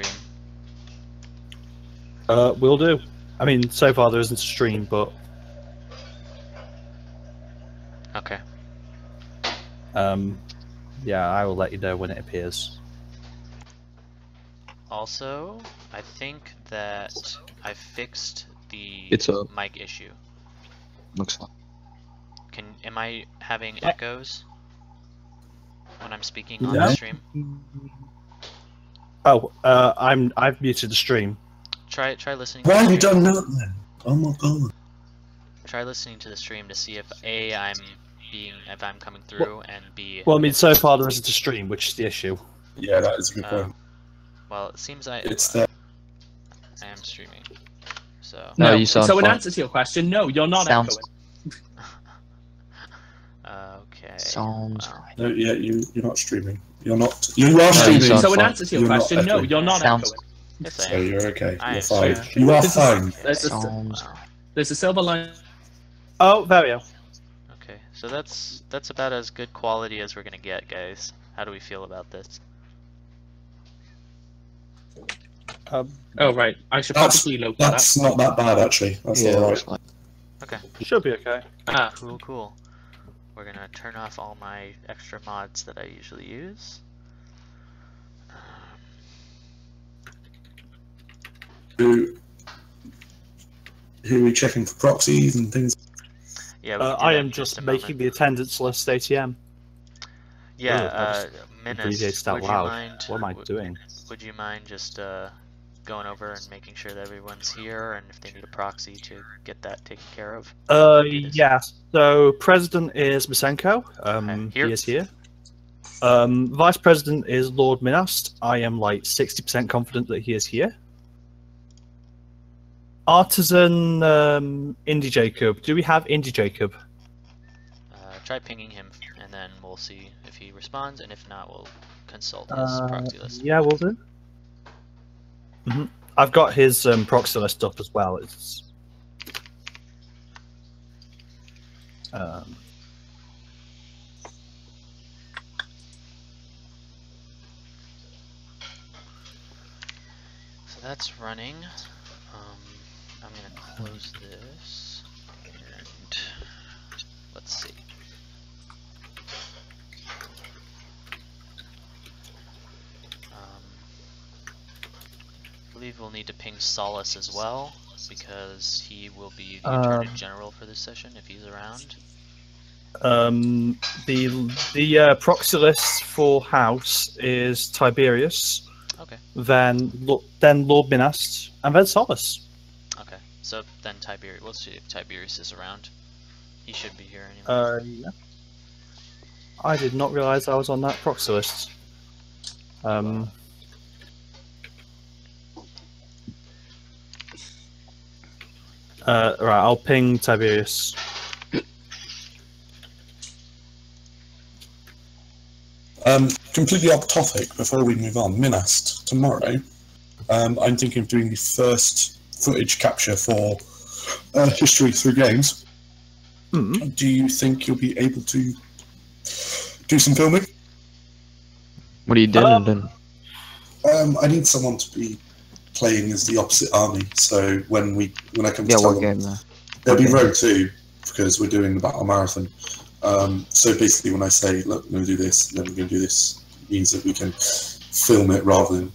stream. Will do. I mean, so far there isn't a stream, but Okay. yeah, I will let you know when it appears. Also, I think that I fixed the It's up. mic issue. Looks like. Am I having echoes when I'm speaking on No. the stream? Oh, I've muted the stream. Try listening. Why to have the you stream. done that then? Oh my god. Try listening to the stream to see if I'm coming through, and B. Well, I mean, so far there isn't a stream, which is the issue. Yeah, that is a good point. Well, it seems It's there. I am streaming. So. No, No, you sound so in fine. answer to your question, no, you're not Sounds- echoing. Okay. Sounds well, right. No, yeah, you're not streaming. You are streaming. sound So in fine. answer to your You're not question, no, echoing. you're not Sounds- echoing. yes, I So am. you're okay. I You're am fine. streaming. You are This is- fine. There's a, Sounds Wow. there's a silver line. Oh, there we are. Okay, so that's about as good quality as we're gonna get, guys. How do we feel about this? Oh, right. I should That's- probably load that up. That's not that bad actually. That's Yeah, alright. looks like. Okay. Should be okay. Ah, Cool. We're gonna turn off all my extra mods that I usually use. Who are we checking for proxies and things? Yeah, we can do I that am in just a making moment. the attendance list ATM. Yeah, Oh, Menace, abbreviated out would you loud. mind? What am I doing? Would you mind just going over and making sure that everyone's here, and if they need a proxy to get that taken care of? Yeah. So President is Masenko. Here. He is here. Vice President is Lord Minast. I am like 60% confident that he is here. Artisan Indie Jacob. Do we have Indie Jacob? Try pinging him, and then we'll see if he responds, and if not, we'll consult his proxy list. Yeah, we'll do. I've got his proxy list up as well. It's So that's running. I'm gonna close this, and let's see. I believe we'll need to ping Solace as well, because he will be the Attorney General for this session if he's around. the proxy list for House is Tiberius, Okay. then Lord Minast, and then Solace. Okay. So then Tiberius. We'll see if Tiberius is around. He should be here anyway. Yeah. I did not realize I was on that proxy list. Right, I'll ping Tiberius. Completely off topic before we move on. Minast, tomorrow, I'm thinking of doing the first footage capture for history through games. Do you think you'll be able to do some filming? What are you doing then? I need someone to be playing as the opposite army. So when I come to Yeah, tell what them, game there? there'll be Okay. Road 2 because we're doing the battle marathon. So basically, when I say, "Look, we're going to do this," and then we're going to do this, it means that we can film it rather than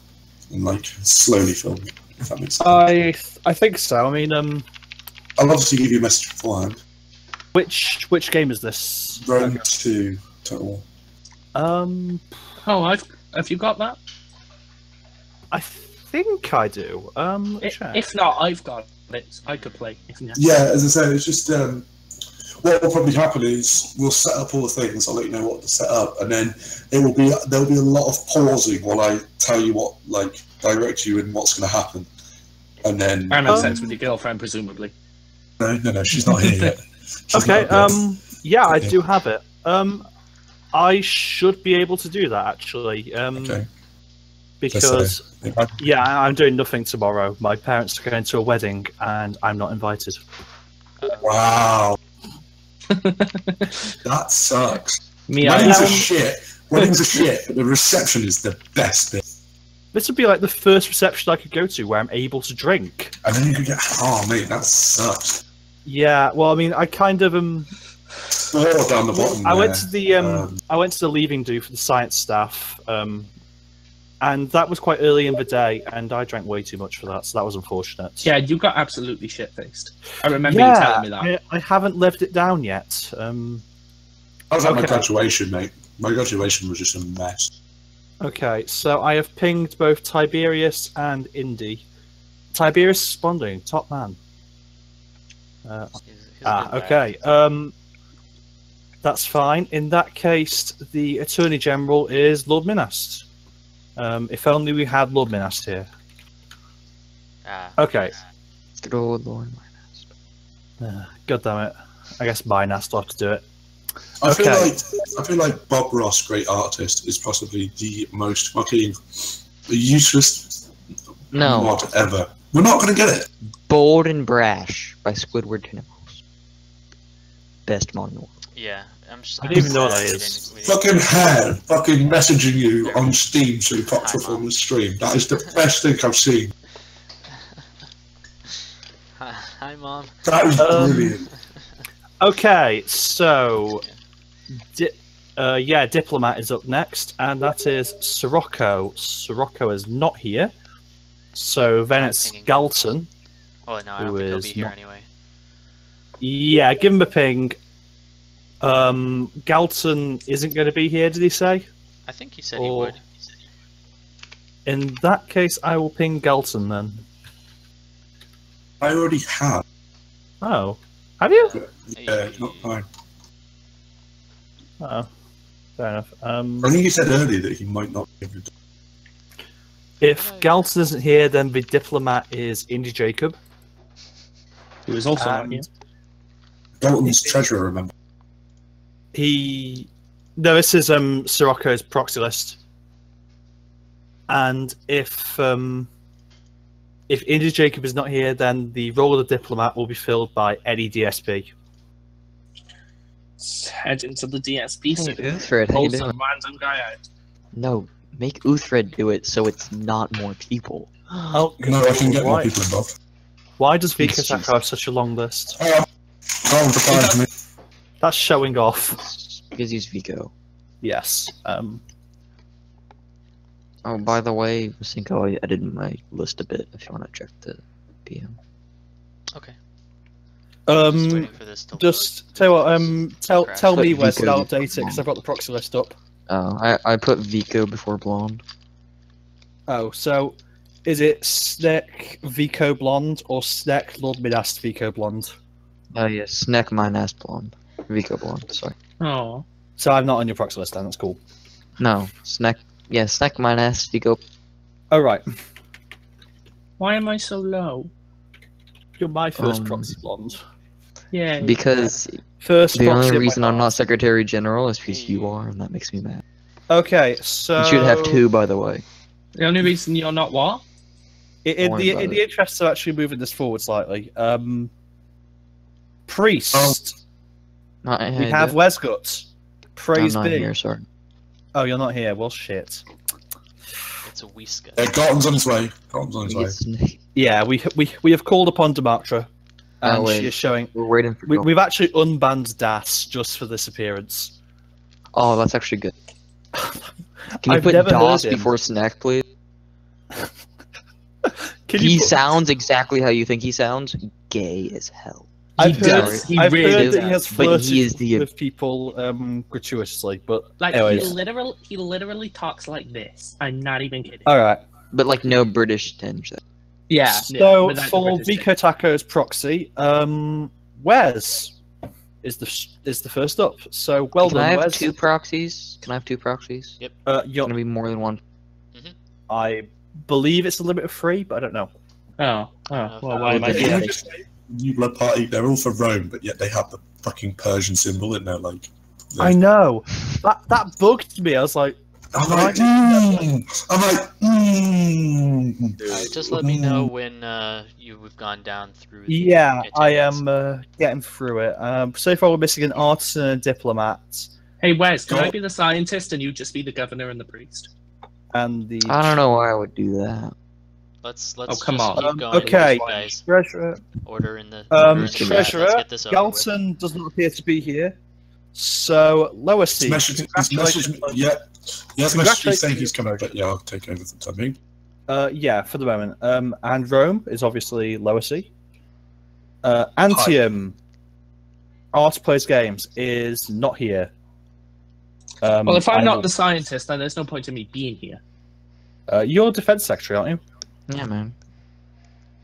like slowly film it. If that makes sense. I think so. I mean, I'll obviously give you a message beforehand. which game is this? Road 2 total. Um, oh, have you got that? I think I do. Check. If not, I've got it. I could play. If you Yeah, as I said, it's just what will probably happen is we'll set up all the things. I'll let you know what to set up, and then there'll be a lot of pausing while I tell you what, like, direct you in what's going to happen, and then. and have sex with your girlfriend, presumably. No, she's not here yet. She's Okay. not here. Yeah, I Okay. do have it. I should be able to do that actually. Okay. Because If yeah, I'm doing nothing tomorrow. My parents are going to a wedding, and I'm not invited. Wow. That sucks. Me, Weddings I are shit. Weddings are shit, but the reception is the best bit. This would be like the first reception I could go to where I'm able to drink. And then you could get. Oh, mate, that sucks. Yeah, well, I mean, I kind of Oh, down the bottom. I went there. to the I went to the leaving do for the science staff, and that was quite early in the day, and I drank way too much for that, so that was unfortunate. Yeah, you got absolutely shit-faced. I remember you telling me that. I haven't lived it down yet. I was at my okay. graduation, mate. My graduation was just a mess. Okay, so I have pinged both Tiberius and Indy. Tiberius responding, top man. He's a good guy. Okay. That's fine. In that case, the Attorney General is Lord Minast. If only we had Lord Minast here. Okay. Good old Lord. God damn it. I guess Minast will have to do it. I feel like Bob Ross, great artist, is possibly the most fucking useless mod ever. We're not going to get it. Bold and Brash by Squidward Tentacles. Best mod in the world. Yeah, I'm just. I don't even know what that is. Fucking hair, fucking messaging you on Steam so you popped up on the stream. That is the best thing I've seen. Hi, Mom. That is brilliant. Okay, so Diplomat is up next, and that is Sirocco. Sirocco is not here, so then it's Galton. Oh no, I don't think he'll be here anyway. Yeah, give him a ping. Galton isn't going to be here, did he say? I think he said he would. In that case, I will ping Galton then. I already have. Oh, have you? Yeah, not fine. Oh, fair enough. I think he said earlier that he might not be able to. If Galton isn't here, then the Diplomat is Indy Jacob. Who is also not here. Galton's treasurer, remember? No, this is Sirocco's proxy list. And if Indy Jacob is not here, then the role of the Diplomat will be filled by any DSP. Let's head into the DSP. Hey, Uthred, how you Pull some doing? random guy out. No, make Uthred do it so it's not more people. Oh, No, I can get more people involved. Why does Vika Jesus. Taka have such a long list? Oh, can't surprise me. That's showing off. Because he's Vico. Yes. Oh, by the way, Cinco, I edited my list a bit if you want to check the PM. Okay. Just waiting for this to Just tell you what, tell me where to Vico. update it because I've got the proxy list up. I put Vico before Blonde. Oh, so is it Sneck Vico Blonde or Sneck Lord Midast Vico Blonde? Oh yeah, Snack minus Blonde. Vico Blonde, sorry. Oh. So I'm not on your proxy list then, that's cool. No, Snack, yeah, Snack minus Vico. Oh, right. Why am I so low? You're my first proxy blonde. Yeah. Because First the proxy only of my reason I'm not heart. Secretary General is because you are, and that makes me mad. Okay, so... You should have two, by the way. The only reason you're not what? In Don't worry about the interest of actually moving this forward slightly, Priest, we have Wesgut. Praise I'm not be. here, sorry. Oh, you're not here. Well, shit. It's a whisker. Yeah, Galton's on his way. Galton's on his way. Snake. Yeah, we have called upon Demartra, and wait. she is showing. We're waiting for. We've actually unbanned Das just for this appearance. Oh, that's actually good. Can you I've put never DOS heard him. before Snack, please? Can He you put- sounds exactly how you think he sounds. Gay as hell. I've He heard, does. He I've really heard that does. he has But flirted he is the- with people gratuitously, but Like anyways. he literally talks like this. I'm not even kidding. All right. But like no British tinge. Yeah. So without the for British thing. Vico Taco's proxy, Wes is the first up. So well Can I done, have Wes. two proxies? Can I have two proxies? Yep. You're, Gonna be more than one. I believe it's a limit of 3, but I don't know. Oh. Well, why am I Yeah. doing this? New Blood Party, they're all for Rome, but yet they have the fucking Persian symbol in there, like. I know that bugged me. I was like, I'm like, Alright, just let me know when you've gone down through. The yeah, I attendance. am getting through it. So far, we're missing an artisan and a diplomat. Hey Wes, can I be the scientist and you just be the governor and the priest? and the. I don't know why I would do that. Let's come just on. keep going. Okay. You guys Treasurer. order in the order in the chat. Let's Treasurer. get this over with. Galton does not appear to be here. So lower C. He's messaged me, yeah. He has messaged me saying he's coming, but yeah, I'll take over for the time being. Yeah, for the moment. And Rome is obviously lower C. Antium, Art Plays Games, is not here. Well, if I'm I not will- the scientist, then there's no point in me being here. You're Defense Secretary, aren't you? Yeah, man.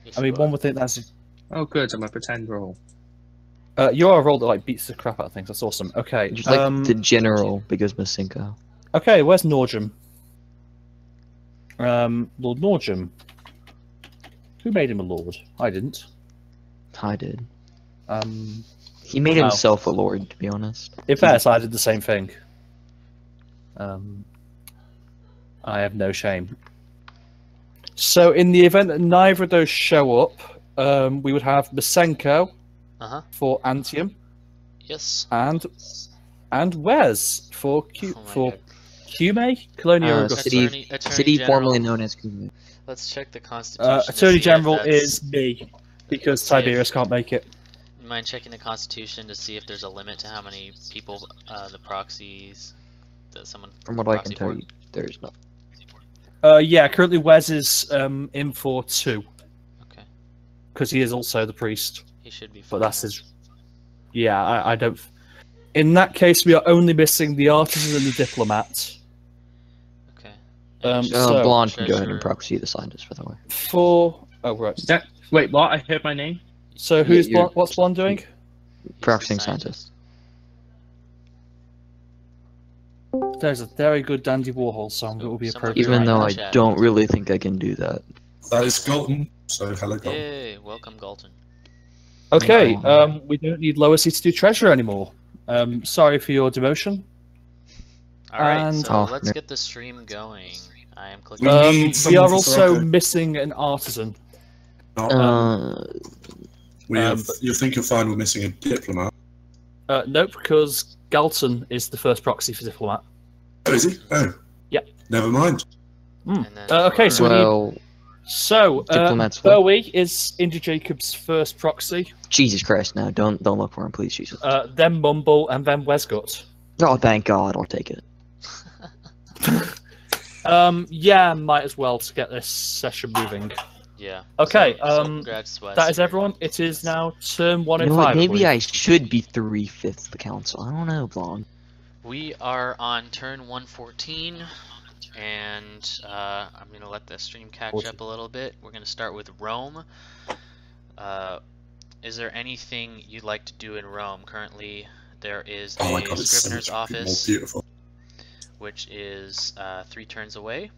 Yes, I mean, you one are. would think that's. Oh, good. I'm a pretend role. You're a role that like beats the crap out of things. That's awesome. Okay. Just like the general, because Masinko. Okay, where's Norgem? Lord Norgem. Who made him a lord? I didn't. I did. Um, He made Oh. himself a lord, to be honest. in fairness, I did the same thing. I have no shame. So, in the event that neither of those show up, we would have Masenko for Antium Yes. and Wes for Oh my for God. Cume Colonial Augustus. City Attorney formerly General. known as Kumu. Let's check the Constitution. to Attorney see if General that's- is me because see if- Tiberius can't make it. You mind checking the Constitution to see if there's a limit to how many people the proxies that someone. From what I proxy can tell for? you, there's not. Yeah, currently Wes is in for 2 Okay, because he is also the priest. he should be. But Fine that's then. his. Yeah, I don't. In that case, we are only missing the artisan and the diplomat. Okay. So- Blonde can go ahead Treasurer- and proxy the scientist, by the way. Right. Is that... Wait, what? I heard my name? So who's you're- what's Blonde doing? he's the Proxying scientist. There's a very good Dandy Warhol song that will be Someone appropriate. Even though I chat. don't really think I can do that. That is Galton, so hello, Galton. Yay! Welcome, Galton. Okay, No. we don't need lower C to do treasure anymore. Sorry for your demotion. All right, And- so Oh, let's no. get the stream going. I am clicking. We need We someone are for also Sirocco. missing an artisan. Not, we have, you think you'll find we're missing a diplomat. Nope, because Galton is the first proxy for diplomat. Oh, is he? Oh. Yep. Never mind. And then Okay, for- so we need- well, So, Diplomat's what? Bowie is Indy Jacobs' first proxy, Jesus Christ, no, don't look for him, please, Jesus. then Mumble, and then Wesgut. Oh, thank God, I'll take it. Yeah, might as well to get this session moving. yeah. Okay, So congrats, Wes. That is everyone. It is now turn 1 You in know 5. what, maybe believe. I should be 3/5 the council. I don't know, Blonde. We are on turn 114, and I'm gonna let the stream catch up a little bit. We're gonna start with Rome. Is there anything you'd like to do in Rome? Currently, there is Oh my a god, it's so Scrivener's much more office, beautiful. which is 3 turns away.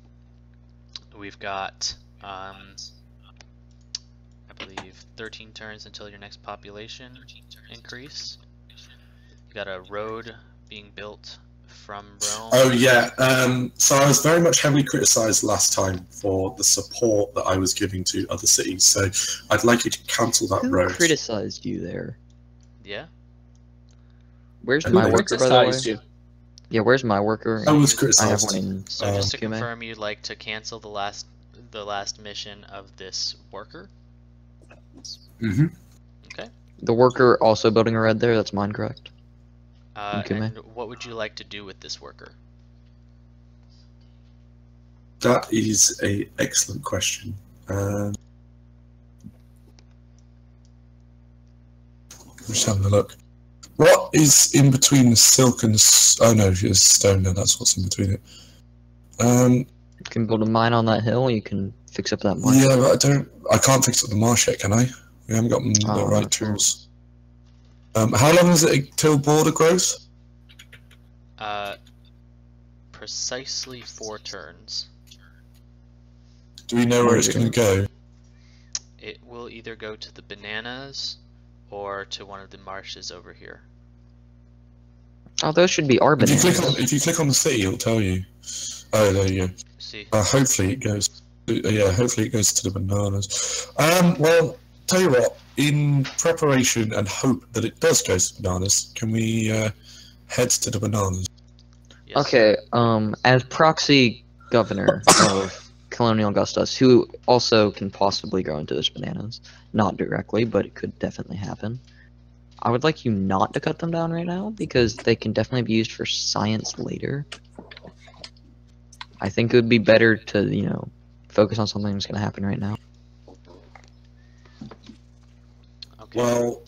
We've got, I believe, 13 turns until your next population increase. You got a road being built from Rome. Oh yeah, so I was very much heavily criticised last time for the support that I was giving to other cities, so I'd like you to cancel that Who road. criticized you there? Yeah. Where's Who my worker, by the way? Criticized you. Yeah, where's my worker? I was I have criticised. one in So just to Cume. confirm, you'd like to cancel the last mission of this worker. Mm-hmm. Okay. The worker also building a red there, that's mine, correct? Okay, And what would you like to do with this worker? That is a excellent question. Just having a look. What is in between the silk and the oh no, it's stone. Then that's what's in between it. You can build a mine on that hill, you can fix up that mine. Yeah, but I can't fix up the marsh yet, can I? We haven't got the Oh, right that's right. tools. How long is it till border growth? Precisely 4 turns. Do we know where it's going to go? It will either go to the bananas or to one of the marshes over here. Oh, those should be our If bananas. you click on the city, it'll tell you. Oh, there you go. See? Hopefully it goes. Yeah, hopefully it goes to the bananas. Well, tell you what. In preparation and hope that it does go to the bananas, can we head to the bananas? Yes. Okay, as proxy governor of Colonial Augustus, who also can possibly grow into those bananas. Not directly, but it could definitely happen. I would like you not to cut them down right now, because they can definitely be used for science later. I think it would be better to, you know, focus on something that's going to happen right now. Okay. Well,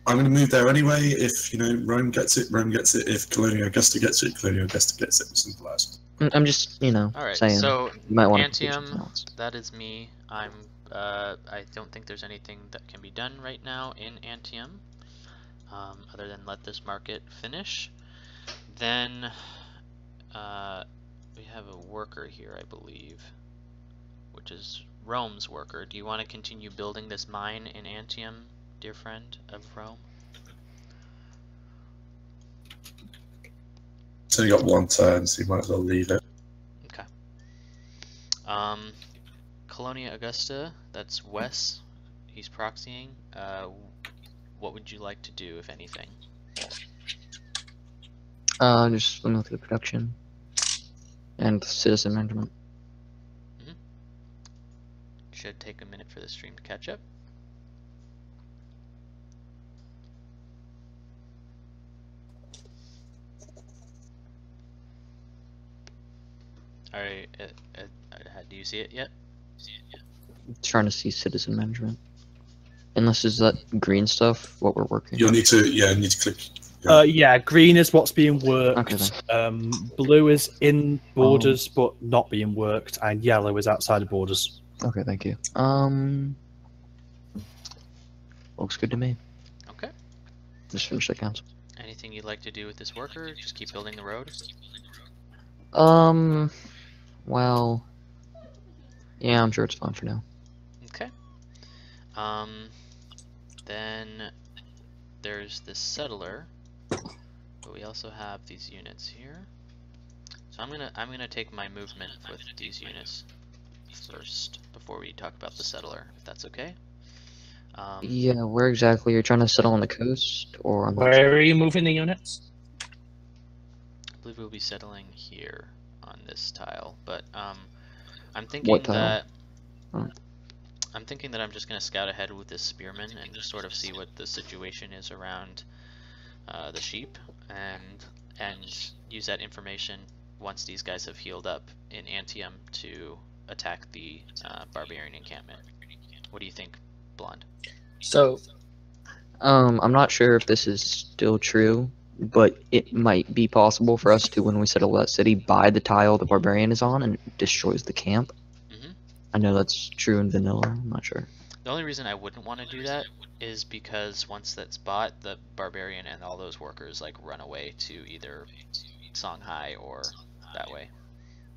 I'm going to move there anyway. If, you know, Rome gets it, Rome gets it. If Colonia Augusta gets it, Colonia Augusta gets it. Simple as. I'm just, you know, Alright, saying so you might want to do Antium, something else. that is me. I don't think there's anything that can be done right now in Antium, other than let this market finish. Then we have a worker here, I believe, which is Rome's worker. Do you want to continue building this mine in Antium, dear friend of Rome? It's only got one turn, so you might as well leave it. Okay. Colonia Augusta, that's Wes. He's proxying. What would you like to do, if anything? Just limit the production and citizen management. Should take a minute for the stream to catch up. Alright, do you see it yet? Trying to see citizen management. Unless is that green stuff what we're working. You'll need to, yeah, need to click. Yeah, green is what's being worked. Okay, Blue is in borders but not being worked, and yellow is outside of borders. Okay, thank you. Looks good to me. Okay. Just finish the council. Anything you'd like to do with this worker? Just keep building the road? Well, yeah, I'm sure it's fine for now. Okay. Then there's this settler, but we also have these units here. So I'm gonna take my movement with these units first before we talk about the settler, if that's okay. Yeah, where exactly? You're trying to settle on the coast, or on the... Where are you moving the units? I believe we'll be settling here on this tile, but I'm thinking What tile? that Oh. I'm thinking that I'm just gonna scout ahead with this spearman and just sort of see what the situation is around the sheep, and use that information once these guys have healed up in Antium to attack the barbarian encampment. What do you think, Blonde? So, I'm not sure if this is still true, but it might be possible for us to, when we settle that city, buy the tile the barbarian is on and it destroys the camp. I know that's true in vanilla, I'm not sure. The only reason I wouldn't want to do that is because once that's bought, the barbarian and all those workers like run away to either Songhai or that way.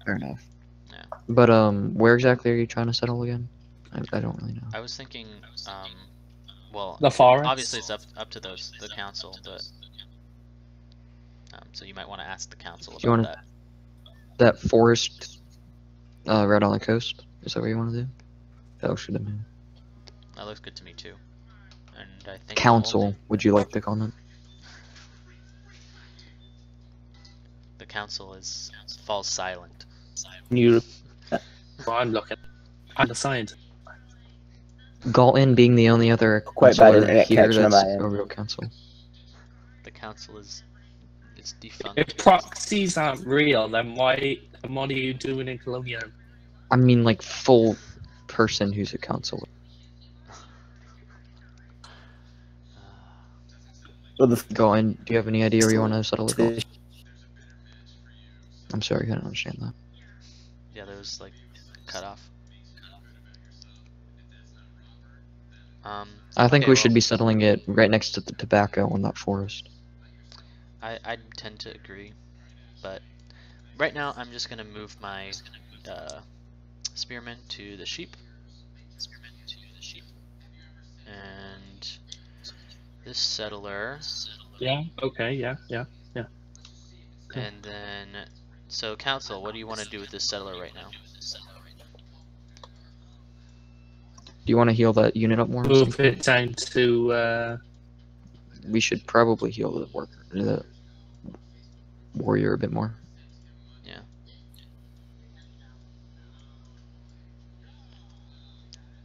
Fair enough. Yeah. But where exactly are you trying to settle again? I don't really know. I was thinking, well, the forest? obviously it's up to the council, but so you might want to ask the council Do you about wanna- that. That forest right on the coast? Is that what you want to do? That looks good to me. That looks good to me too. And I think the Council, only- would you like to comment? the council falls silent. you. Well, I'm looking. I'm the scientist. Galton being the only other Quite bad councillor internet here connection on that's my end. a real council. The council is defunct. If proxies aren't real, then what are you doing in Colombia? I mean, like, full person who's a councillor. Well, the Galton, do you have any idea where you want to settle it? I'm sorry, I don't understand that. Yeah, there was like cut off. I think okay, we should well, be settling it right next to the tobacco in that forest. I tend to agree, but right now I'm just gonna move my spearmen to the sheep, and this settler, Yeah. Okay. Yeah. and then so council, what do you want to do with this settler right now? Do you want to heal that unit up more? Move it down to. We should probably heal the warrior a bit more.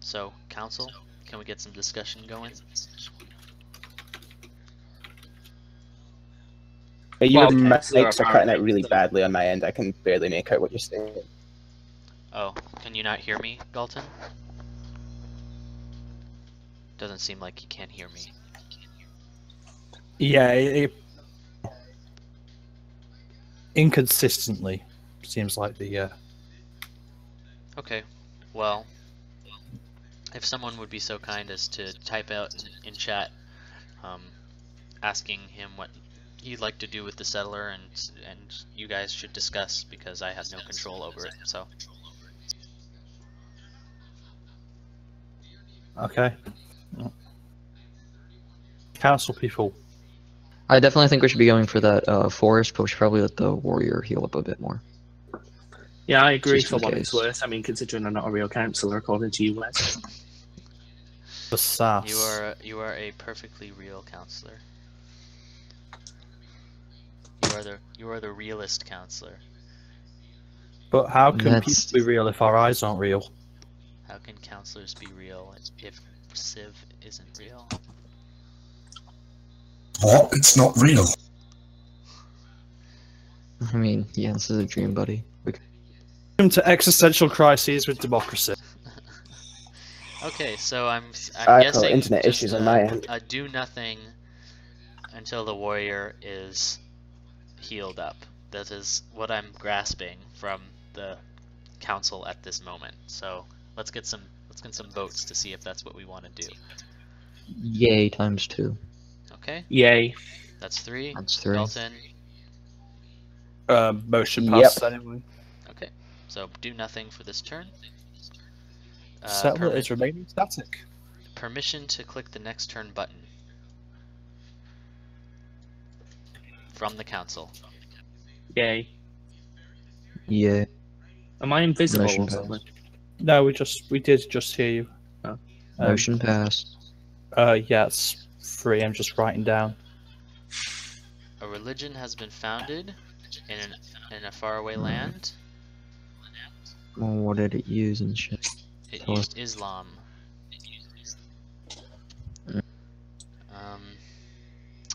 So, council, can we get some discussion going? Your Well, mics Councillor, are cutting apparently. out really badly on my end. I can barely make out what you're saying. Oh, can you not hear me, Galton? Doesn't seem like you can hear me. Yeah, inconsistently seems like the. Okay, well, if someone would be so kind as to type out in chat, asking him what he'd like to do with the settler, and you guys should discuss, because I have no control over it. So. Okay. Council people. I definitely think we should be going for that forest, but we should probably let the warrior heal up a bit more. Yeah, I agree Just for in what case. it's worth. I mean, considering I'm not a real councillor, according to you, Wes. The sass. You are a perfectly real counselor. You are the realist counselor. But how can That's- people be real if our eyes aren't real? How can counselors be real if Civ isn't real? What? It's not real. I mean, yeah, this is a dream, buddy. Welcome to existential crises with democracy. Okay, so I'm I guessing call internet just, issues on my end. do nothing until the warrior is healed up. That is what I'm grasping from the council at this moment. So let's get some votes to see if that's what we want to do. Yay times 2. Okay, Yay. that's 3. That's 3. Dalton. Motion Yep. passed anyway. Okay, so do nothing for this turn. Settler is remaining static. Permission to click the next turn button from the council. Yay. Yeah. Am I invisible Motion or something? No, we did just hear you. Oh. Motion passed. Yeah, it's 3. I'm just writing down. A religion has been founded in a faraway land. Well, what did it use and shit? It Cool. used Islam.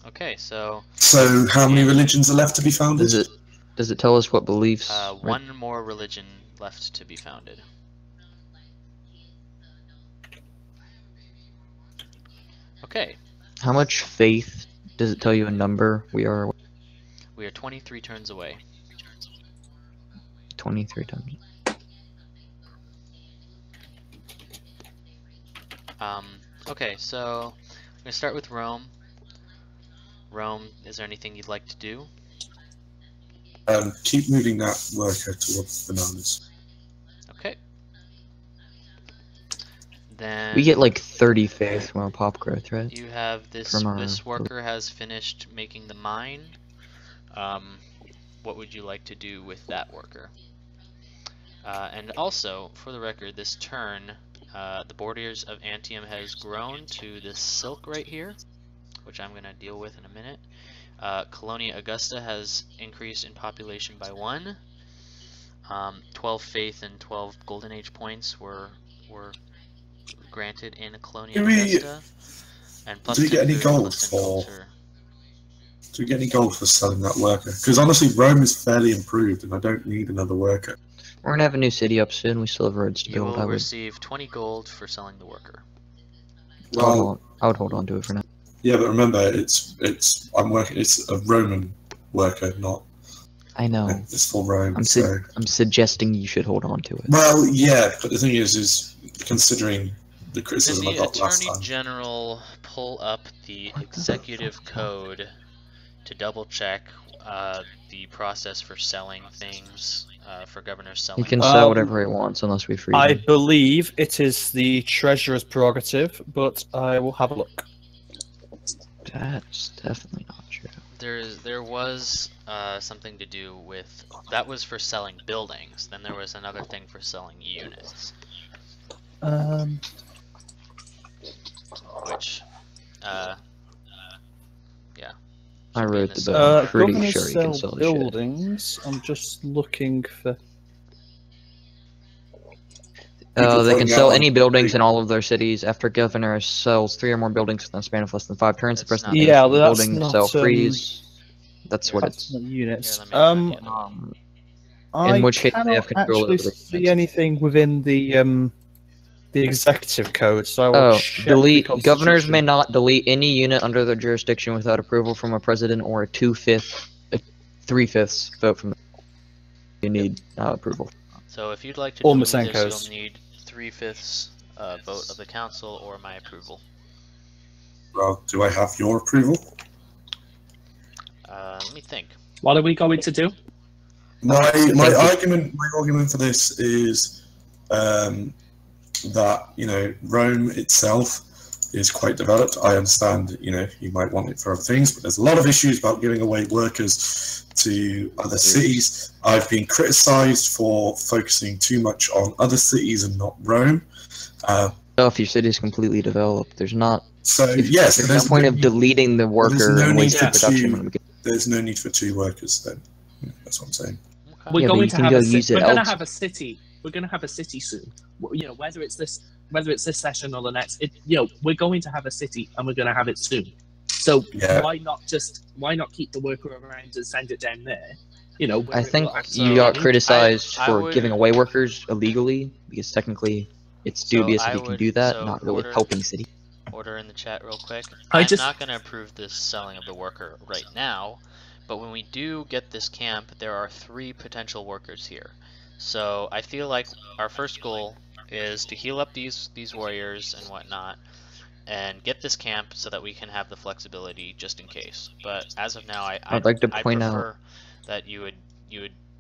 Okay, so So, how many religions are left to be founded? Does it tell us what beliefs? one more religion left to be founded. Okay, How much faith does it tell you a number? We are we are 23 turns away. 23 times. Okay, so I'm gonna start with Rome. Rome, is there anything you'd like to do? Keep moving that worker towards bananas. Okay. Then We get like 30 faith from our pop growth, right? you have this from our- this worker has finished making the mine. What would you like to do with that worker? And also, for the record, this turn, the borders of Antium has grown to this silk right here, which I'm going to deal with in a minute. Colonia Augusta has increased in population by 1. 12 faith and 12 golden age points were granted in Colonia Do we- Augusta. And plus do we get 2 any food, gold plus 10 for- culture. Do we get any gold for selling that worker? Because honestly, Rome is fairly improved, and I don't need another worker. We're gonna have a new city up soon. We still have roads to You build. will I would receive 20 gold for selling the worker. Well, I would hold on to it for now. yeah, but remember, it's a Roman worker, not I know. it's for Rome. I'm so I'm suggesting you should hold on to it. well, yeah, but the thing is considering the Did criticism I the got last Attorney time. General pull up the executive code to double check the process for selling things, for governors selling? He can Well, sell whatever he wants unless we free I him. believe it is the treasurer's prerogative, but I will have a look. That's definitely not true. There was something to do with that was for selling buildings. Then there was another thing for selling units, which yeah. I should be in wrote the this book. book. I'm pretty governors sure you can sell sell the shit. buildings. I'm just looking for. People They can voting sell out any on- buildings in all of their cities. After governor sells 3 or more buildings within a span of less than 5 turns, the That's president not- Yeah, pays for the that's building not, sell freeze. That's Here, what That's it's. not units. Here, let me find the other one. I In which case they have cannot control over actually the see anything within the executive code, so I will Oh, check the delete. Governors Constitution. may not delete any unit under their jurisdiction without approval from a president or a 3/5 vote from the. You need approval. So if you'd like to Or delete this, Masenko's. you'll need 3/5 vote of the council or my approval. Well, do I have your approval? Let me think. What are we going to do? My Thank you. argument for this is that Rome itself is quite developed. I understand you might want it for other things, but there's a lot of issues about giving away workers to other cities. I've been criticised for focusing too much on other cities and not Rome. If your city is completely developed, there's not. So If, yes, there's no point of deleting the worker no and need wasting for production two- when we get. there's no need for 2 workers then. That's what I'm saying. Okay. We're Yeah, but going you to can have go a use it we're going to else. have a city. We're going to have a city soon. Whether it's this session or the next. We're going to have a city, and we're going to have it soon. So Yeah. why not keep the worker around and send it down there? I think So, you got I- criticized I for would- giving away workers illegally because technically it's So dubious I if you can would- do that, so not really order- helping city. Order in the chat real quick. I I'm just- not going to approve this selling of the worker right now, but when we do get this camp, there are 3 potential workers here. So I feel like our first goal is to heal up these warriors and whatnot, and get this camp so that we can have the flexibility just in case. But as of now, I'd like to point out- prefer that you would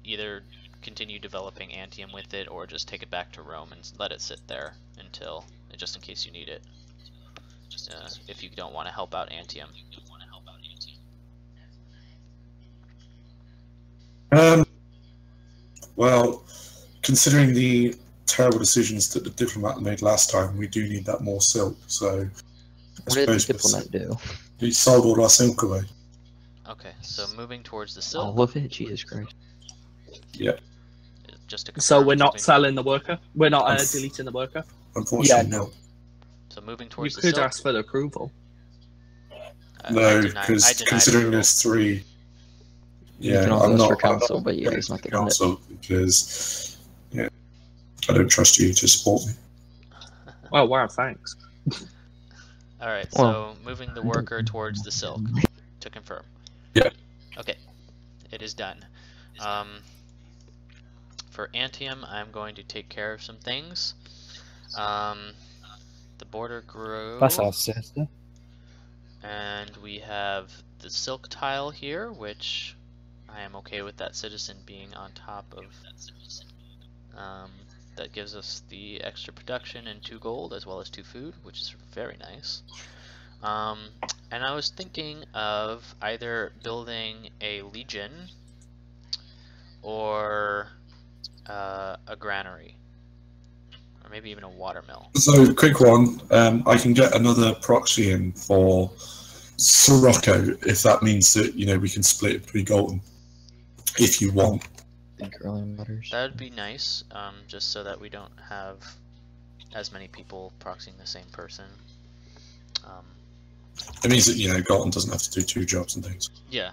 either continue developing Antium with it, or just take it back to Rome and let it sit there until, just in case you need it. If you don't want to help out Antium. Well, considering the terrible decisions that the diplomat made last time, we do need that more silk. So, What did the diplomat do? he sold all our silk away. Okay, so moving towards the All silk. of it? Jesus Christ. Just to So confirm, we're not moving- selling the worker. We're not Unf- deleting the worker. Unfortunately, Yeah, no. not. So moving You towards the could silk. ask for the approval. I No, deny because considering approval. there's 3, You yeah, can also I'm ask not for counsel, I'm but yeah, not it's not for getting it. counsel because I don't trust you to support me. Oh wow, thanks. Alright, Well, so moving the worker towards the silk to confirm. Yeah. Okay, it is done. For Antium, I'm going to take care of some things. The border grew, That's our sister. and we have the silk tile here, which I am okay with that citizen being on top of. That gives us the extra production and 2 gold as well as 2 food, which is very nice. And I was thinking of either building a legion or a granary, or maybe even a watermill. So, quick one. I can get another proxy in for Sirocco if that means that we can split it between Golden, if you want. I think early matters. That would be nice, just so that we don't have as many people proxying the same person. It means that Golden doesn't have to do 2 jobs and things. Yeah,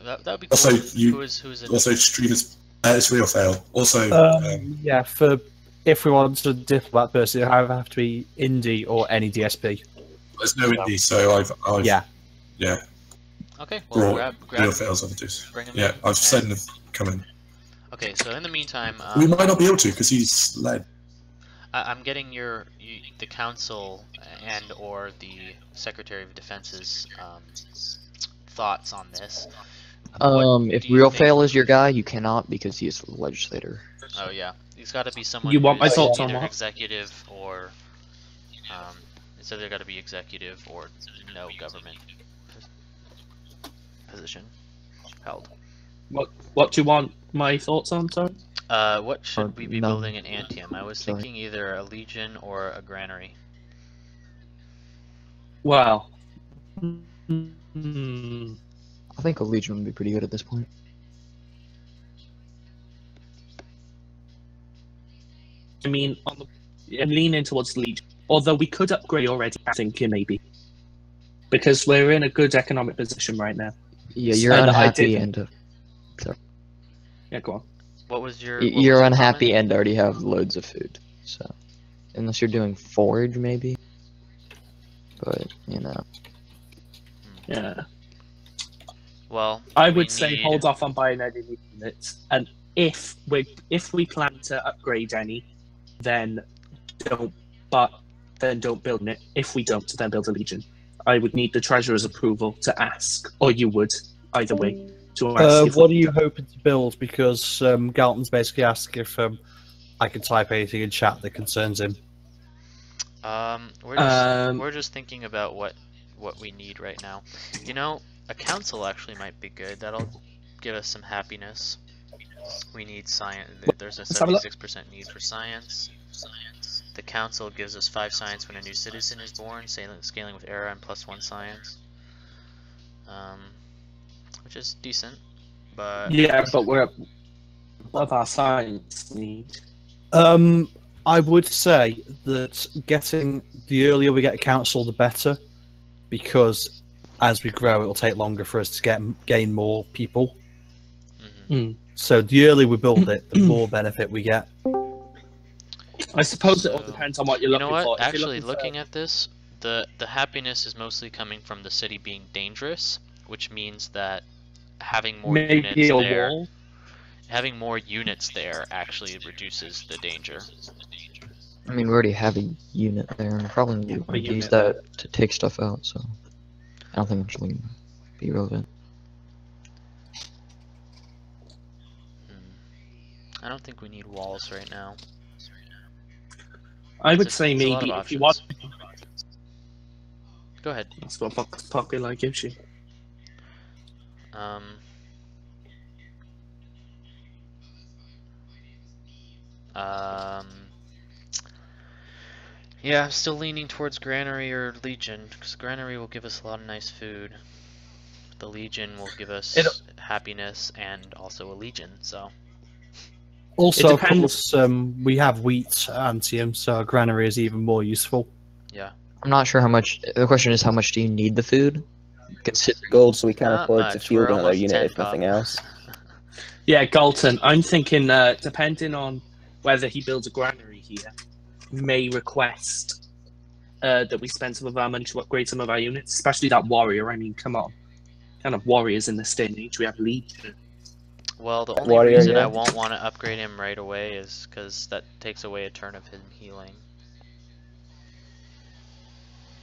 that would be Also, cool. you- Who's in? Also, streamers, it's real fail. Also, Yeah, if we want to diplomat person, it either have to be indie or any DSP. there's no indie, so I've Yeah. Okay, well, brought grab real fails on this. bring him Yeah, in. I've sent them come in. Okay, so in the meantime, We might not be able to because he's led. I'm getting the council and or the Secretary of Defense's thoughts on this. What If do you Real think- Fail is your guy, you cannot because he is the legislator. Oh yeah, he's got to be someone. You want my who's thoughts on either what? executive or it's either got to be executive or no government position held. What do you want my thoughts on, sorry? What should we be no. building in Antium? I was Sorry. thinking either a legion or a granary. Well, I think a Legion would be pretty good at this point. I mean, I'm leaning towards Legion. Although we could upgrade already, I'm thinking maybe. Because we're in a good economic position right now. Yeah, you're And I unhappy didn't- and Yeah, go on. What was your? you're unhappy and already have loads of food. So, unless you're doing forage, maybe. But you know, Yeah. Well, I we would say need- hold off on buying any new units, and if we plan to upgrade any, then don't build it. If we don't, then build a Legion. I would need the treasurer's approval to ask, or you would, either way, to ask. If What are we you don't. hoping to build? Because Galton's basically asked if I can type anything in chat that concerns him. we're just thinking about what we need right now. You know, a council actually might be good. That'll give us some happiness. We need science. There's a Let's have a look. 76% need for science. The council gives us 5 science when a new citizen is born, scaling with era and +1 science, which is decent. But Yeah, but we're above our science need. I would say that the earlier we get a council, the better, because as we grow, it'll take longer for us to gain more people. So the earlier we build it, the more benefit we get. I suppose it all depends on what you're you looking know what? for. If you're Actually, looking looking at this, the happiness is mostly coming from the city being dangerous, which means that having more maybe units a there, wall. having more units there actually reduces the danger. I mean, we already have a unit there, and probably Yeah, want a to use unit that to take stuff out. So, I don't think it's really be relevant. I don't think we need walls right now. I would It's say a lot maybe of if you want. Go ahead. That's what popular gives you. Yeah, I'm still leaning towards Granary or Legion, because Granary will give us a lot of nice food. The Legion will give us happiness and also a Legion, so... Also, It of depends- course, we have wheat Antium, so a granary is even more useful. Yeah. I'm not sure how much. The question is, how much do you need the food? Consider Gold, so we can Not afford to much, field we're another almost unit 10 if nothing copper. else. Yeah, Galton. I'm thinking, depending on whether he builds a granary here, may request that we spend some of our money to upgrade some of our units, especially that warrior. I mean, come on, kind of warriors in this day and age. We have Legion. Well, the only Warrior, reason I yeah. won't want to upgrade him right away is because that takes away a turn of him healing.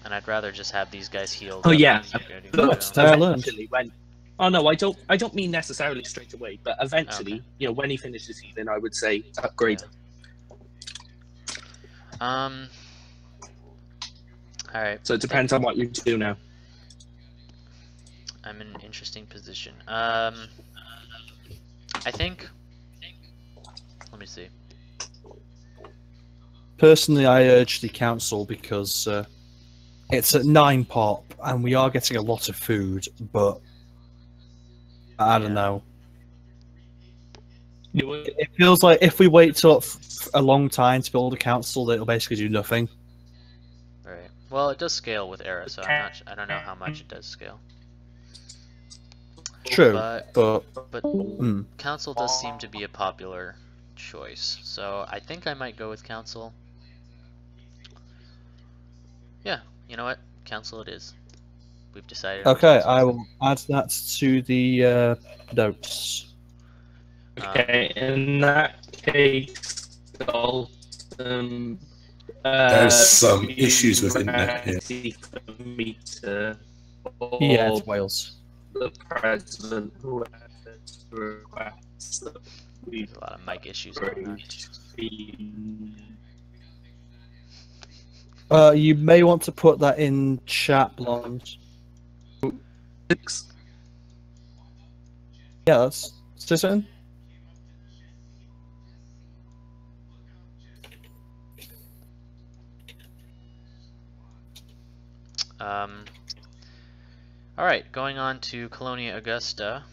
And I'd rather just have these guys healed. Oh, up yeah. and ready to Look, go. Eventually, when oh no, I don't mean necessarily straight away, but eventually, Okay. you know, when he finishes healing, I would say upgrade. Yeah. Alright. So it depends on what you do now. I'm in an interesting position. I think... Let me see. Personally, I urge the council because it's at 9 pop, and we are getting a lot of food, but I don't know. It feels like if we wait till a long time to build a council, that it'll basically do nothing. Right. Well, it does scale with Era, so I don't know how much it does scale. True, But but Council does seem to be a popular choice, so I think I might go with Council. Yeah, you know what? Council it is. We've decided. on okay, Council. I will add that to the notes. Okay, in that case, Dalton, There's some issues with internet here. for me to Yeah, call it's Wales. the president, whoever to request that we There's a lot of mic issues going on. You may want to put that in chat, Blonde. Yeah, that's Citizen. Alright, going on to Colonia Augusta.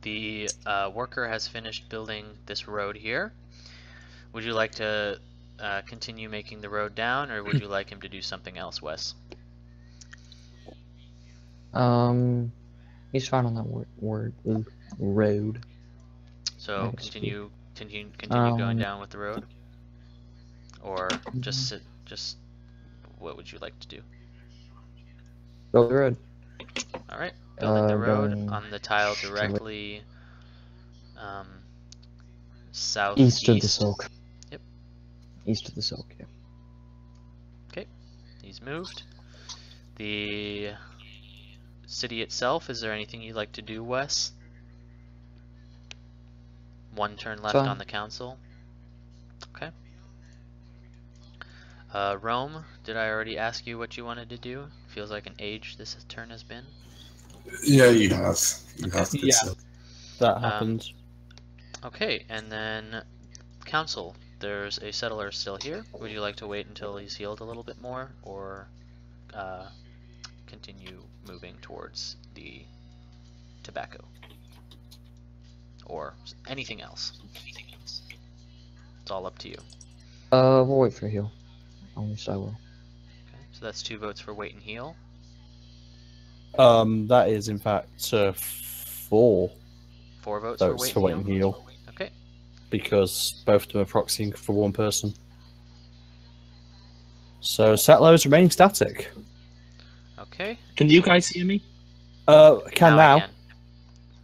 The worker has finished building this road here, Would you like to continue making the road down, or would you like him to do something else, Wes? He's fine on that road. So Nice. continue going Um, down with the road, or just what would you like to do? Go the road. All right, building the road Going on the tile directly southeast. East of the silk. Yep. East of the silk, yeah. Okay, he's moved. The city itself, is there anything you'd like to do, Wes? One turn left Fine. on the council. Okay. Rome, did I already ask you what you wanted to do? Feels like an age this turn has been. Yeah, you have. You have. Yeah. That happened. Okay, and then council. There's a settler still here. Would you like to wait until he's healed a little bit more, or continue moving towards the tobacco, or anything else? It's all up to you. We'll wait for heal. At least I will. Okay, so that's 2 votes for wait and heal. That is in fact 4 4 votes votes for for wait and heal, Okay. because both of them are proxying for one person. So settlers remaining static. Okay. Can you guys hear me? Can I now. can.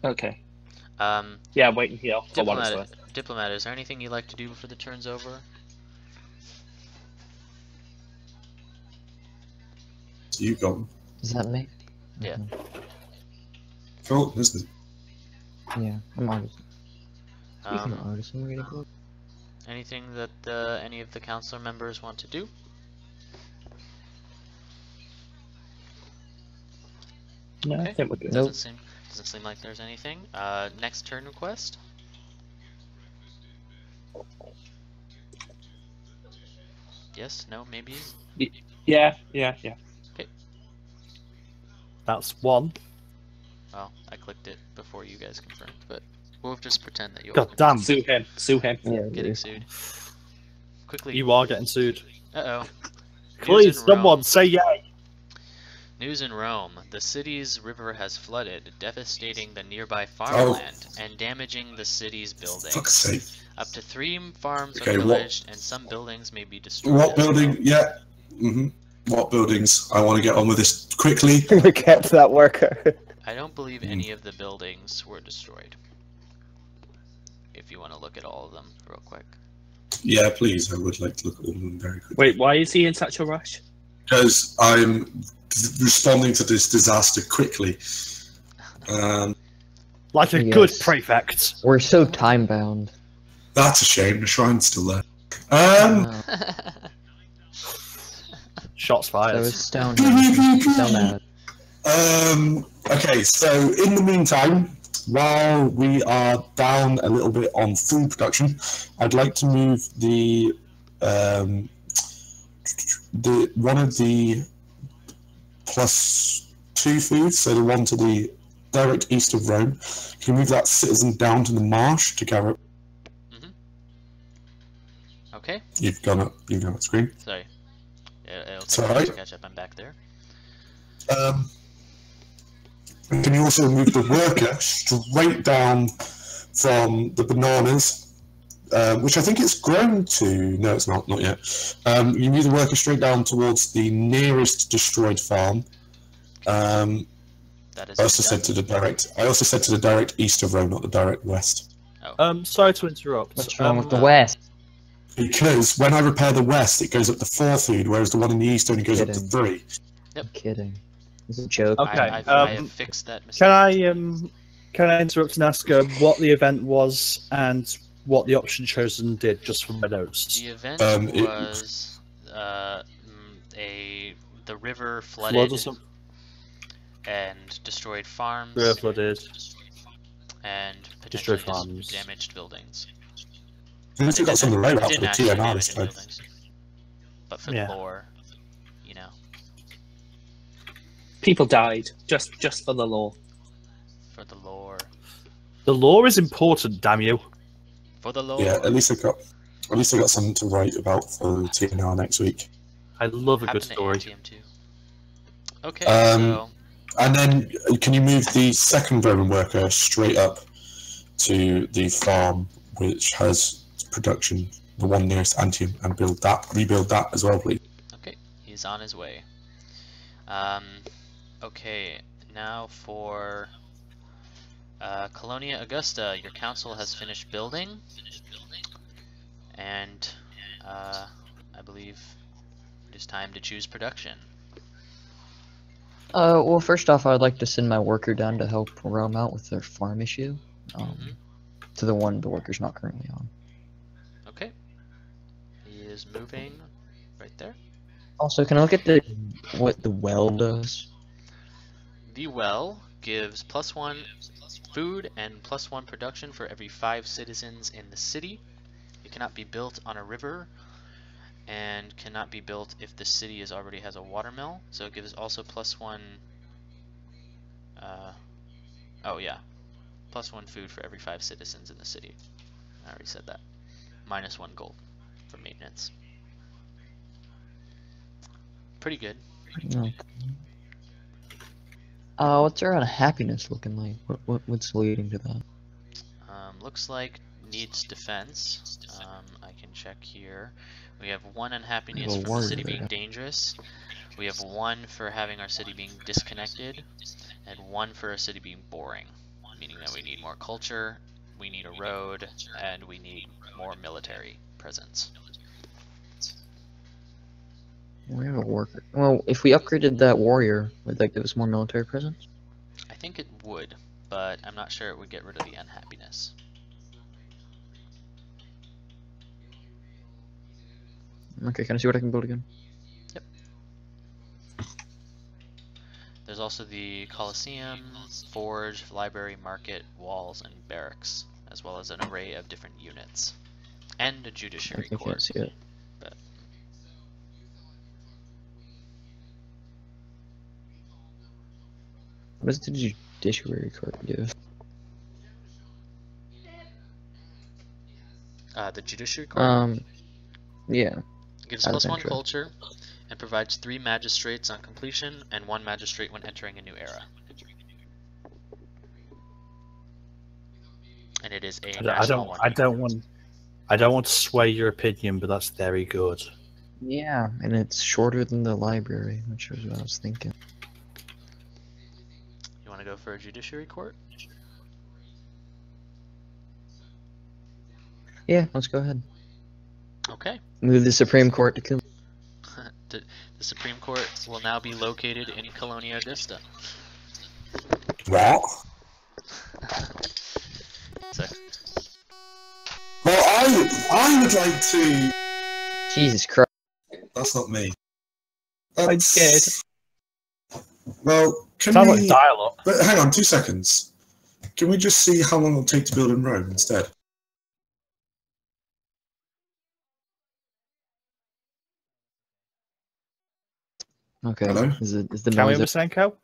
Okay. Um, Yeah, wait and heal for what it's worth. Diplomat, is there anything you'd like to do before the turn's over? So you got. Is that me? Yeah. Cool, isn't it? Yeah, I'm artist. Speaking of Um, artists, I'm ready to go. anything that any of the council members want to do? No, I Okay. think we're good. Nope. Doesn't seem like there's anything. Next turn request. Yes, no, maybe. Yeah. That's 1. Well, I clicked it before you guys confirmed, but we'll just pretend that you all God damn, Sue him. Sue him. Yeah, getting sued. Quickly. you are getting sued. Uh-oh. Please, in Rome. someone say yay. News in Rome. The city's river has flooded, devastating the nearby farmland and damaging the city's buildings. Fuck's sake. Up to 3 farms Okay, are what- pillaged, and some buildings may be destroyed. What as building? well. Yeah. What buildings? I want to get on with this quickly. We kept that worker. I don't believe any of the buildings were destroyed. If you want to look at all of them real quick. Yeah, please. I would like to look at all of them very quickly. Wait, why is he in such a rush? Because I'm responding to this disaster quickly. Like a good Yes. prefect. We're so time bound. That's a shame. The shrine's still there. Shots So fired. it's down here. Down that. Okay, so in the meantime, while we are down a little bit on food production, I'd like to move the one of the +2 foods, so the one to the direct east of Rome. Can you move that citizen down to the marsh to Garrett? Okay, You've gone up screen. sorry. It'll It's take a minute to alright. catch up. I'm back there. Can you also move the worker straight down from the bananas, which I think it's grown to? No, it's not yet. You move the worker straight down towards the nearest destroyed farm. That is I also done. said to the direct east of Rome, not the direct west, Sorry to interrupt. What's wrong with the west? because when I repair the west, it goes up to 4 food, whereas the one in the east only goes up to Kidding. 3. I'm kidding. It's a joke. Okay, I have fixed that mistake. Can I interrupt and ask what the event was and what the option chosen did, just from my notes? The event It- was the river Flood flooded or something? and destroyed farms River flooded. and Destroyed potentially farms. damaged buildings. I think we got some of the rail It out for didn't the actually TNR damage this any time. buildings. But for Yeah. the lore, you know, People died just for the law. for the lore, The law is important, damn you. for the lore. Yeah, at least I got At least I got something to write about for the TNR next week. I love a Happened good to story. ATM too. Okay, Um, so And then, can you move the second Roman worker straight up to the farm, which has production, the one nearest Antium, and rebuild that as well, please? okay, he's on his way. Okay, now for Colonia Augusta, your council has finished building, and I believe it is time to choose production. Well, first off, I'd like to send my worker down to help Rome out with their farm issue. To the one the worker's not currently on. Okay, he is moving right there. Also, can I look at what the well does? The well gives +1 food and +1 production for every 5 citizens in the city. It cannot be built on a river and cannot be built if the city already has a watermill. So it gives also +1. Oh yeah, +1 food for every 5 citizens in the city. I already said that. -1 gold for maintenance. Pretty good. Okay. What's our happiness looking like? What's leading to that? Looks like needs defense. I can check here. We have 1 unhappiness from the city being dangerous. We have 1 for having our city being disconnected, and 1 for our city being boring, meaning that we need more culture, we need a road, and we need more military presence. We have a worker. Well, if we upgraded that warrior, would that give us more military presence? I think it would, but I'm not sure it would get rid of the unhappiness. Okay, can I see what I can build again? Yep. There's also the Colosseum, Forge, Library, Market, Walls, and Barracks, as well as an array of different units. And a Judiciary I Court. can't see it. But What does the judiciary court give? the Judiciary Court Yeah. gives out of +1 intro. culture and provides 3 magistrates on completion and 1 magistrate when entering a new era. And it is a national one. I don't want to sway your opinion, but that's very good. Yeah, and it's shorter than the library, which was what I was thinking. You want to go for a Judiciary Court? Yeah, let's go ahead. Okay. Move the Supreme Court to kill. The Supreme Court will now be located in Colonia Augusta. What? So, Well, I would like to... Jesus Christ. That's not me. I'm scared. Well, can Sounds we... like dial-up. But hang on, 2 seconds. Can we just see how long it'll take to build in Rome instead? Okay. Hello? Is the Can we, noise? Masenko?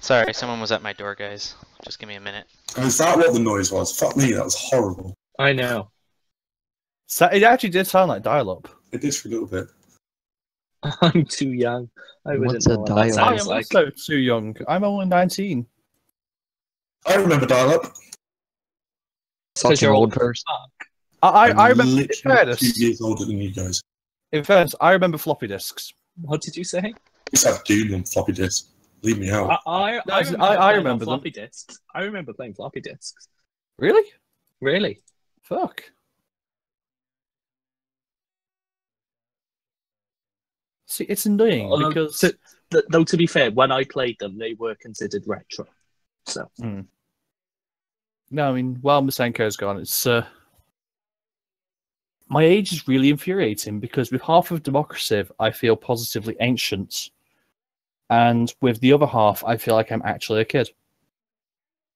sorry, someone was at my door, guys. Just give me a minute. Oh, is that what the noise was? Fuck me, that was horrible. I know. So it actually did sound like dial-up. It did for a little bit. I'm too young. I wouldn't What's a know what that dial-up? I sounds am like. also too young. I'm only 19. I remember dial-up. Such an you're old old. person. I I'm remember. In literally fairness, 2 years older than you guys. I remember floppy disks. What did you say? I used to have Doom on floppy disk. Leave me out. I I remember remember them. floppy disks. I remember playing floppy disks. Really? Really? Fuck. See, it's annoying because Though to be fair, when I played them, they were considered retro. So no, I mean, while Masenko's gone, it's my age is really infuriating because with half of Democraciv, I feel positively ancient, and with the other half, I feel like I'm actually a kid.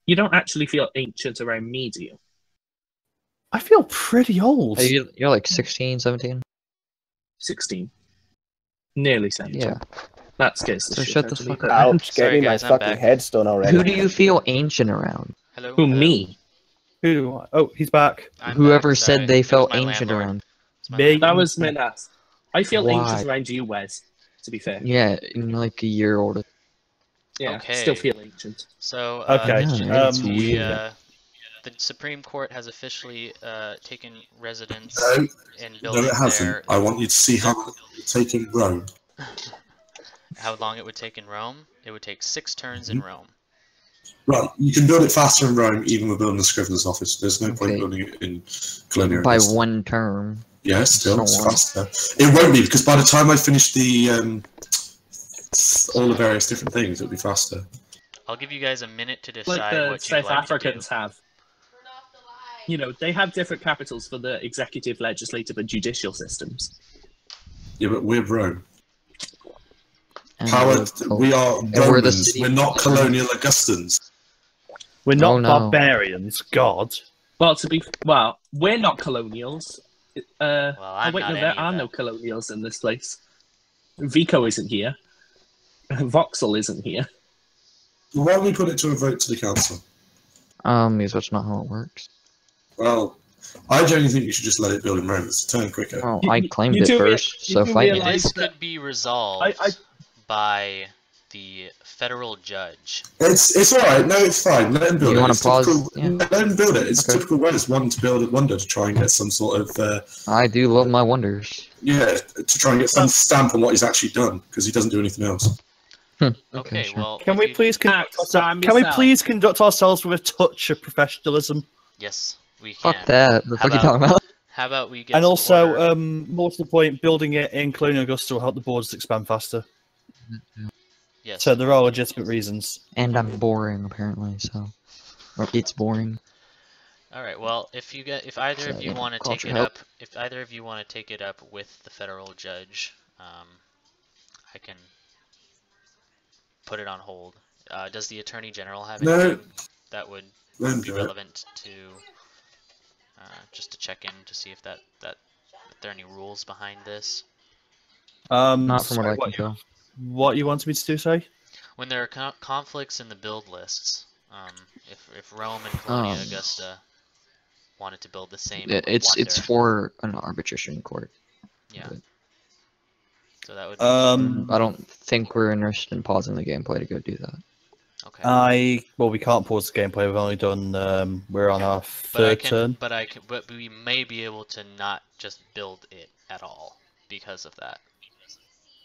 you don't actually feel ancient around me, do you? I feel pretty old. Hey, you're like 16, 17? 16. Nearly 17. Yeah. That scares the So shit shut out the of me. fuck up. Ouch, Sorry, get me my guys, I'm fucking back. headstone already. Who do you feel ancient around? Hello? Who, Hello? me? Who? Oh, he's back. I'm Whoever back, said sorry. they It was felt my ancient landlord. around. It's my Me? land. That was Minas. I feel Why? ancient around you, Wes. To be fair. Yeah, in like a year or two. Yeah. Okay. Still feel ancient. So, Okay, it's weird. the Supreme Court has officially taken residence No, in no, building it hasn't. I want you to see how long it would take in Rome. how long it would take in Rome. It would take 6 turns in Rome. Right, you can build it faster in Rome, even with building a scrivener's office. There's no point Okay. building it in Colonia. By Augusta. 1 term. Yeah, still, It's it's not faster. It won't be, because by the time I finish the all the various different things, it'll be faster. I'll give you guys a minute to Like decide the what South you'd like Africans to do. have. You know, they have different capitals for the executive, legislative, and judicial systems. Yeah, but we're Rome. And Power, we are we're the Romans. city- We're not colonial Augustans. We're not Oh, no. barbarians, God. Well, we're not colonials. I'm wait, not no, there any of are that. no colonials in this place. Vico isn't here. Voxel isn't here. Why don't we put it to a vote to the council? Because that's not how it works. Well, I genuinely think you should just let it build in Rome. It's a turn quicker. Well, You- I you- claimed you it do rea- first, you so do fight me. realize- This that- could be resolved I- by the federal judge. It's all right. No, it's fine. Let him build You it. wanna It's pause? typical- Yeah. Let him build it. It's Okay. typical Wes one to build a wonder to try and get some sort of I do love my wonders. to try and get some stamp on what he's actually done because he doesn't do anything else. Okay, sure. well, Can if we you- please conduct ourselves with a touch of professionalism? Yes, we can. Fuck that. The How fuck you talking about? How about we get And some also, order? more to the point, building it in Colonia Augusta will help the borders expand faster. Yes. So there are legitimate reasons. And I'm boring, apparently, so. Or it's boring. All right. Well, if either of So, you yeah, want to call take for it help. up, if either of you want to take it up with the federal judge, I can put it on hold. Does the attorney general have No. anything that would Let him be do it. relevant to just to check in to see if if there are any rules behind this? Not from what sorry, I can tell. what you wanted me to do, say? When there are conflicts in the build lists, if Rome and Colonia Um, Augusta wanted to build the same It's wonder, for an arbitration court. yeah. but- So that would be I don't think we're interested in pausing the gameplay to go do that. okay. Well, we can't pause the gameplay. We've only done. We're on our third turn. But we may be able to not just build it at all because of that.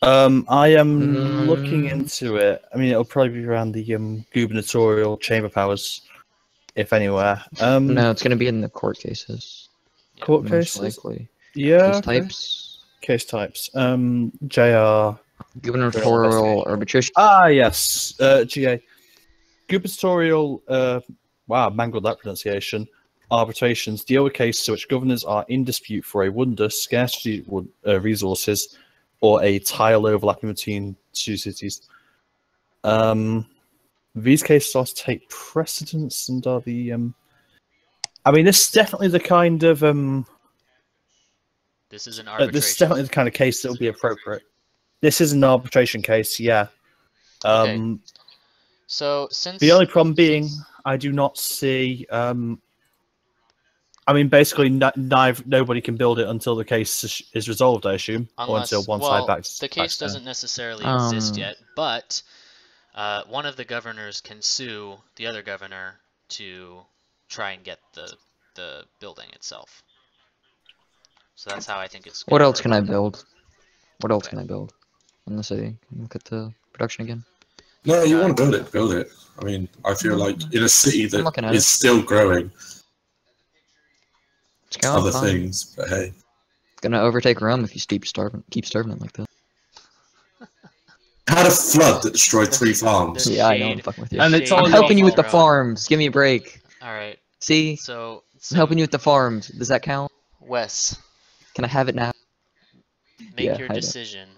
I am looking Mm. into it. I mean, it'll probably be around the gubernatorial chamber powers, if anywhere. No, it's going to be in the court cases. Court Most cases. likely. Yeah. Case okay. types. Case types. JR. Gubernatorial arbitration. Ah, yes. GA. Gubernatorial. Wow, I mangled that pronunciation. Arbitrations deal with cases in which governors are in dispute for a wonder, scarce resources, or a tile overlapping between two cities. These cases are to take precedence and are the. I mean, this is definitely the kind of. This is an arbitration. This is definitely the kind of case that will be appropriate. This is an arbitration case, yeah. Okay. So since The only problem being, I do not see. I mean, basically, nobody can build it until the case is resolved, I assume, or until one side backs. the case down. doesn't necessarily exist Um, yet, but one of the governors can sue the other governor to try and get the building itself. So that's how I think it's. What gonna else work. can I build? What else Okay. can I build in the city? Can you look at the production again? No, you want to build it, build it. I mean, I feel like in a city I'm that looking at is it. still growing, It's going other fine. things, but hey. It's gonna overtake Rome if you keep starving it like this. Had a flood that destroyed 3 farms. The Yeah, I know. I'm shade- fucking with you. the And it's shade all I'm your helping you with the bro. farms. Give me a break. All right. See, So I'm helping you with the farms. Does that count? Wes, Can I have it now? make Yeah, your I know. decision.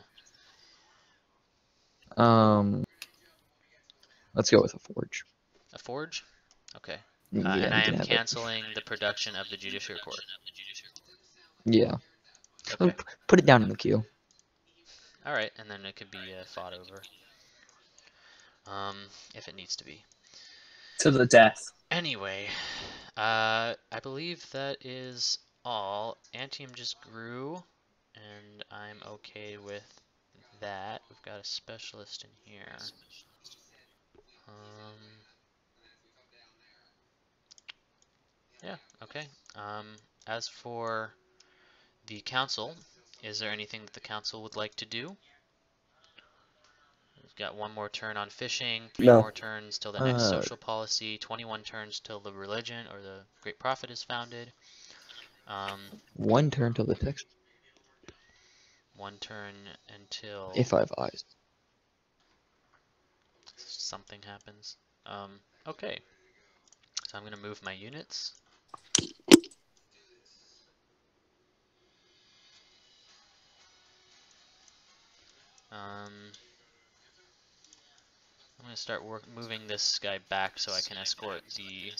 Let's go with a forge. A forge? Okay. Yeah, And you I can am have it. canceling the production of the judiciary court. Yeah. Okay. Put it down in the queue. All right, and then it could be fought over. If it needs to be. To the death. Anyway, I believe that is all, Antium just grew, and I'm okay with that. We've got a specialist in here. Yeah, okay. As for the council, is there anything that the council would like to do? We've got 1 more turn on fishing, 3 No. more turns till the next social policy, 21 turns till the religion or the Great Prophet is founded. 1 turn till the text. 1 turn until If I have eyes. something happens. Okay, so I'm gonna move my units. I'm gonna start moving this guy back so I can escort the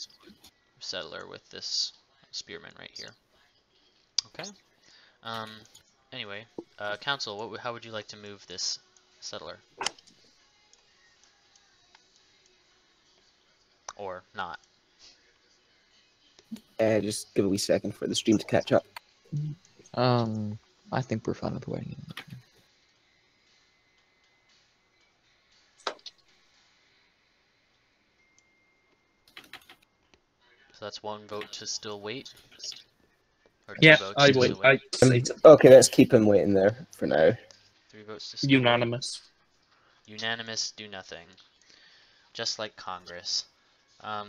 settler with this spearman right here. Okay. Anyway, council, how would you like to move this settler? Or not? Just give a wee second for the stream to catch up. I think we're fine with waiting. So that's 1 vote to still wait? Or 2 Yeah, votes I to wait. still wait? I say Okay, let's keep him waiting there for now. 3 votes to still wait. unanimous. Unanimous, do nothing. Just like Congress. Alright.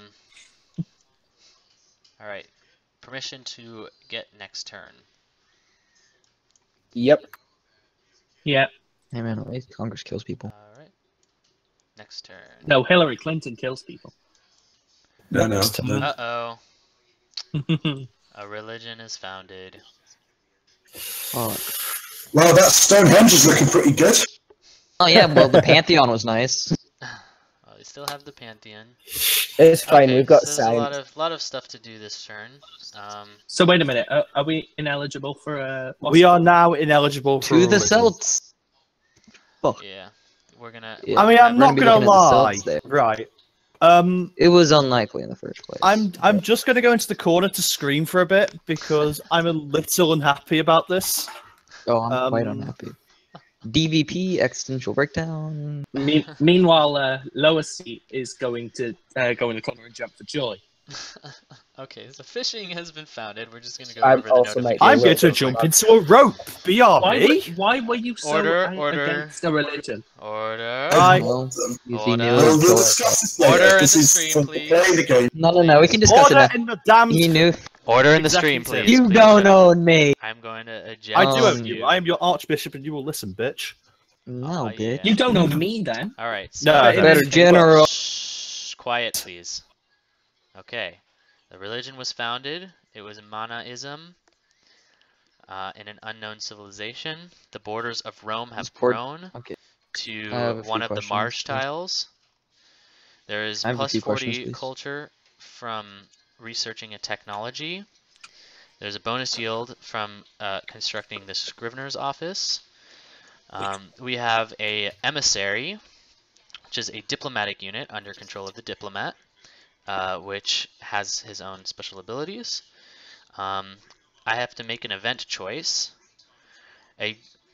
Permission to get next turn. Yep. Yeah. Hey man, at least Congress kills people. Alright. Next turn. No, Hillary Clinton kills people. No. Uh-oh. A religion is founded. Fuck. Well, that Stonehenge is looking pretty good. Oh yeah, well the Pantheon was nice. Well, we still have the Pantheon. It's fine, Okay, we've got so there's science. a lot of stuff to do this turn. So wait a minute. Are we ineligible for We are now ineligible for To the religion. Celts. Fuck. Yeah, we're gonna. Yeah. I mean, I'm We're not gonna be gonna looking at the lie. Celts there. Right. It was unlikely in the first place. I'm just gonna go into the corner to scream for a bit because I'm a little unhappy about this. Oh, I'm quite Um, unhappy. DVP, existential breakdown. Meanwhile, Lower Seat is going to go in the corner and jump for joy. Okay, so fishing has been founded. We're just gonna go I'm over the also might be I'm a going little to jump bit- into a rope. BRB. Why were you so Order. against the religion? Order. Right. Well, you see, Order. knew it We'll would kill discuss us. this later. Order in This the is stream, from please. playing the game. No, we can discuss it Order now. in the damned. You knew. Order in the stream, Executive. please. You please, don't gentlemen. own me. I'm going to eject. I do Um, own you. I am your archbishop, and you will listen, bitch. No, Oh, bitch. yeah. You don't know me then. All right. No, So Better general. Shh, quiet, please. Okay. The religion was founded. It was Manaism. In an unknown civilization. The borders of Rome have grown Okay. I to have a few one of the questions, marsh please. tiles. There is I have a plus few 40 questions, please. culture from researching a technology. There's a bonus yield from constructing the Scrivener's office. We have a emissary, which is a diplomatic unit under control of the diplomat, which has his own special abilities. I have to make an event choice.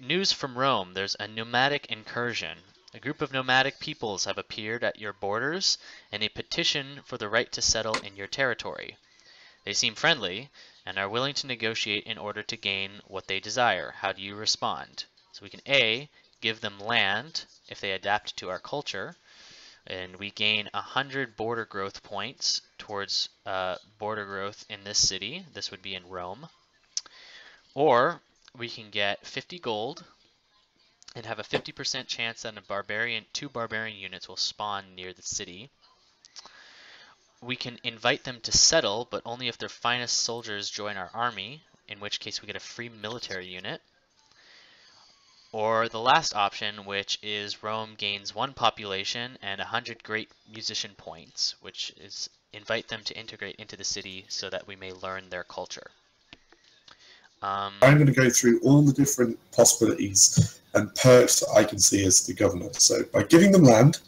News from Rome, there's a nomadic incursion. A group of nomadic peoples have appeared at your borders in a petition for the right to settle in your territory. They seem friendly and are willing to negotiate in order to gain what they desire. How do you respond? So we can A, give them land if they adapt to our culture, and we gain 100 border growth points towards border growth in this city. This would be in Rome. Or we can get 50 gold and have a 50% chance that two barbarian units will spawn near the city. We can invite them to settle, but only if their finest soldiers join our army, in which case we get a free military unit. Or the last option, which is Rome gains 1 population and 100 great musician points, which is invite them to integrate into the city so that we may learn their culture. I'm going to go through all the different possibilities and perks that I can see as the governor. So by giving them land,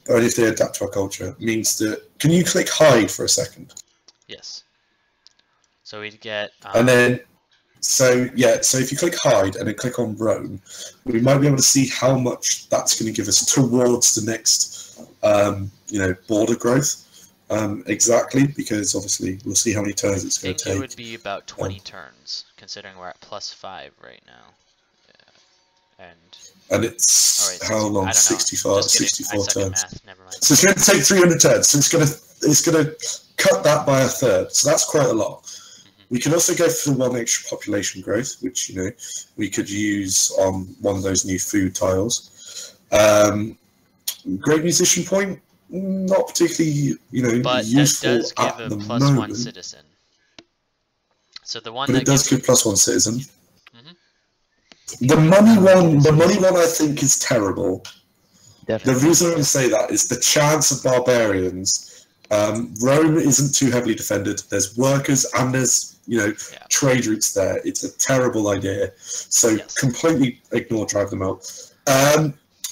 but if they adapt to our culture, means that... Can you click hide for a second? Yes. So we'd get. And then, so if you click hide and then click on Rome, we might be able to see how much that's going to give us towards the next, border growth. Exactly, because obviously we'll see how many turns it's I going think to take. it would be about 20 turns, considering we're at +5 right now. And it's right, how long? I don't know. 64 Just kidding. I suck at turns. math. Never mind. So it's going to take 300 turns. So it's going to cut that by a third. So that's quite a lot. We can also go for one extra population growth, which we could use on one of those new food tiles. Great musician point, not particularly but useful that does give at a the +1 moment. citizen. So the one But that it does gives give +1 citizen. Mhm. The money one I think is terrible. Definitely. The reason I say that is the chance of barbarians. Rome isn't too heavily defended. There's workers and there's trade routes there. It's a terrible idea. So completely ignore, drive them out.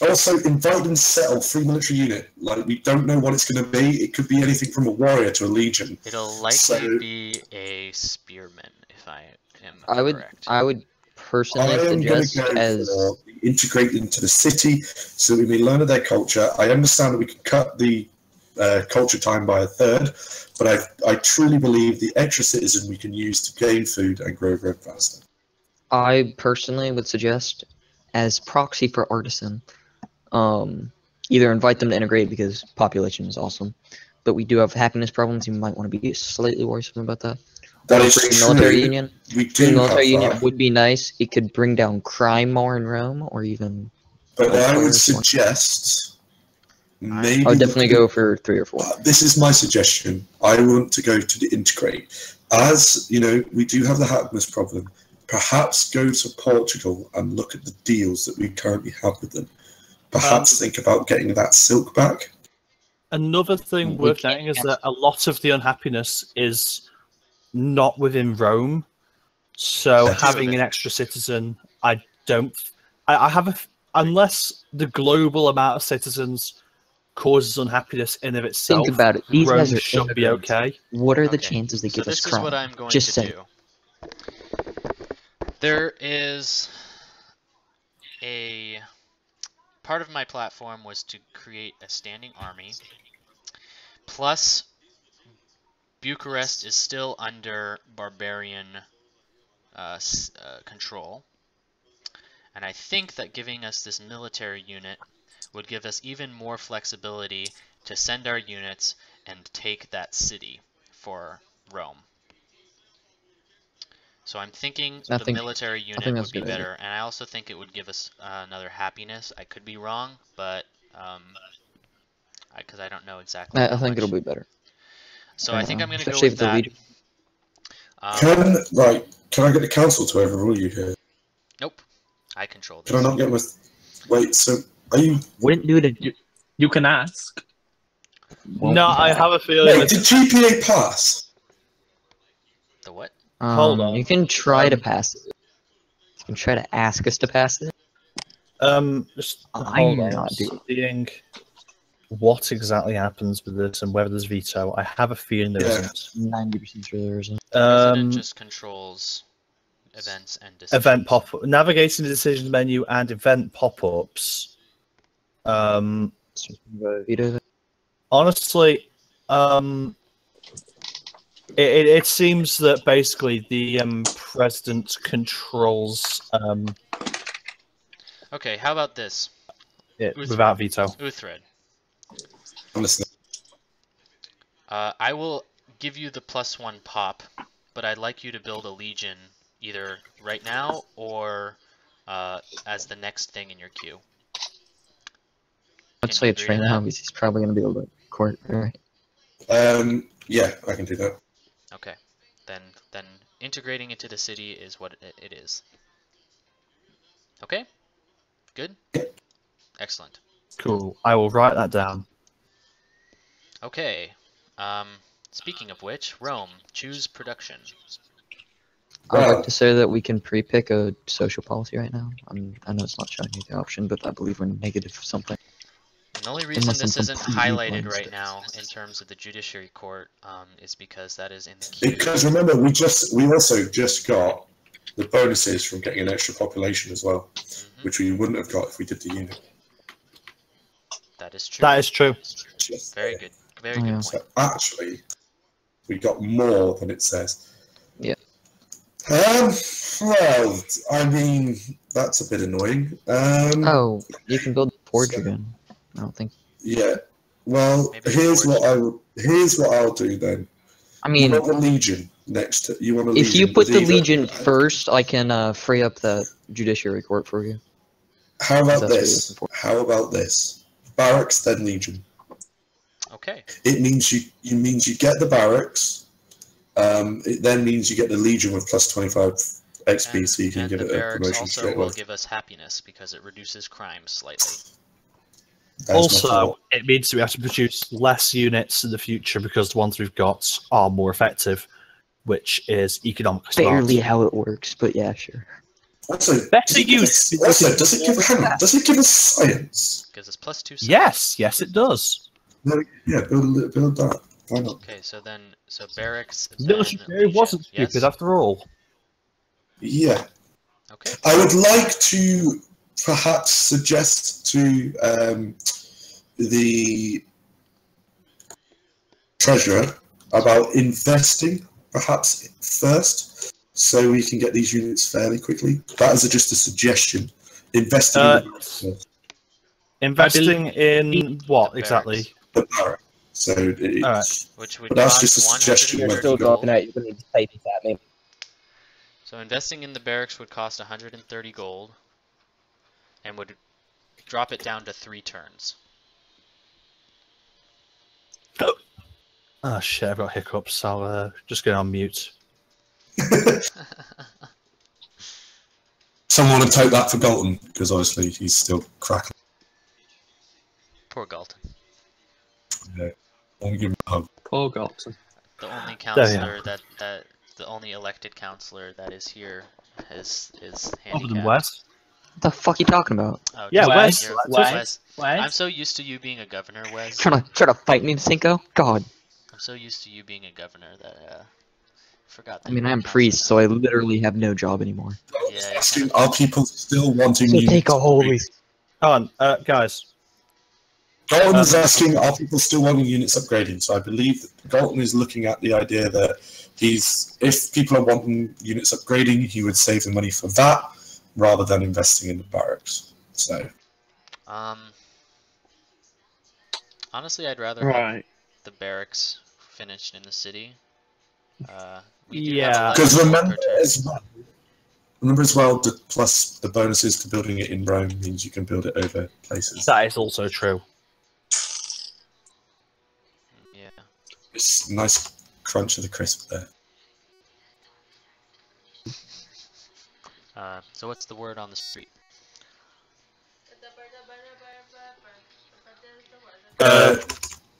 Also, invite them to settle free military unit. Like, we don't know what it's going to be. It could be anything from a warrior to a legion. It'll likely be a spearman, if I am correct. I would personally I am going to suggest go for integrate into the city so that we may learn of their culture. I understand that we can cut the culture time by a third, but I truly believe the extra citizen we can use to gain food and grow faster. I personally would suggest, as proxy for artisan, either invite them to integrate because population is awesome, but we do have happiness problems. You might want to be slightly worrisome about that. That is Free true. military union. We Free do military have union that. would be nice. It could bring down crime more in Rome, or even. But I would elsewhere. suggest maybe. I would definitely go for 3 or 4. This is my suggestion. I want to go to the integrate. As we do have the happiness problem. Perhaps go to Portugal and look at the deals that we currently have with them. Perhaps think about getting that silk back. Another thing worth noting is that a lot of the unhappiness is not within Rome. So having an extra citizen, I have unless the global amount of citizens causes unhappiness in of itself. Think about it. These Rome guys are should be okay. What are the chances they So give us this is crime? what I'm going Just to say. do. There is a part of my platform was to create a standing army. Plus, Bucharest is still under barbarian control. And I think that giving us this military unit would give us even more flexibility to send our units and take that city for Rome. So I'm thinking the military unit would be better, and I also think it would give us another happiness. I could be wrong, but because I don't know exactly. I think it'll be better. So I think I'm going to go with that. Can I get the council to overrule you here? Nope, I control this. Can I not get with? Wait, so are you? Wouldn't do it. You can ask. No, I have a feeling. Wait, did GPA pass? The what? Hold on. You can try to pass it. You can try to ask us to pass it. Just hold on. I'm seeing what exactly happens with this and whether there's veto. I have a feeling there isn't. 90% sure there isn't. The president just controls events and decisions. Event pop-up, navigating the decisions menu and event pop-ups. Honestly, it seems that basically the president controls. Okay, how about this? Without veto. Uthred. I'm listening. I will give you the +1 pop, but I'd like you to build a legion either right now or as the next thing in your queue. Let's say a train now because he's probably going to be able to court, right? Yeah, I can do that. Okay, then integrating it to the city is what it is. Okay, good, excellent. Cool. I will write that down. Okay. Speaking of which, Rome, choose production. I'd like to say that we can pre-pick a social policy right now. I know it's not showing you the option, but I believe we're negative something. The only reason Unless this I'm isn't completely highlighted blind. right now in terms of the Judiciary Court is because that is in the queue. Because remember, we also just got the bonuses from getting an extra population as well, which we wouldn't have got if we did the unit. That is true. That is true. Just Very saying. good. Very Oh, good yeah. point. So actually, we got more than it says. Yeah. Well, I mean, that's a bit annoying. Oh, you can build the forge again. I don't think. Yeah. Well, Maybe here's forge. what I'll do then. I You mean, want the Legion next to you want a if Legion. you put the either- Legion first, I can free up the Judiciary Court for you. How about that's what you're this? looking for. How about this? Barracks then Legion. Okay. It means you get the barracks. It then means you get the Legion with plus 25 XP, so you can and give the it a barracks promotion also straight will away. give us happiness because it reduces crime slightly. That is my Also, thought. it means we have to produce less units in the future because the ones we've got are more effective, which is economically smart. Barely how it works, but yeah, sure. Also, Better does it give use- us, also, does it give hang on, does it give us science? Gives us plus 2 science. Yes, it does. No, yeah, build that. Why not? Okay, so barracks. Military then theory Legion. wasn't stupid Yes? after all. Yeah. Okay. I would like to perhaps suggest to the treasurer about investing perhaps first so we can get these units fairly quickly. That is just a suggestion. Investing Investing in what the exactly? the barrack. So it's, Alright. Which would But that's cost just a suggestion. You're 130 still gold. dropping out. You're going to need to pay this at me. So investing in the barracks would cost 130 gold, and would drop it down to 3 turns. Oh shit, I've got hiccups. I'll just go on mute. someone would take that for Galton because obviously he's still cracking. Poor Galton. Yeah. I'll give him a hug. Poor Galton. The only There you counselor the only elected counselor that is here is Other than handicapped. Wes. What the fuck you talking about? Oh, Yeah, just Wes. here. Wes. I'm so used to you being a governor, Wes. Trying to fight me, Cinco? God. I'm so used to you being a governor that forgot. That I mean, you were I'm a counselor priest, now. so I literally have no job anymore. Yeah, you're Asking, kind are people still wanting So units take a holy. upgraded? Hold on, guys. Galton is asking, are people still wanting units upgrading? So I believe that Galton is looking at the idea that if people are wanting units upgrading, he would save the money for that rather than investing in the barracks. So honestly, I'd rather have Right. the barracks finished in the city. We do Yeah. have because 11 remember per turn. as well, plus the bonuses to building it in Rome means you can build it over places. That is also true. Yeah. It's a nice crunch of the crisp there. So what's the word on the street?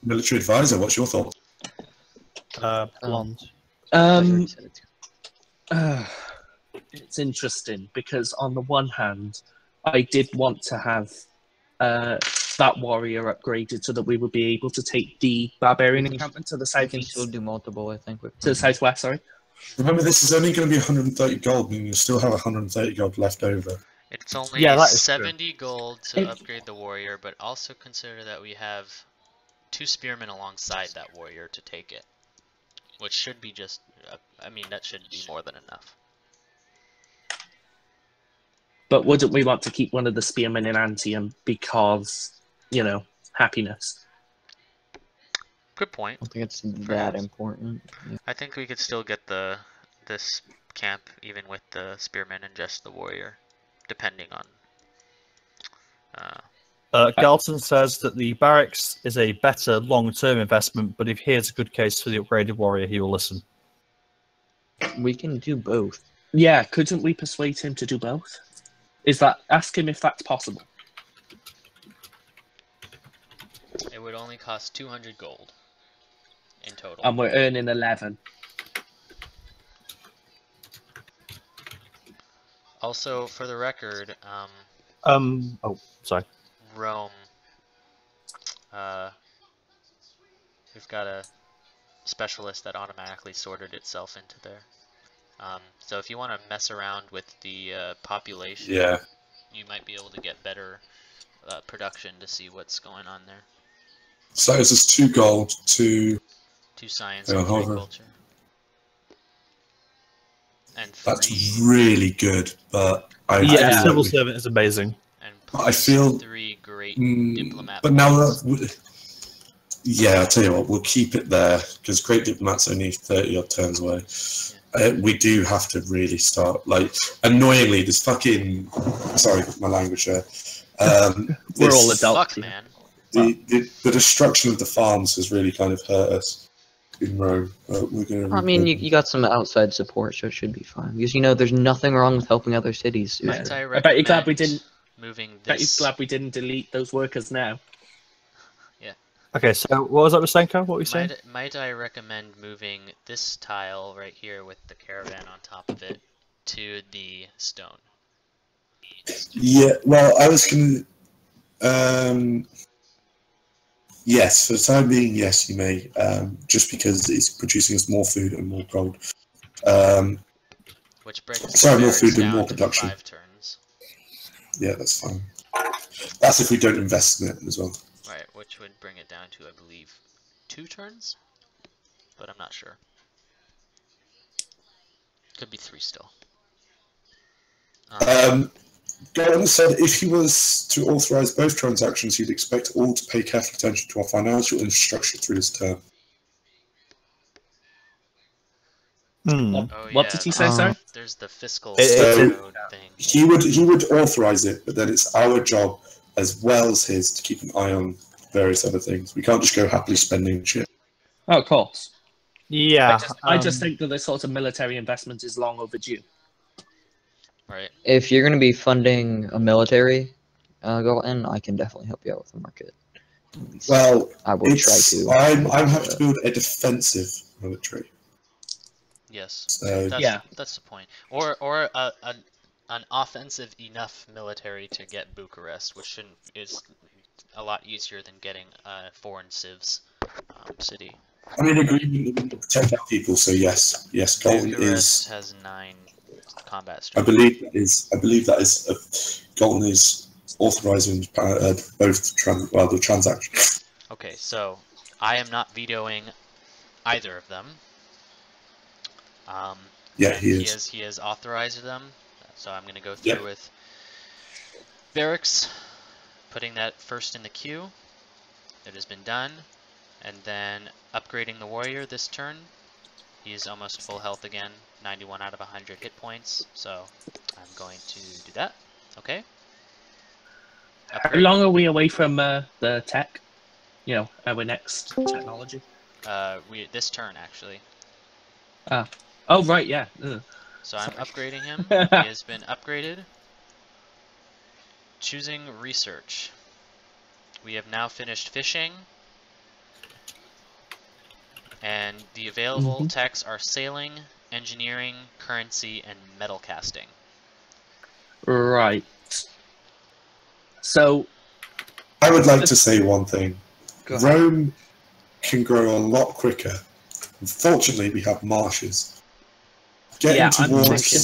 Military advisor, what's your thought? Blonde. It's interesting because on the one hand, I did want to have that warrior upgraded so that we would be able to take the barbarian We can- encampment to the I can southeast, still do multiple, I think. to the southwest. Sorry. Remember, this is only going to be 130 gold, meaning you still have 130 gold left over. It's only Yeah, that is true. 70 gold to upgrade the warrior, but also consider that we have 2 spearmen alongside that warrior to take it, which should be just. I mean, that should be more than enough. But wouldn't we want to keep one of the spearmen in Antium because, happiness? Good point. I don't think it's that Perhaps. important. Yeah. I think we could still get this camp even with the spearmen and just the warrior, depending on. Galton says that the barracks is a better long-term investment, but if he has a good case for the upgraded warrior, he will listen. We can do both. Yeah, couldn't we persuade him to do both? Ask him if that's possible. It would only cost 200 gold in total. And we're earning 11. Also, for the record, Oh, sorry. Rome we've got a specialist that automatically sorted itself into there. So if you want to mess around with the population, Yeah. you might be able to get better production to see what's going on there. So this is 2 gold, 2... 2 science Yeah, and 3 however. culture. And 3... That's really good, but I Yeah, feel civil like servant is amazing. And I feel 3 great we, diplomat but now points. yeah, I'll tell you what, we'll keep it there because great diplomat's only 30 odd turns away. We do have to really start, like, annoyingly, this fucking, sorry, my language there. We're all this- adults. Fuck, man. The destruction of the farms has really kind of hurt us in Rome. We're gonna I mean, rebuild you got some outside support, so it should be fine. Because, you know, there's nothing wrong with helping other cities. Yeah. Might I I bet you're glad we recommend didn't- moving Bet you're this... glad we didn't delete those workers now. Okay, so what was that, Rusenko? What were you saying? Might I recommend moving this tile right here with the caravan on top of it to the stone? Yeah, well, I was going to... yes, for the time being, yes, you may. Just because it's producing us more food and more gold. Which brings Sorry, the more barracks food and down more to production. 5 turns. Yeah, that's fine. That's if we don't invest in it as well. Right, which would bring it down to, I believe, 2 turns? But I'm not sure. Could be 3 still. Gordon said if he was to authorise both transactions, he'd expect all to pay careful attention to our financial infrastructure through his term. Oh, What yeah, did he say, sorry? There's the fiscal It- code thing. He would authorise it, but then it's our job as well as his to keep an eye on various other things. We can't just go happily spending shit. Oh, of course. Yeah. I just think that this sort of military investment is long overdue. Right. If you're going to be funding a military, Galton, I can definitely help you out with the market. At least Well, I will try to. I'm happy to build a defensive military. Yes. So That's the point. Or an offensive enough military to get Bucharest, which is a lot easier than getting a foreign civs city. I'm in agreement to protect our people. So yes, Galton Bucharest is. has 9 combat I strength. believe that is Galton is authorising both the transactions. Okay, so I am not vetoing either of them. Yeah, And he is. He has authorized them, so I'm going to go through with barracks, putting that first in the queue. It has been done, and then upgrading the warrior this turn. He's almost full health again, 91 out of 100 hit points, so I'm going to do that. Okay. How long are we away from the tech? You know, our next technology? This turn actually. Oh, right, yeah. Ugh. So I'm Sorry. upgrading him. He has been upgraded. Choosing research. We have now finished fishing. And the available techs are sailing, engineering, currency, and metal casting. Right. So, I would like to say one thing. Go ahead. Rome can grow a lot quicker. Unfortunately, we have marshes. Getting Yeah, I'm towards. making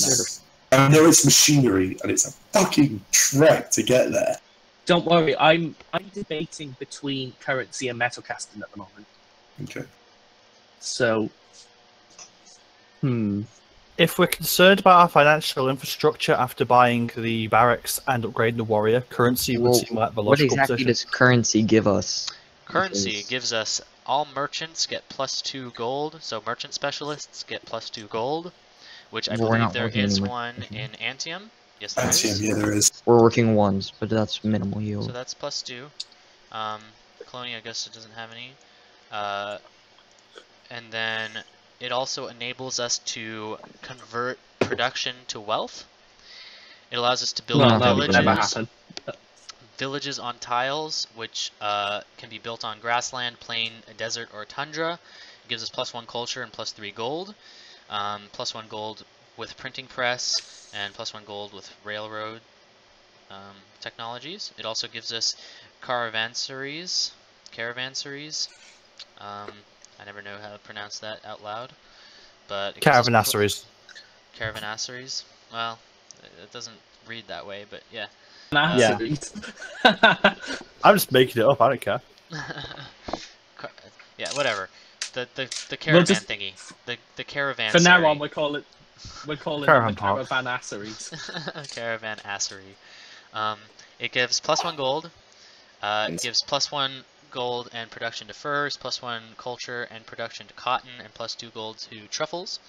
I know it's machinery, and it's a fucking trek to get there. don't worry, I'm debating between currency and metal casting at the moment. Okay. So, If we're concerned about our financial infrastructure after buying the barracks and upgrading the warrior, currency would Well, seem like the what logical exactly position. does currency give us? Currency Because- gives us all merchants get +2 gold, so merchant specialists get +2 gold, which I We're believe not there working is anywhere. one in Antium. Yes, there Antium, is. yeah, there is. We're working ones, but that's minimal So yield. that's +2. Colonia, I guess it doesn't have any. And then it also enables us to convert production to wealth. It allows us to build no, that would never villages, happen. villages on tiles, which can be built on grassland, plain, desert, or tundra. It gives us +1 culture and +3 gold. +1 gold with printing press, and +1 gold with railroad technologies. It also gives us caravansaries, caravanseries. I never know how to pronounce that out loud, but Caravanasseries. Caravanasseries. Well, it doesn't read that way, but yeah. Yeah. Yeah. I'm just making it up. I don't care. Yeah, whatever. The caravan We'll just- thingy. The caravan. From now on, we're calling Caravan them the park. caravanasseries. Caravanassery. It gives +1 gold. It gives +1 gold and production to furs, +1 culture and production to cotton, and +2 gold to truffles.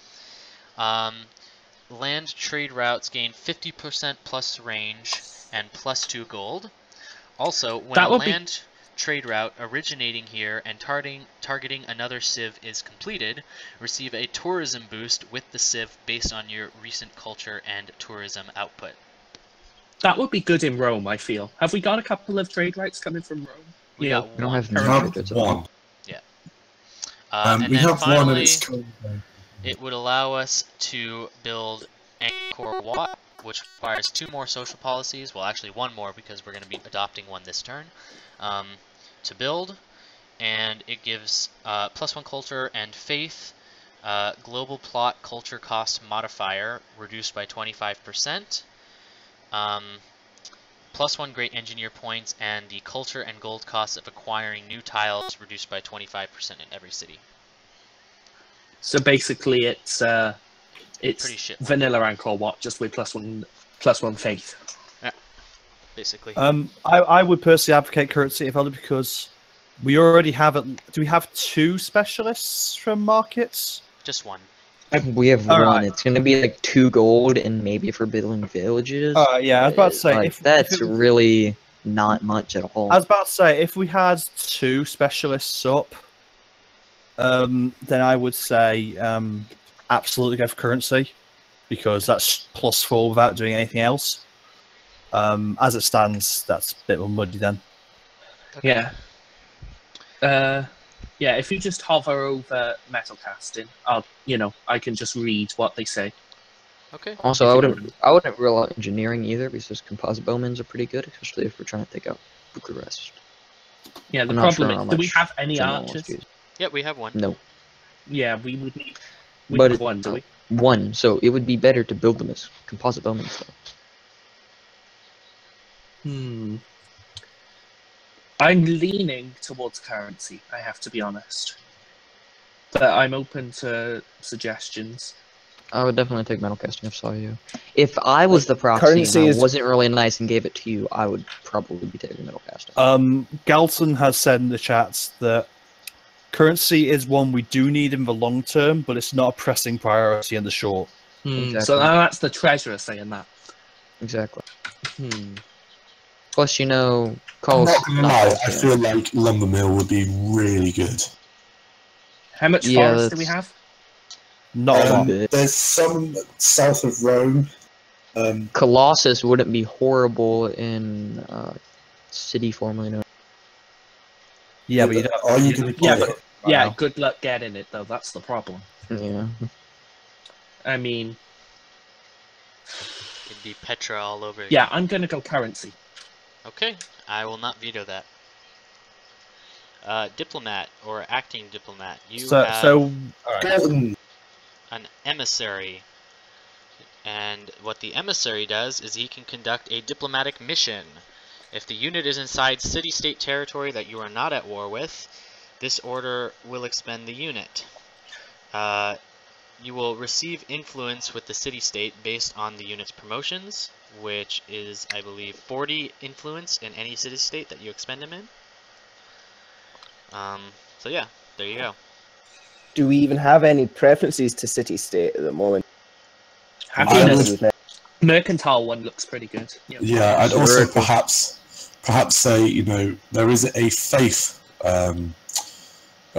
Land trade routes gain 50% plus range and +2 gold. Also, when That a would be- land trade route originating here and targeting another civ is completed, receive a tourism boost with the civ based on your recent culture and tourism output. That would be good in Rome, I feel. Have we got a couple of trade routes coming from Rome? We Yeah. got We don't one. have We many have trade routes at all. one. And We then have finally, one, and it's currently. it would allow us to build Angkor Wat, which requires 2 more social policies. Well, actually 1 more because we're going to be adopting one this turn. To build, and it gives +1 culture and faith, global plot culture cost modifier reduced by 25%, +1 great engineer points, and the culture and gold costs of acquiring new tiles reduced by 25% in every city. So basically, it's Pretty shit. vanilla Angkor Wat, just with +1 faith. Basically. I would personally advocate currency if only because we already have do we have 2 specialists from markets? Just 1. We have All one. right. It's gonna be like 2 gold and maybe for building villages. Yeah, I was about to say Like, if that's it was- really not much at all. I was about to say if we had 2 specialists up, then I would say absolutely go for currency because that's +4 without doing anything else. As it stands, that's a bit more muddy then. Yeah. Yeah, if you just hover over metal casting, I can just read what they say. Okay. Also, if I you wouldn't rule out engineering either because composite bowmans are pretty good, especially if we're trying to take out Bucharest. Yeah, the I'm not problem sure how is, do we much have any general wants archers? to use. Yeah, we have 1. No, Yeah, we would need. We But have it- one, do we? one. So it would be better to build them as composite bowmen though. I'm leaning towards currency, I have to be honest. But I'm open to suggestions. I would definitely take metal casting if I saw you. If I was the proxy Currency and I is- wasn't really nice and gave it to you, I would probably be taking metal casting. Galton has said in the chats that currency is one we do need in the long term, but it's not a pressing priority in the short. Exactly. So that's the treasurer saying that. Exactly. Hmm. Plus, I'm cost. not gonna lie, I feel like lumber mill would be really good. How much Yeah, forest do we that's- have? Not a lot. bit. There's some south of Rome. Colossus wouldn't be horrible in city formerly known. Yeah, but you don't. Are you going to Yeah, get but it? yeah, now. good luck getting it though. That's the problem. Yeah. I mean, It'd be Petra all over again. yeah, I'm gonna go currency. Okay, I will not veto that. Diplomat or acting diplomat. You have All right. Galton, an emissary. And what the emissary does is he can conduct a diplomatic mission. If the unit is inside city-state territory that you are not at war with, this order will expend the unit. You will receive influence with the city-state based on the unit's promotions, which is, I believe, 40 influence in any city-state that you expend him in. So yeah, there you go. Do we even have any preferences to city-state at the moment? Happiness. would- Mercantile one looks pretty good. Yeah, I'd also Zurich. perhaps say, there is a faith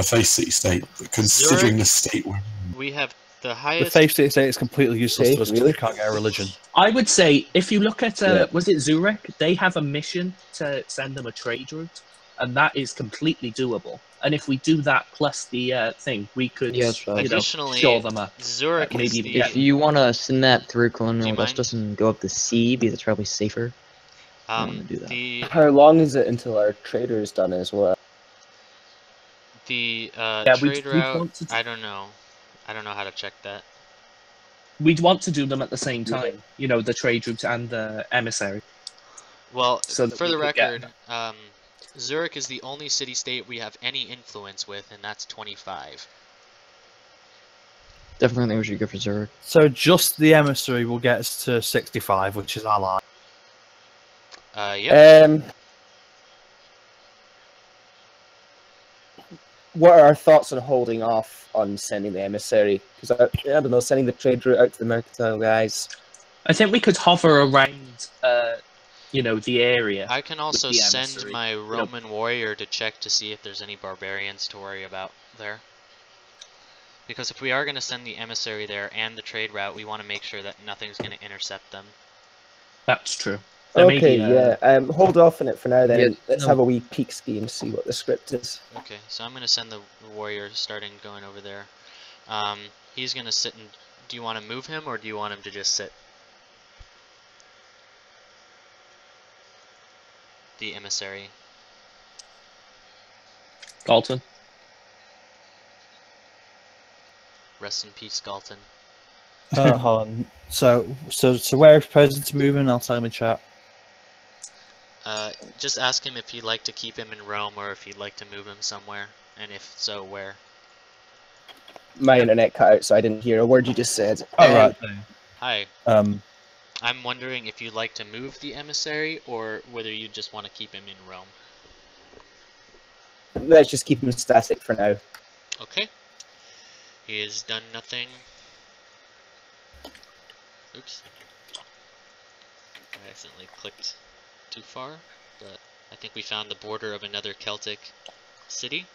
city-state, but considering Zurich? the state we're in. We have the The highest. faith state is completely useless Faith, to us because really? we can't get a religion. I would say if you look at Yeah. was it Zurich? They have a mission to send them a trade route, and that is completely doable. And if we do that plus the thing, we could Yes, right. Additionally, shore them up. Zurich is Maybe the If you want to send that through Do colonial you mind? justice and go up the sea, because it's probably safer. wanna do that. the How long is it until our trader is done as well? The we'd trade route, want to I don't know. I don't know how to check that. we'd want to do them at the same time. You know, the trade route and the emissary. Well, So that for we the could get- record, Zurich is the only city-state we have any influence with, and that's 25. Definitely think we should go for Zurich. So just the emissary will get us to 65, which is our line. Yep. What are our thoughts on holding off on sending the emissary? Because I don't know, sending the trade route out to the mercantile guys. I think we could hover around, you know, the area. I can also the send emissary, my Roman warrior to check to see if there's any barbarians to worry about there. Because if we are going to send the emissary there and the trade route, we want to make sure that nothing's going to intercept them. That's true. There may Okay, be, yeah. Hold off on it for now then. Yeah, Let's no. have a wee peek ski and see what the script is. Okay, so I'm going to send the warrior starting going over there. He's going to sit and... Do you want to move him, or do you want him to just sit? The emissary. Galton. Rest in peace, Galton. Hold on. So where are you proposing to move in? I'll tell him in chat. Just ask him if you'd like to keep him in Rome or if you'd like to move him somewhere, and if so, where. My internet cut out, so I didn't hear a word you just said. Oh, right. Hi. Um, I'm wondering if you'd like to move the emissary or whether you just want to keep him in Rome. Let's just keep him static for now. Okay. He has done nothing. Oops. I accidentally clicked too far, but I think we found the border of another Celtic city.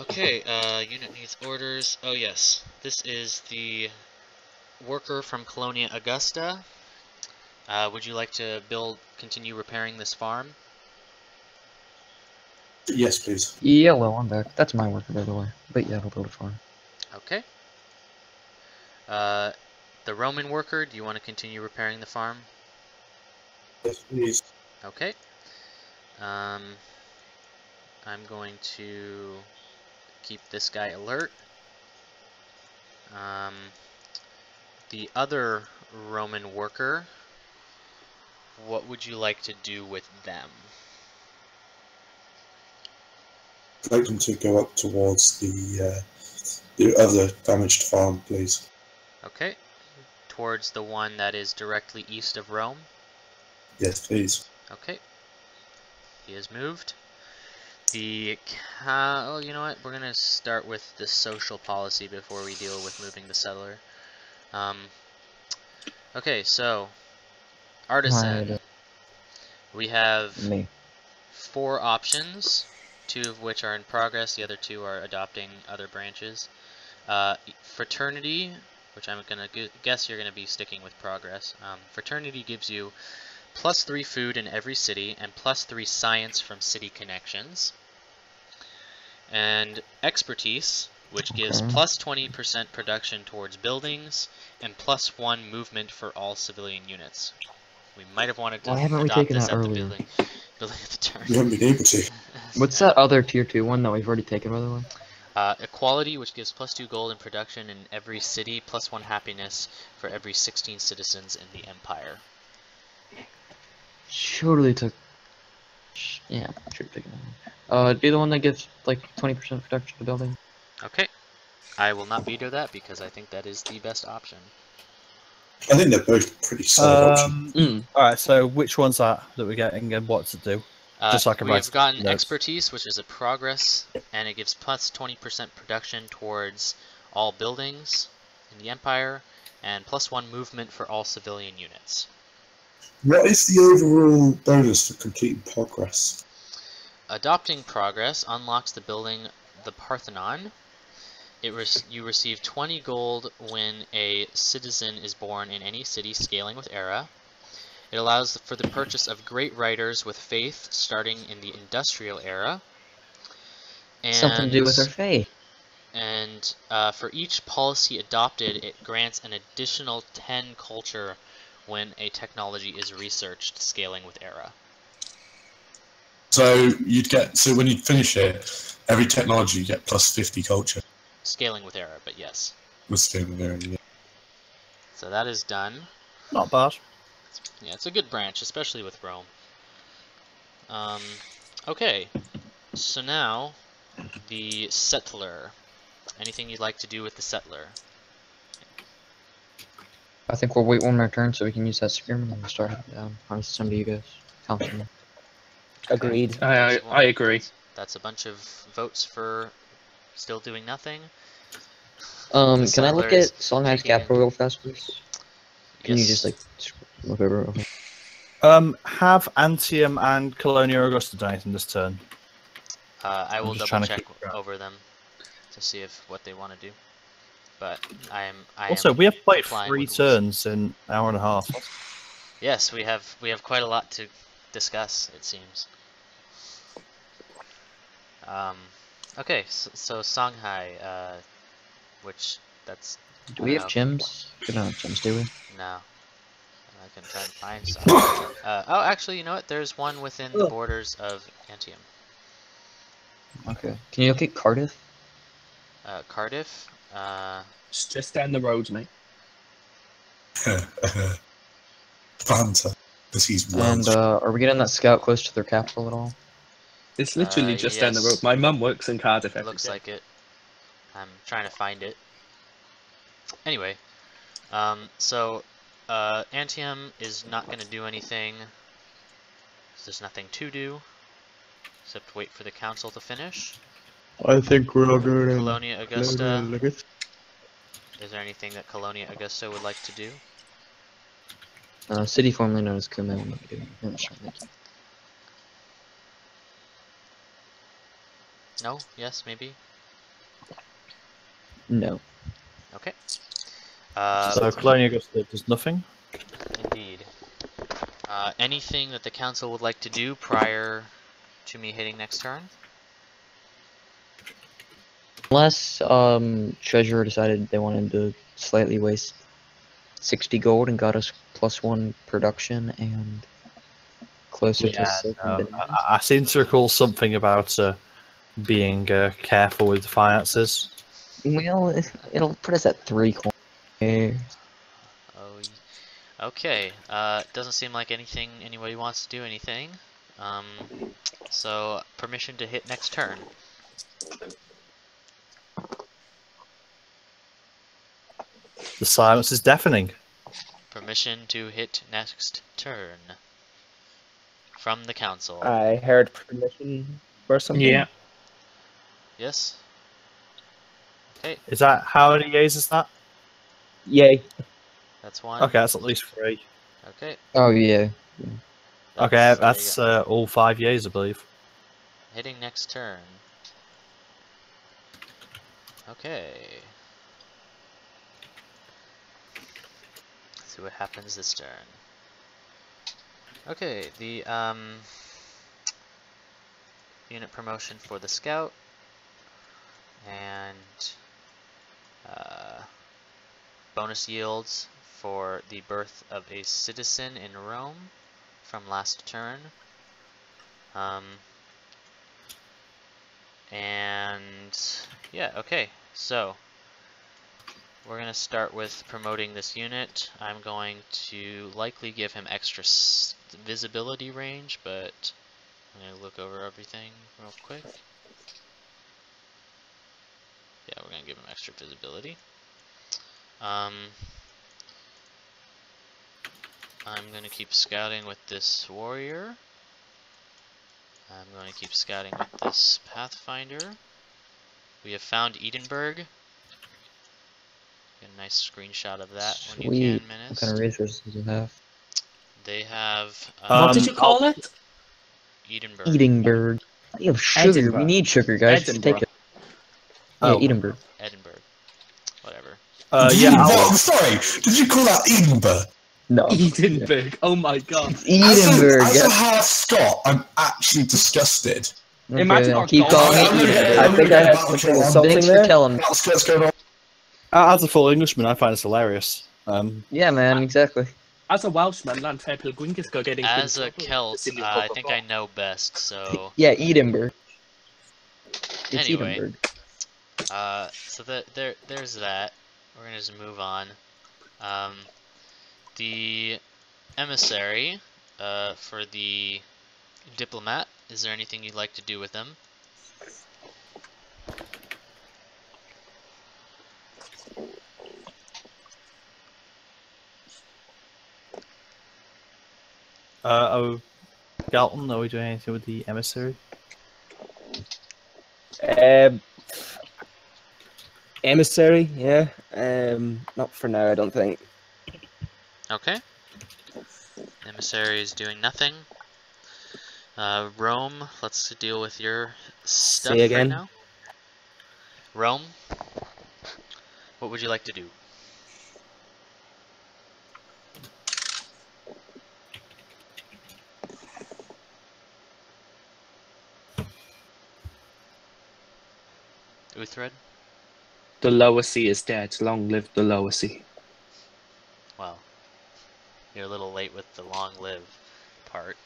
Okay, unit needs orders. Oh yes, this is the worker from Colonia Augusta. Would you like to continue repairing this farm? Yes, please. Yeah, well, I'm back. That's my worker, by the way. But yeah, I'll build a farm. Okay. The Roman worker, do you want to continue repairing the farm? Yes, please. Okay. I'm going to keep this guy alert. The other Roman worker, what would you like to do with them? I'd like them to go up towards the other damaged farm, please. Okay. Towards the one that is directly east of Rome? Yes, please. Okay. He has moved. Oh, you know what? We're gonna start with the social policy before we deal with moving the settler. Okay, so artisan. Right. We have Me. 4 options, 2 of which are in progress. The other 2 are adopting other branches. Fraternity, which I'm gonna guess you're gonna be sticking with progress. Fraternity gives you +3 food in every city and +3 science from city connections. And expertise, which gives Okay. +20% production towards buildings and +1 movement for all civilian units. We might have wanted to Why haven't we adopt taken this that at the earlier? building at the turn. You haven't been able to. What's that other tier 2 one that we've already taken, by the way? Equality, which gives +2 gold in production in every city, +1 happiness for every 16 citizens in the empire. Surely took. Yeah, should have taken that one. It'd be the one that gives like 20% production to building. Okay. I will not veto that because I think that is the best option. I think they're both pretty solid options. Alright, so which one's that we're getting and what to do? Just so I can write We've gotten notes. expertise, which is a progress, and it gives +20% production towards all buildings in the empire, and +1 movement for all civilian units. What is the overall bonus for completing progress? Adopting progress unlocks the building the Parthenon. You receive 20 gold when a citizen is born in any city scaling with era. It allows for the purchase of great writers with faith starting in the industrial era. And, Something to do with our faith. And for each policy adopted, it grants an additional 10 culture when a technology is researched scaling with era. So you'd get when you finish it, every technology you get plus 50 culture. Scaling with error, but yes. With scaling there, yeah. So that is done. Not bad. Yeah, it's a good branch, especially with Rome. Okay, so now the settler. Anything you'd like to do with the settler? I think we'll wait one more turn so we can use that spearman and start heading down. How does some of you guys? Councilman. Agreed. I agree. That's a bunch of votes for still doing nothing. Can I look settlers at Songhai's taking- capital real fast, please? Can you Yes. just like look over? Okay. Have Antium and Colonia Augusta done anything this turn? I will just double trying to check keep track. over them to see if what they want to do. But I Also, am we have played complying 3 with rules. turns in an hour and a half. Yes, we have quite a lot to discuss, it seems. Okay, so Songhai, which that's Do we I have don't know. gems? We don't have gems, do we? No. I can try and find some. Oh, actually, you know what? There's one within the borders of Antium. Okay. Can you look at Cardiff? Cardiff. It's just down the road, mate. Fanta, because he's And Welsh. are we getting that scout close to their capital at all? It's literally just down the road. yes. My mum works in Cardiff It every looks day. like it. I'm trying to find it. Anyway, so Antium is not going to do anything. There's nothing to do except wait for the council to finish. I think we're all good. Colonia Augusta. Is there anything that Colonia Augusta would like to do? City formerly known as Kume. No? Yes? Maybe? No. Okay. So Colonia Augusta does nothing. Indeed. Anything that the council would like to do prior to me hitting next turn? Unless Treasurer decided they wanted to slightly waste 60 gold and got us +1 production and closer to silver. I seem to recall something about being careful with the finances. Well, it'll put us at 3 coins. Oh, okay. Doesn't seem like anybody wants to do anything. So permission to hit next turn. The silence is deafening. Permission to hit next turn. From the council. I heard permission for something. Yeah. Yes? Okay, Is that how many years is that? Yay. that's one. Okay, that's at least 3. Okay. Oh yeah. Okay, there you that's go. all 5 years, I believe. Hitting next turn. Okay. See what happens this turn. Okay, the unit promotion for the scout and bonus yields for the birth of a citizen in Rome from last turn. And yeah, okay, so we're going to start with promoting this unit. I'm going to likely give him extra visibility range, but I'm going to look over everything real quick. Yeah, we're going to give him extra visibility. I'm going to keep scouting with this warrior. I'm going to keep scouting with this Pathfinder. We have found Edinburgh. Get a nice screenshot of that when you Sweet. can, What Menace. kind of resources do they have? They have What did you call it? Edinburgh. Edinburgh. We have sugar. Edinburgh. We need sugar, guys. Just Edinburgh. take it. Oh. Yeah, Edinburgh. Edinburgh. Whatever. What? Sorry, did you call that Edinburgh? No. Edinburgh. Oh my god. Edinburgh. As a half Scot, I'm actually disgusted. Imagine our keep goal- calling I'm it gonna- Edinburgh. I think I have Thanks something insulting Thanks for there. telling me. What's going on? As a full Englishman, I find this hilarious. Yeah, man, exactly. As a Welshman, Llanfairpwll Gwyngyllgoge'n getting As a Celt, I think I know best, so... Yeah, Edinburgh. It's Anyway. Edinburgh. So there's that. We're gonna just move on. The emissary, for the diplomat, is there anything you'd like to do with them? Galton, are we doing anything with the emissary? Emissary, yeah. Not for now, I don't think. Okay. Emissary is doing nothing. Rome, let's deal with your stuff Say again? right now. Rome, what would you like to do? Uthred? The lower sea is dead. Long live the lower sea. Well, you're a little late with the long live part.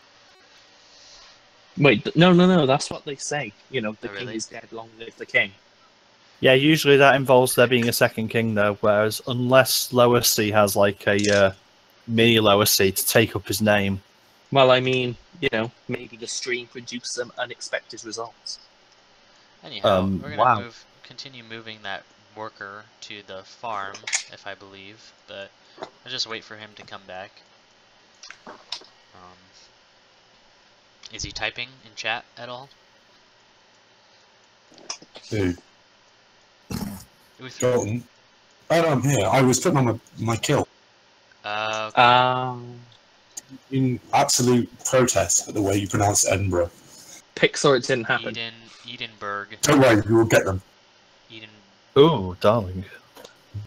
Wait, no. That's what they say. You know, the Oh, king really? is dead. Long live the king. Yeah, usually that involves there being a second king, though. Whereas unless Lower Sea has like a mini Lower Sea to take up his name. Well, I mean, you know, maybe the stream produced some unexpected results. Anyhow, we're gonna wow. continue moving that worker to the farm, if I believe, but I'll just wait for him to come back. Is he typing in chat at all? Who? Uthred. Dalton. Oh, no, I'm here. I was putting on my kill Okay. in absolute protest at the way you pronounce Edinburgh. Pixar, it didn't happen. Edinburgh. Don't worry, we will get them. Oh, darling.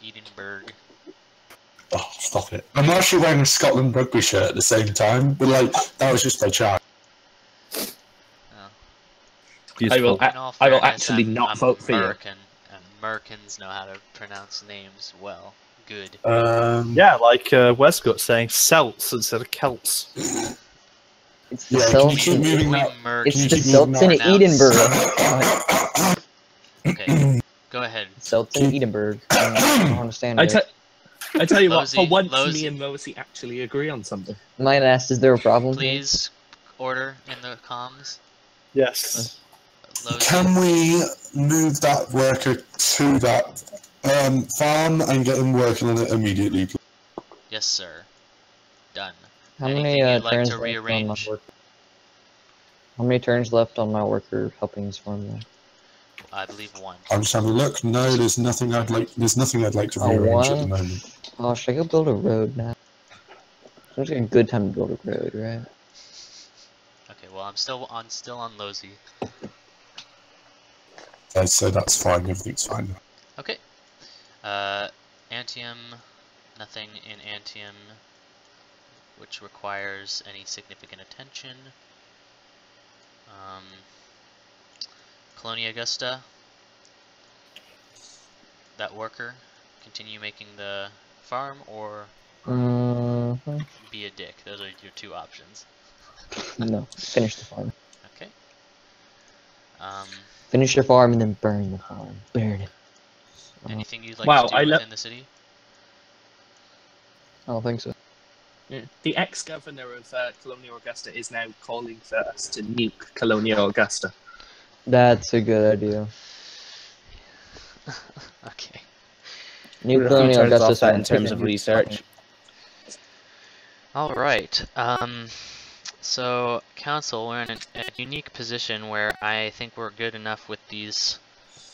Edinburgh. Oh, stop it. I'm actually wearing a Scotland rugby shirt at the same time, but like, that was just by chance. Oh. Beautiful. I will actually I'm not vote for you. American, and Americans know how to pronounce names well. Good. Yeah, like Westcott saying Celts instead of Celts. It's the Yeah, can you Celts keep in, moving that? it's Can you the keep Celts in moving Edinburgh. Okay, go ahead. Celts in Edinburgh. I don't understand it. I tell you what, for Losey, once, Losey. me and Mosi actually agree on something. Might ask, is there a problem here? Please order in the comms. Yes. Losey. Can we move that worker to that farm and get him working on it immediately? Yes, sir. Done. How Anything many you'd like turns to left on my rearrange? worker? How many turns left on my worker helping his farm now? I believe one. I'm just having a look. No, there's nothing I'd like. There's nothing I'd like to Oh, rearrange at the one? moment. Oh, should I go build a road now? Seems like a good time to build a road, right? Okay, well I'm still on Losey. So that's fine. Everything's fine. Okay. Antium, nothing in Antium which requires any significant attention. Colonia Augusta, that worker, continue making the farm or be a dick. Those are your two options. No, finish the farm. Okay. Finish your farm and then burn the farm. Burn it. Anything you'd like Wow, to do within the city? I don't think so. Yeah. The ex-governor of Colonia Augusta is now calling for us to nuke Colonia Augusta. That's a good idea. Okay. New We're a few Colonial turns Augusta off that in farm. terms of research. Alright, so Council, we're in a unique position where I think we're good enough with these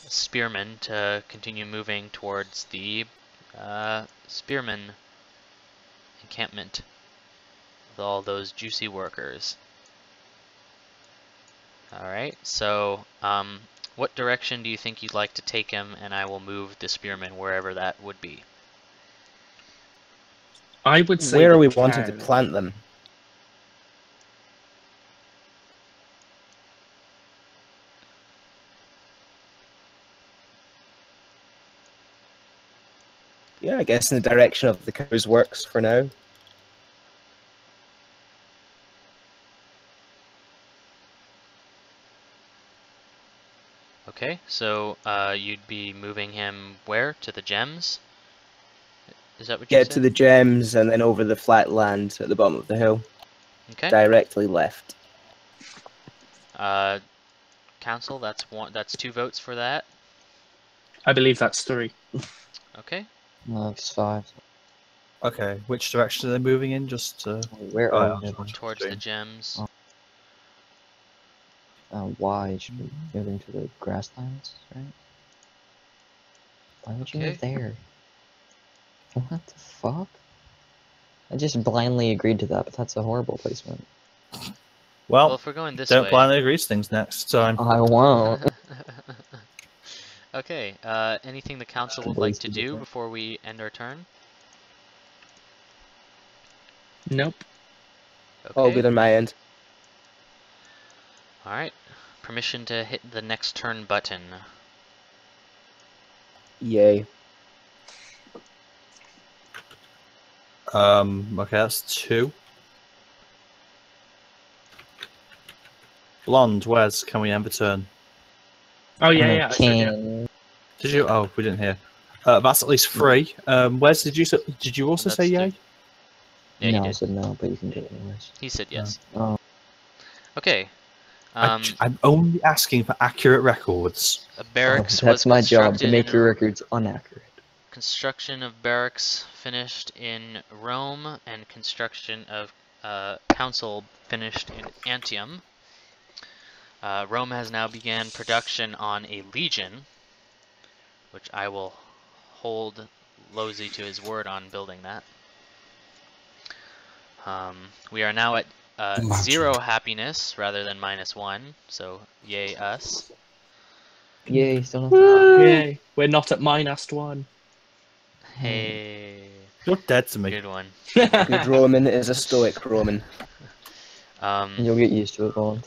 spearmen to continue moving towards the spearmen encampment with all those juicy workers. Alright, so what direction do you think you'd like to take him, and I will move the spearmen wherever that would be. I would say Where are the we wanting to town. plant them? Yeah, I guess in the direction of the cows works for now. Okay, so you'd be moving him where? To the gems? Is that what you Get said? to the gems and then over the flat land at the bottom of the hill. Okay. Directly left. Council, that's 2 votes for that. I believe that's 3. Okay. No, it's 5. Okay, which direction are they moving in? Just Where Oh, are yeah, we moving? Towards the gems. Why? It should be moving to the grasslands, right? Why would you Okay. move there? What the fuck? I just blindly agreed to that, but that's a horrible placement. Well, well, if we're going this don't way. blindly agree to things next time. I won't. Okay, anything the council would Boys like to do do different. before we end our turn? Nope. All good Okay. on my end. Alright. Permission to hit the next turn button. Yay. Okay, that's 2. Blonde, Wes, can we end the turn? Oh yeah, I'm a yeah. I said yeah. king. Did you? Oh, we didn't hear. That's at least 3. Wes, did you also say That's yay? Yeah, no, he I did. said no, but you can do it anyways. He said yes. Oh, Okay. I'm only asking for accurate records. A barracks that's was my job, to constructed make in your records inaccurate. Construction of barracks finished in Rome, and construction of council finished in Antium. Rome has now began production on a legion, which I will hold Losey to his word on building that. We are now at 0 happiness rather than -1, so yay us. Yay, still nothing. Yay. We're not at -1. Hey, You're dead to me. good one. Good Roman is a stoic Roman. You'll get used to it, Bond.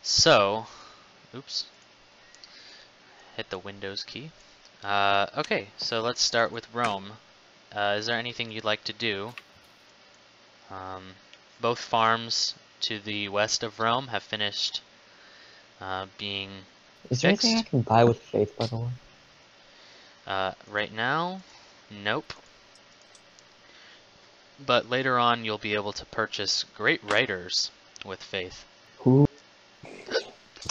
So, oops, hit the Windows key. Okay, so let's start with Rome. Is there anything you'd like to do? Both farms to the west of Rome have finished being Is there fixed. anything I can buy with faith, by the way? Right now, nope. But later on, you'll be able to purchase great writers with faith. Who?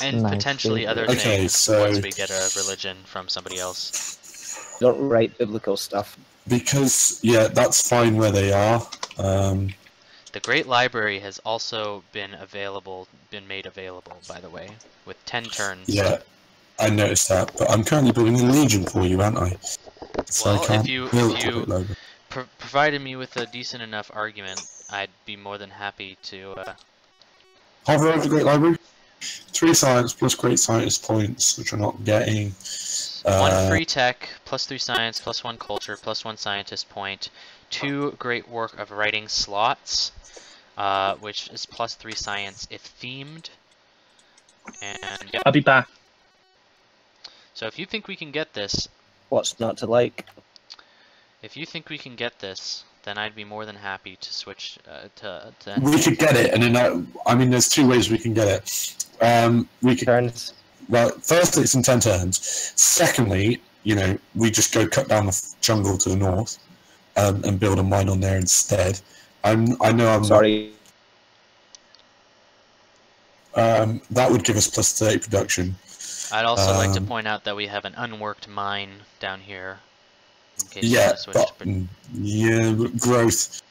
And My potentially favorite. other Okay, things so- once we get a religion from somebody else. Don't write biblical stuff. Because, yeah, that's fine where they are. The Great Library has also been made available, by the way, with 10 turns. Yeah, I noticed that. But I'm currently building a legion for you, aren't I? So Well, I can't if you build it logo. provided me with a decent enough argument, I'd be more than happy to. Hover over the Great Library. 3 science plus great scientist points, which I'm not getting. 1 free tech, plus 3 science, plus 1 culture, plus 1 scientist point, 2 great work of writing slots, which is plus 3 science if themed. And yeah. I'll be back. So if you think we can get this, What's not to like? then I'd be more than happy to switch to. We could get it, and then I mean, there's 2 ways we can get it. We could. Turns. Well, firstly, it's in 10 turns. Secondly, you know, we just go cut down the jungle to the north and build a mine on there instead. I know I'm Sorry. that would give us plus 30 production. I'd also like to point out that we have an unworked mine down here. In case you Yeah, want to switch but to yeah, growth.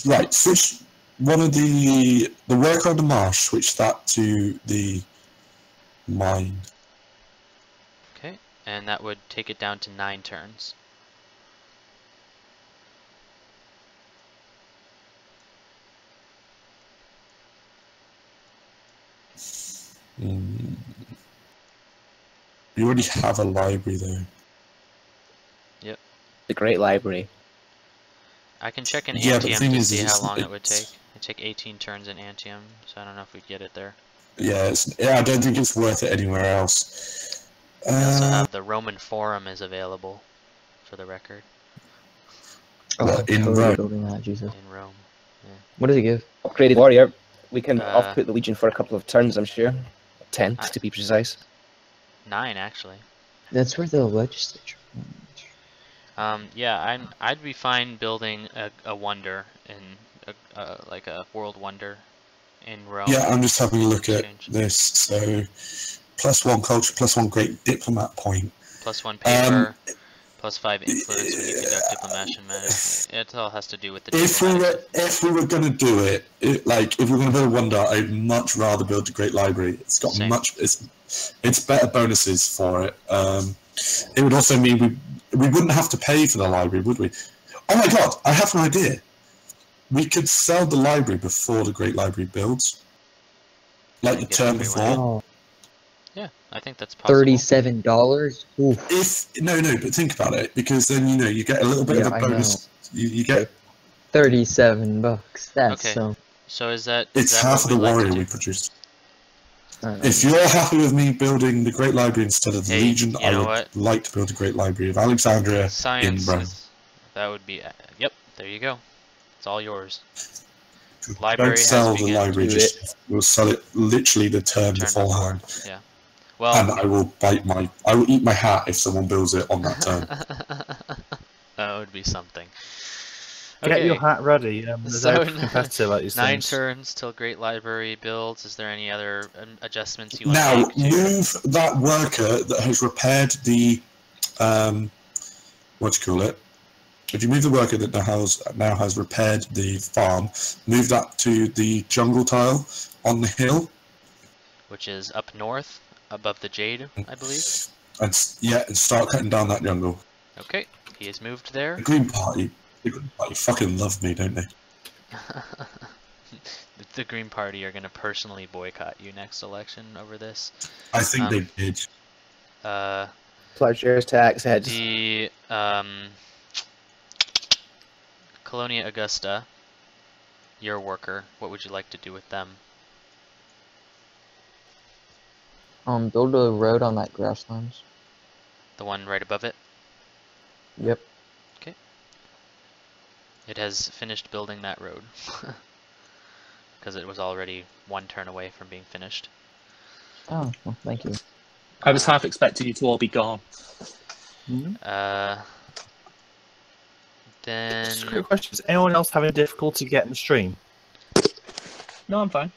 Right, switch one of the work on the marsh. Switch that to the mine. Okay, and that would take it down to 9 turns. You already have a library though. The Great Library. I can check in Yeah, but the Antium thing to is, see how it's- long it would take. It'd take 18 turns in Antium, so I don't know if we'd get it there. Yeah, I don't think it's worth it anywhere else. We also have the Roman Forum is available, for the record, Oh, Well, I'm in totally Rome. building that, Jesus. in Rome. What does it give? Upgraded warrior. We can off-put the Legion for a couple of turns, I'm sure. 10, to be precise. 9 actually. That's where the legislature. Yeah, I'd be fine building a wonder in like a world wonder in Rome. Yeah, I'm just having a look at Exchange. this. So, +1 culture, +1 great diplomat point. +1 paper, +5 influence when you conduct diplomation management. It all has to do with the diplomatic. If we were going to do it, like if we we're going to build a wonder, I'd much rather build the Great Library. It's got Same. it's better bonuses for it. It would also mean we wouldn't have to pay for the library, would we? Oh my god, I have an idea. We could sell the library before the Great Library builds, like the Get term everyone in. before. Yeah, I think that's possible. $37. Oof. No, but think about it, because then you get a little bit of a I bonus. You get $37. That's Okay. so. So is that? it's is that half what of the we'd like to warrior do? we produced. I don't know. If you're happy with me building the Great Library instead of the Hey, Legion, you I know would what? like to build a Great Library of Alexandria Science. in Rome. That would be. Yep. There you go. It's all yours. Don't Library has sell the begun. library, Do just we'll sell it literally the term Turn beforehand. Yeah. Well. And I will eat my hat if someone builds it on that turn. That would be something. Get your Okay. hat ready. There's So, no competitive at these 9 things. turns till Great Library builds. Is there any other adjustments you want Now to make to? move that worker that has repaired the what do you call it? If you move the worker that now has repaired the farm, move that to the jungle tile on the hill. Which is up north, above the Jade, I believe. And start cutting down that jungle. Okay, he has moved there. The Green Party fucking love me, don't they? The Green Party are going to personally boycott you next election over this. I think they did. Pleasure tax heads. The Colonia Augusta, your worker, what would you like to do with them? Build a road on that grasslands. The one right above it? Yep. Okay. It has finished building that road. Because it was already 1 turn away from being finished. Oh, well, thank you. I was half expecting you to all be gone. Then Just a quick question: is anyone else having difficulty getting the stream? No, I'm fine.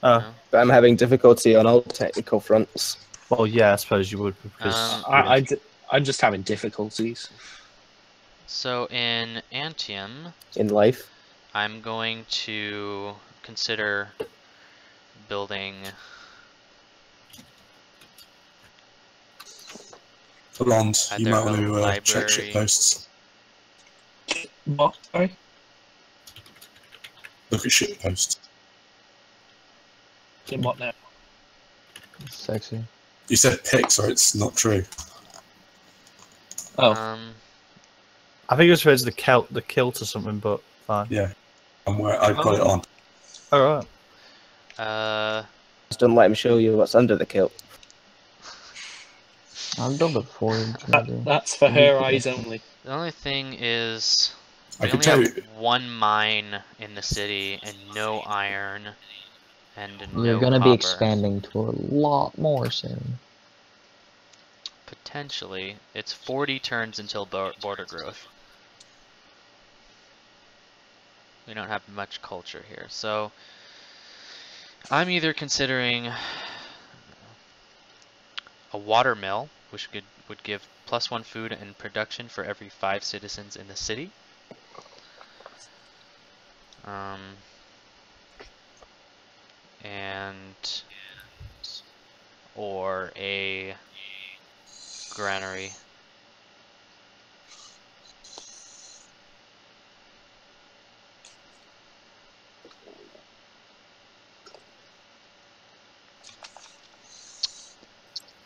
Oh, No. But I'm having difficulty on all technical fronts. well, yeah, I suppose you would because I'm just having difficulties. So in Antium, In life. I'm going to consider building. Blonde, you Either might a want to check library- shit posts. What? Sorry? Look at shit posts. In what now? Sexy. You said pics, or it's not true. Oh, I think it was referred to the kilt or something, but fine. Yeah, I've got it on. All right. Just don't let him show you what's under the kilt. I'll build a forge. Maybe. that's for her eyes only. The only thing is, I we can only tell have you. 1 mine in the city and no iron and We're no gonna be copper. expanding to a lot more soon. Potentially, it's 40 turns until border growth. We don't have much culture here, so I'm either considering a water mill, which would give +1 food and production for every 5 citizens in the city. Or a granary.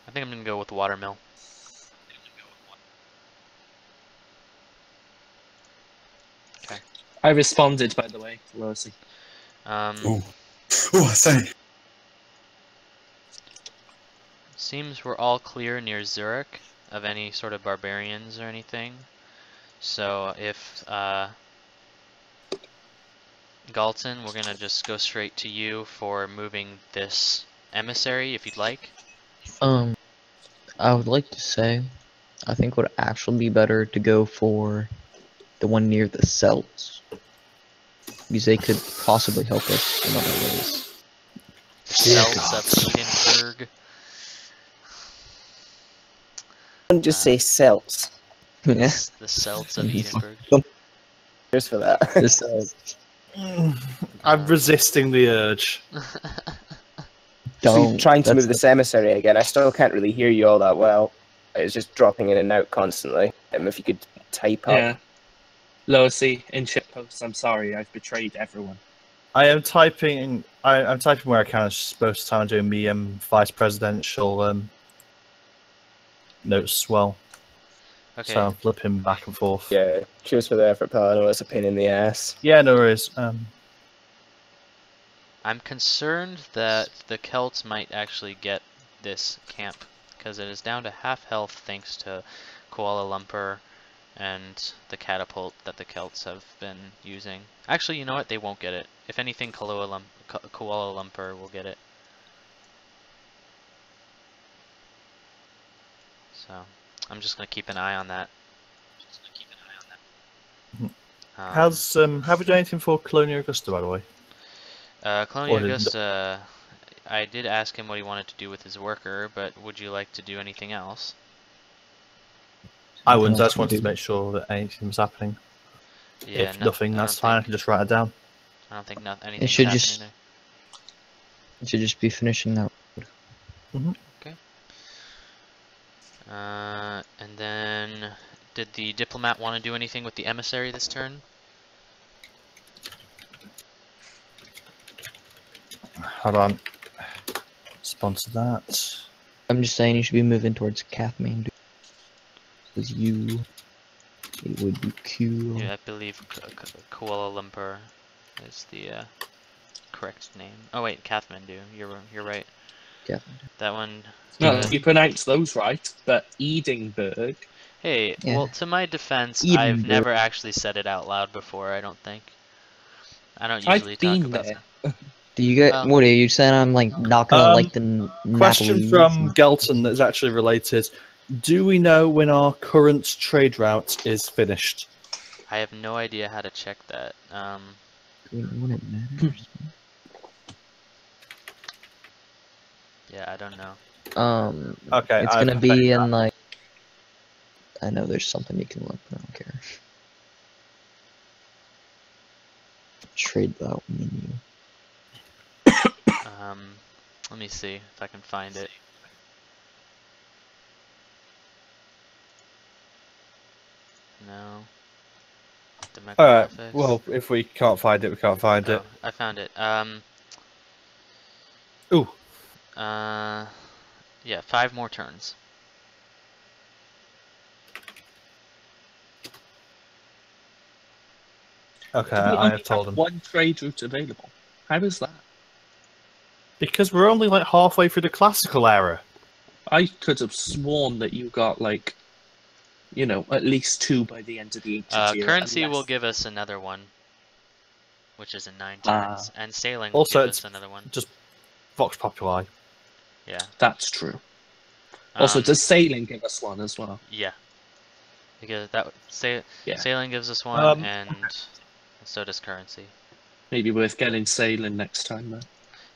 I think I'm gonna go with the watermill. Okay. I responded, by the way, to Lucy. Oh, I say. Seems we're all clear near Zurich of any sort of barbarians or anything. So if Galton, we're gonna just go straight to you for moving this emissary, if you'd like. I would like to say, I think would actually be better to go for the one near the cells, because they could possibly help us in other ways. Cells of Edinburgh. Don't just say cells. Yeah. The cells of Edinburgh. Cheers for that. The cells. I'm resisting the urge. Don't. Trying to That's move this emissary again. I still can't really hear you all that well. It's just dropping in and out constantly. If you could type up. Yeah. Loisy, in shitposts, I'm sorry, I've betrayed everyone. I am typing. I'm typing where I can. Most of the time, I'm doing me vice presidential notes as well. Okay. So I'm flipping back and forth. Yeah, cheers for the effort, pal. I know it's a pain in the ass. Yeah, no worries. I'm concerned that the Celts might actually get this camp, because it is down to half health thanks to Kuala Lumpur and the catapult that the Celts have been using. Actually, you know what? They won't get it. If anything, Kuala Lumpur will get it. So, I'm just gonna keep an eye on that. Have we done anything for Colonial Augusta, by the way? Colonial Or did- Augusta, I did ask him what he wanted to do with his worker, but would you like to do anything else? I wouldn't. I just wanted to make sure that anything was happening. Yeah, If nothing, that's fine. I can just write it down. I don't think anything's should happening just- there. It should just be finishing that. Okay. And then, did the diplomat want to do anything with the emissary this turn? Hold on. Respond to that. I'm just saying you should be moving towards Kathmandu. Because it would be cool. Yeah, I believe Kuala Lumpur is the correct name. Oh wait, Kathmandu. You're right. Kathmandu. That one. No, you pronounce those right, but Edinburgh. Hey, Yeah. well, to my defense, I've Edinburgh. never actually said it out loud before. I don't think. I don't usually I've talk been about. there. Do you get what are you saying? I'm like not gonna like the Question Napoli- from Gelton that's actually related. Do we know when our current trade route is finished? I have no idea how to check that. when it matters. Yeah, I don't know. Okay, It's I've gonna be checked in like. I know there's something you can look, but I don't care. Trade route menu. Let me see if I can find it. No. Alright, Democraciv. well, if we can't find it, we can't find it. Oh, I found it. Ooh. Yeah, 5 more turns. Okay, We I only have told him. one trade route available. How is that? Because we're only like halfway through the classical era. I could have sworn that you got like, you know, at least 2 by the end of the ancient era. Currency will unless- give us another one, which is in 9 Ah. turns, and sailing Also, will give it's us another one. just Vox Populi. Yeah. That's true. Also, Um, does sailing give us one as well? Yeah. Because that Yeah. sailing gives us one, Um, and so does currency. Maybe worth getting sailing next time then.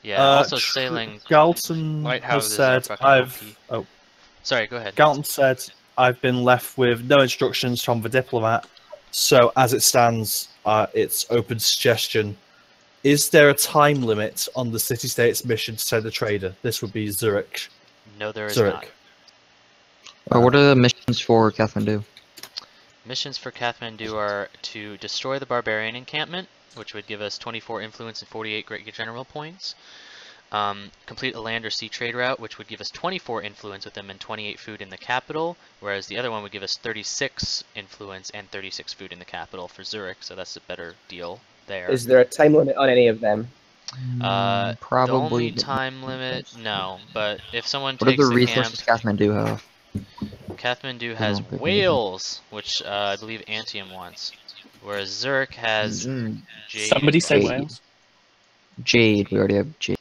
Yeah. Also, sailing. Galton White has Houses are said fucking I've. OP. Oh, Sorry, go ahead. Galton said I've been left with no instructions from the diplomat. So as it stands, it's open suggestion. Is there a time limit on the city-state's mission to send a trader? This would be Zurich. No, there is Zurich. not. What are the missions for Kathmandu? Missions for Kathmandu are to destroy the barbarian encampment, which would give us 24 influence and 48 great general points. Complete a land or sea trade route, which would give us 24 influence with them and 28 food in the capital, whereas the other one would give us 36 influence and 36 food in the capital for Zurich, so that's a better deal there. Is there a time limit on any of them? The Probably. only time limit, no, but if someone What are takes the the resources Kathmandu have? camp, Kathmandu has don't think we do. whales, which I believe Antium wants. Whereas Zurich has jade, Somebody say Jade. Wales. Jade. We already have Jade.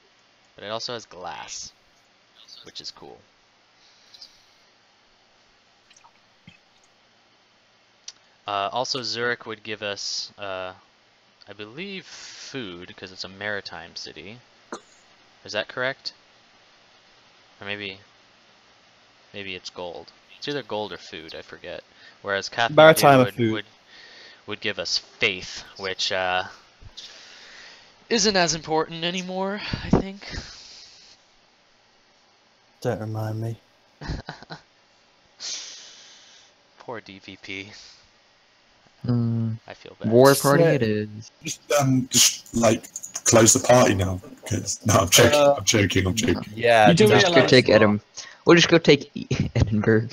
but it also has glass, which is cool. Also, Zurich would give us, I believe, food, because it's a maritime city. Is that correct? Or maybe it's gold. It's either gold or food, I forget. Whereas Maritime or Kathmandu food. would give us faith, which isn't as important anymore, I think. Don't remind me. Poor DVP. I feel bad. War party Sick. it is. Just like close the party now. Because no, I'm joking. I'm joking. Yeah, You do We'll just go realise take what? Edinburgh. We'll just go take Edinburgh.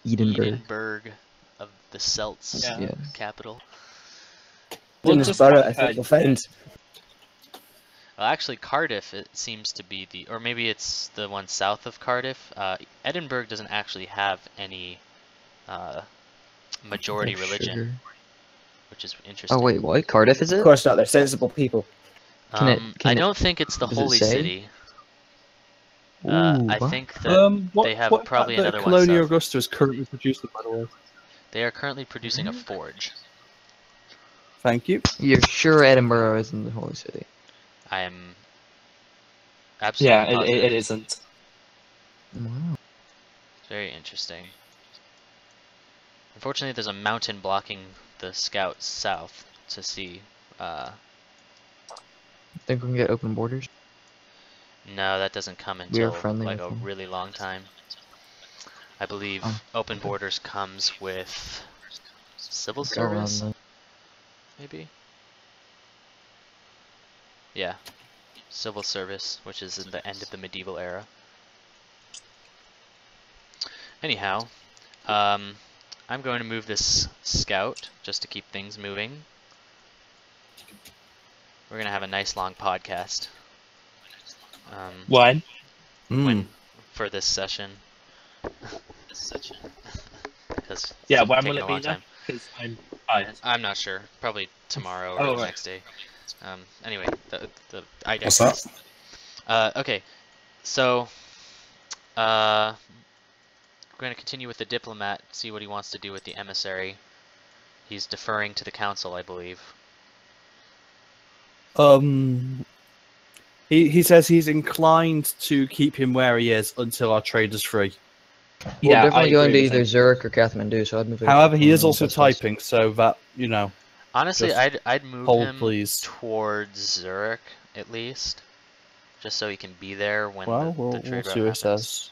Edinburgh. Edinburgh of the Celts Yeah. capital. Well, Dinsborough, just I like, think we'll find. Well, actually, Cardiff, it seems to be the, or maybe it's the one south of Cardiff. Edinburgh doesn't actually have any majority There's religion, sugar. which is interesting. Oh wait, what? Cardiff is Of it? course not. They're sensible people. Can it- I can it- don't think it's the does it holy say? city. Ooh, I what? think that What, they have what probably about another that one Colonia south. Augusta is currently producing, by the way. They are currently producing a forge. Thank you. You're sure Edinburgh isn't the holy city? I am absolutely Yeah, positive. it isn't. Wow. Very interesting. Unfortunately, there's a mountain blocking the scouts south to see. Think we can get open borders? No, that doesn't come We are until friendly like with a them. really long time. I believe Oh, open okay. borders comes with civil Go around service, the- maybe? Yeah. Civil service, which is in the end of the medieval era. Anyhow, I'm going to move this scout just to keep things moving. We're gonna have a nice long podcast. When? When for this session. Because Yeah, it's when taking will a it be long now? time. Because I'm tired. I'm not sure. Probably tomorrow or Oh, the right. next day. Anyway, I What's digress. that? Okay, so we're going to continue with the diplomat, see what he wants to do with the emissary. He's deferring to the council, I believe. He says he's inclined to keep him where he is until our trade is free. We're Yeah, definitely I going to agree with either him. Zurich or Kathmandu, so I'd move it. However, he to is also Augustus. typing, so that, you know, Honestly, Just I'd move hold, him please. towards Zurich at least, just so he can be there when well, the we'll trade see route what he happens. says.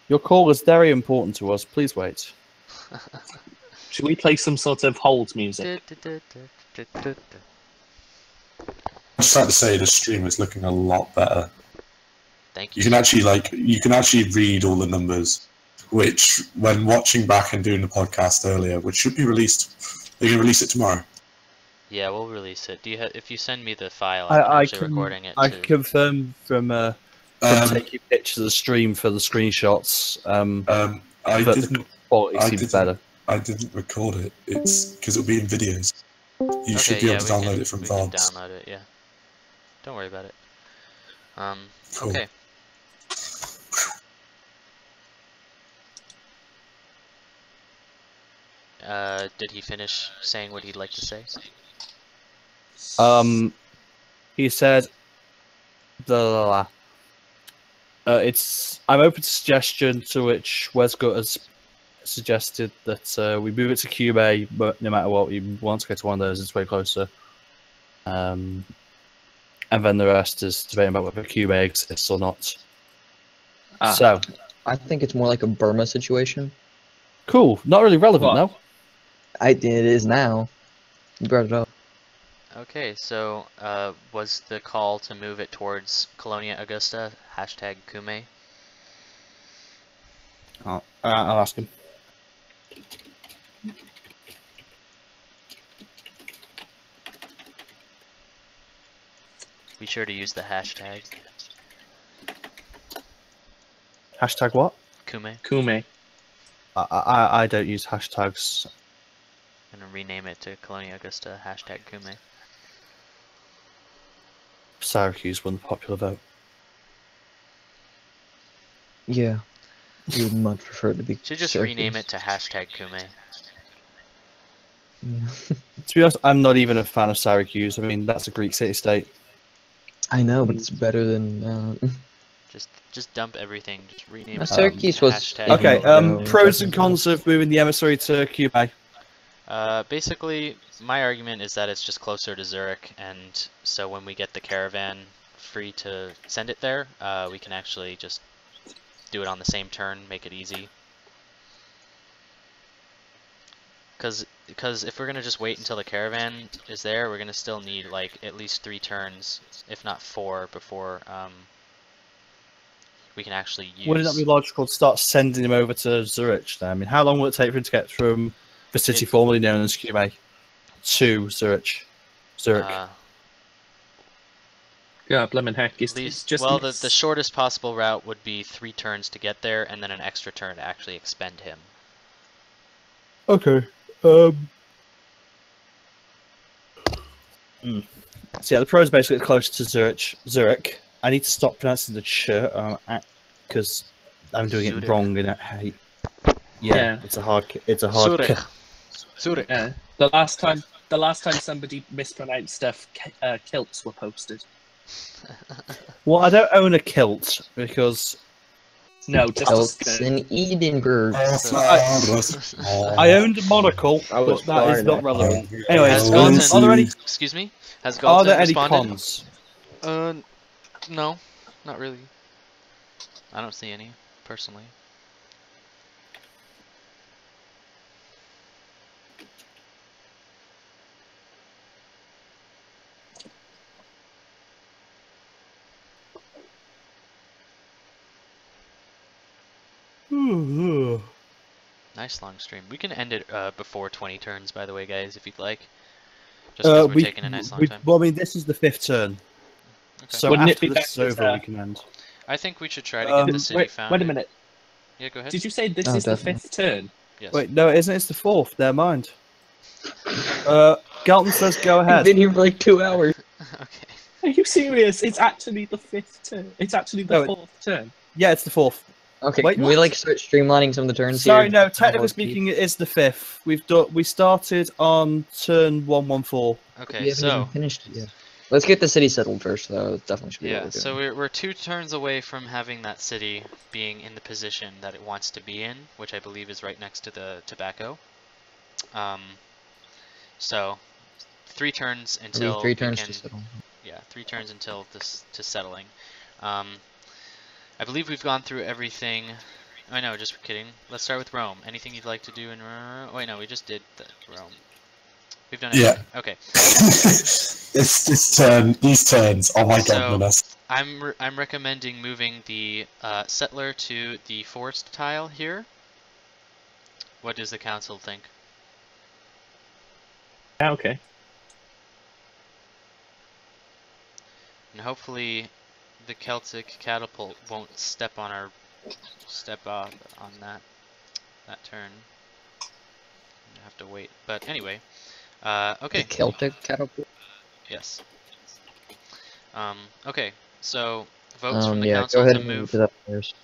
Your call is very important to us. Please wait. Should we play some sort of hold music? I'd just like to say the stream is looking a lot better. Thank You you. can actually read all the numbers, which when watching back and doing the podcast earlier, which should be released, they can release it tomorrow. Yeah, we'll release it. Do you if you send me the file, I I'm actually can recording it I too. can confirm from taking pictures of the stream for the screenshots. I that didn't. the quality I seems didn't- better. I didn't record it. It's because it'll be in videos. You should Okay, be yeah, able to download we it from can VODs. download it, yeah. Don't worry about it. Cool. Okay. Did he finish saying what he'd like to say? He said, I'm open to suggestion, to which Wesgut has suggested that we move it to Cube, but no matter what, we want to go to one of those, it's way closer. And then the rest is debating about whether Cube exists or not. Ah. So, I think it's more like a Burma situation. cool. Not really relevant, What? though. It is now. You brought it up. Okay, so was the call to move it towards Colonia Augusta, hashtag Kume? I'll ask him. Be sure to use the hashtag Hashtag what? Kume. Kume. I don't use hashtags. I'm gonna rename it to Colonia Augusta #Kume. Syracuse won the popular vote. Yeah. We would much prefer it to be. Should just Syracuse. rename it to #Kume. Yeah. To be honest, I'm not even a fan of Syracuse. I mean, that's a Greek city-state. I know, but it's better than. Just dump everything. Just rename No, it. Syracuse to was- hashtag. Okay, No, pros and definitely. cons of moving the emissary to Cuba. Basically, my argument is that it's just closer to Zurich, and so when we get the caravan free to send it there, we can actually just do it on the same turn, make it easy. Because if we're gonna just wait until the caravan is there, we're gonna still need like at least 3 turns, if not 4, before we can actually use. Wouldn't that be logical to start sending him over to Zurich then? I mean, how long will it take for him to get from the city formerly known as Cuba to Zurich? Zurich. Yeah, blimmin' heck. It's At least, just well, the shortest possible route would be 3 turns to get there, and then an extra turn to actually expend him. Okay. So yeah, the pros basically close to Zurich. I need to stop pronouncing the ch because I'm doing Zurich. it wrong and I hate. Yeah, Yeah. it's a hard. It's a hard. Zurich. Zurich. Yeah. The last time somebody mispronounced stuff, kilts were posted. Well, I don't own a kilt because No, just a Elks skirt. in Edinburgh. I owned a monocle, I was but that is born not at- relevant. Yeah. Anyway, Has are Galton, there any? excuse me? Has Are Galton there any responded? cons? No, not really. I don't see any, personally. Nice long stream. We can end it before 20 turns, by the way, guys, if you'd like. Just because we're taking a nice long time. Well, I mean, this is the 5th turn, Okay. so Wouldn't it after be this is better over, to- we can end. I think we should try to get the city Wait, found. wait a minute. Yeah, go ahead. Did you say this Oh, is definitely. the 5th turn? Yes. Wait, no, it isn't. It's the 4th. Never mind. Galton says go I've ahead. been here for like 2 hours. Okay. Are you serious? It's actually the 5th turn. It's actually the No, it- 4th turn. Yeah, it's the 4th. Okay, Wait, can we what? like start streamlining some of the turns Sorry, here? no. Technically Hard speaking, it is the 5th. We started on turn 114. We Okay, haven't so even finished it yet. Let's get the city settled first, though. It definitely should be yeah, what we're so doing. we're 2 turns away from having that city being in the position that it wants to be in, which I believe is right next to the tobacco. So 3 turns We until need 3 we turns can, to settle. yeah, 3 turns until this to settling. I believe we've gone through everything. Oh no, just kidding. Let's start with Rome. Anything you'd like to do in Rome? Oh wait, no, we just did Rome. We've done Yeah. everything. Okay. These turns, oh my So- god, Menace. I'm recommending moving the settler to the forest tile here. What does the council think? Yeah, okay. And hopefully the Celtic catapult won't step on that turn. I have to wait. But anyway, okay. The Celtic catapult? Yes. Okay. So votes from the Yeah, council go ahead to and move. move to that first.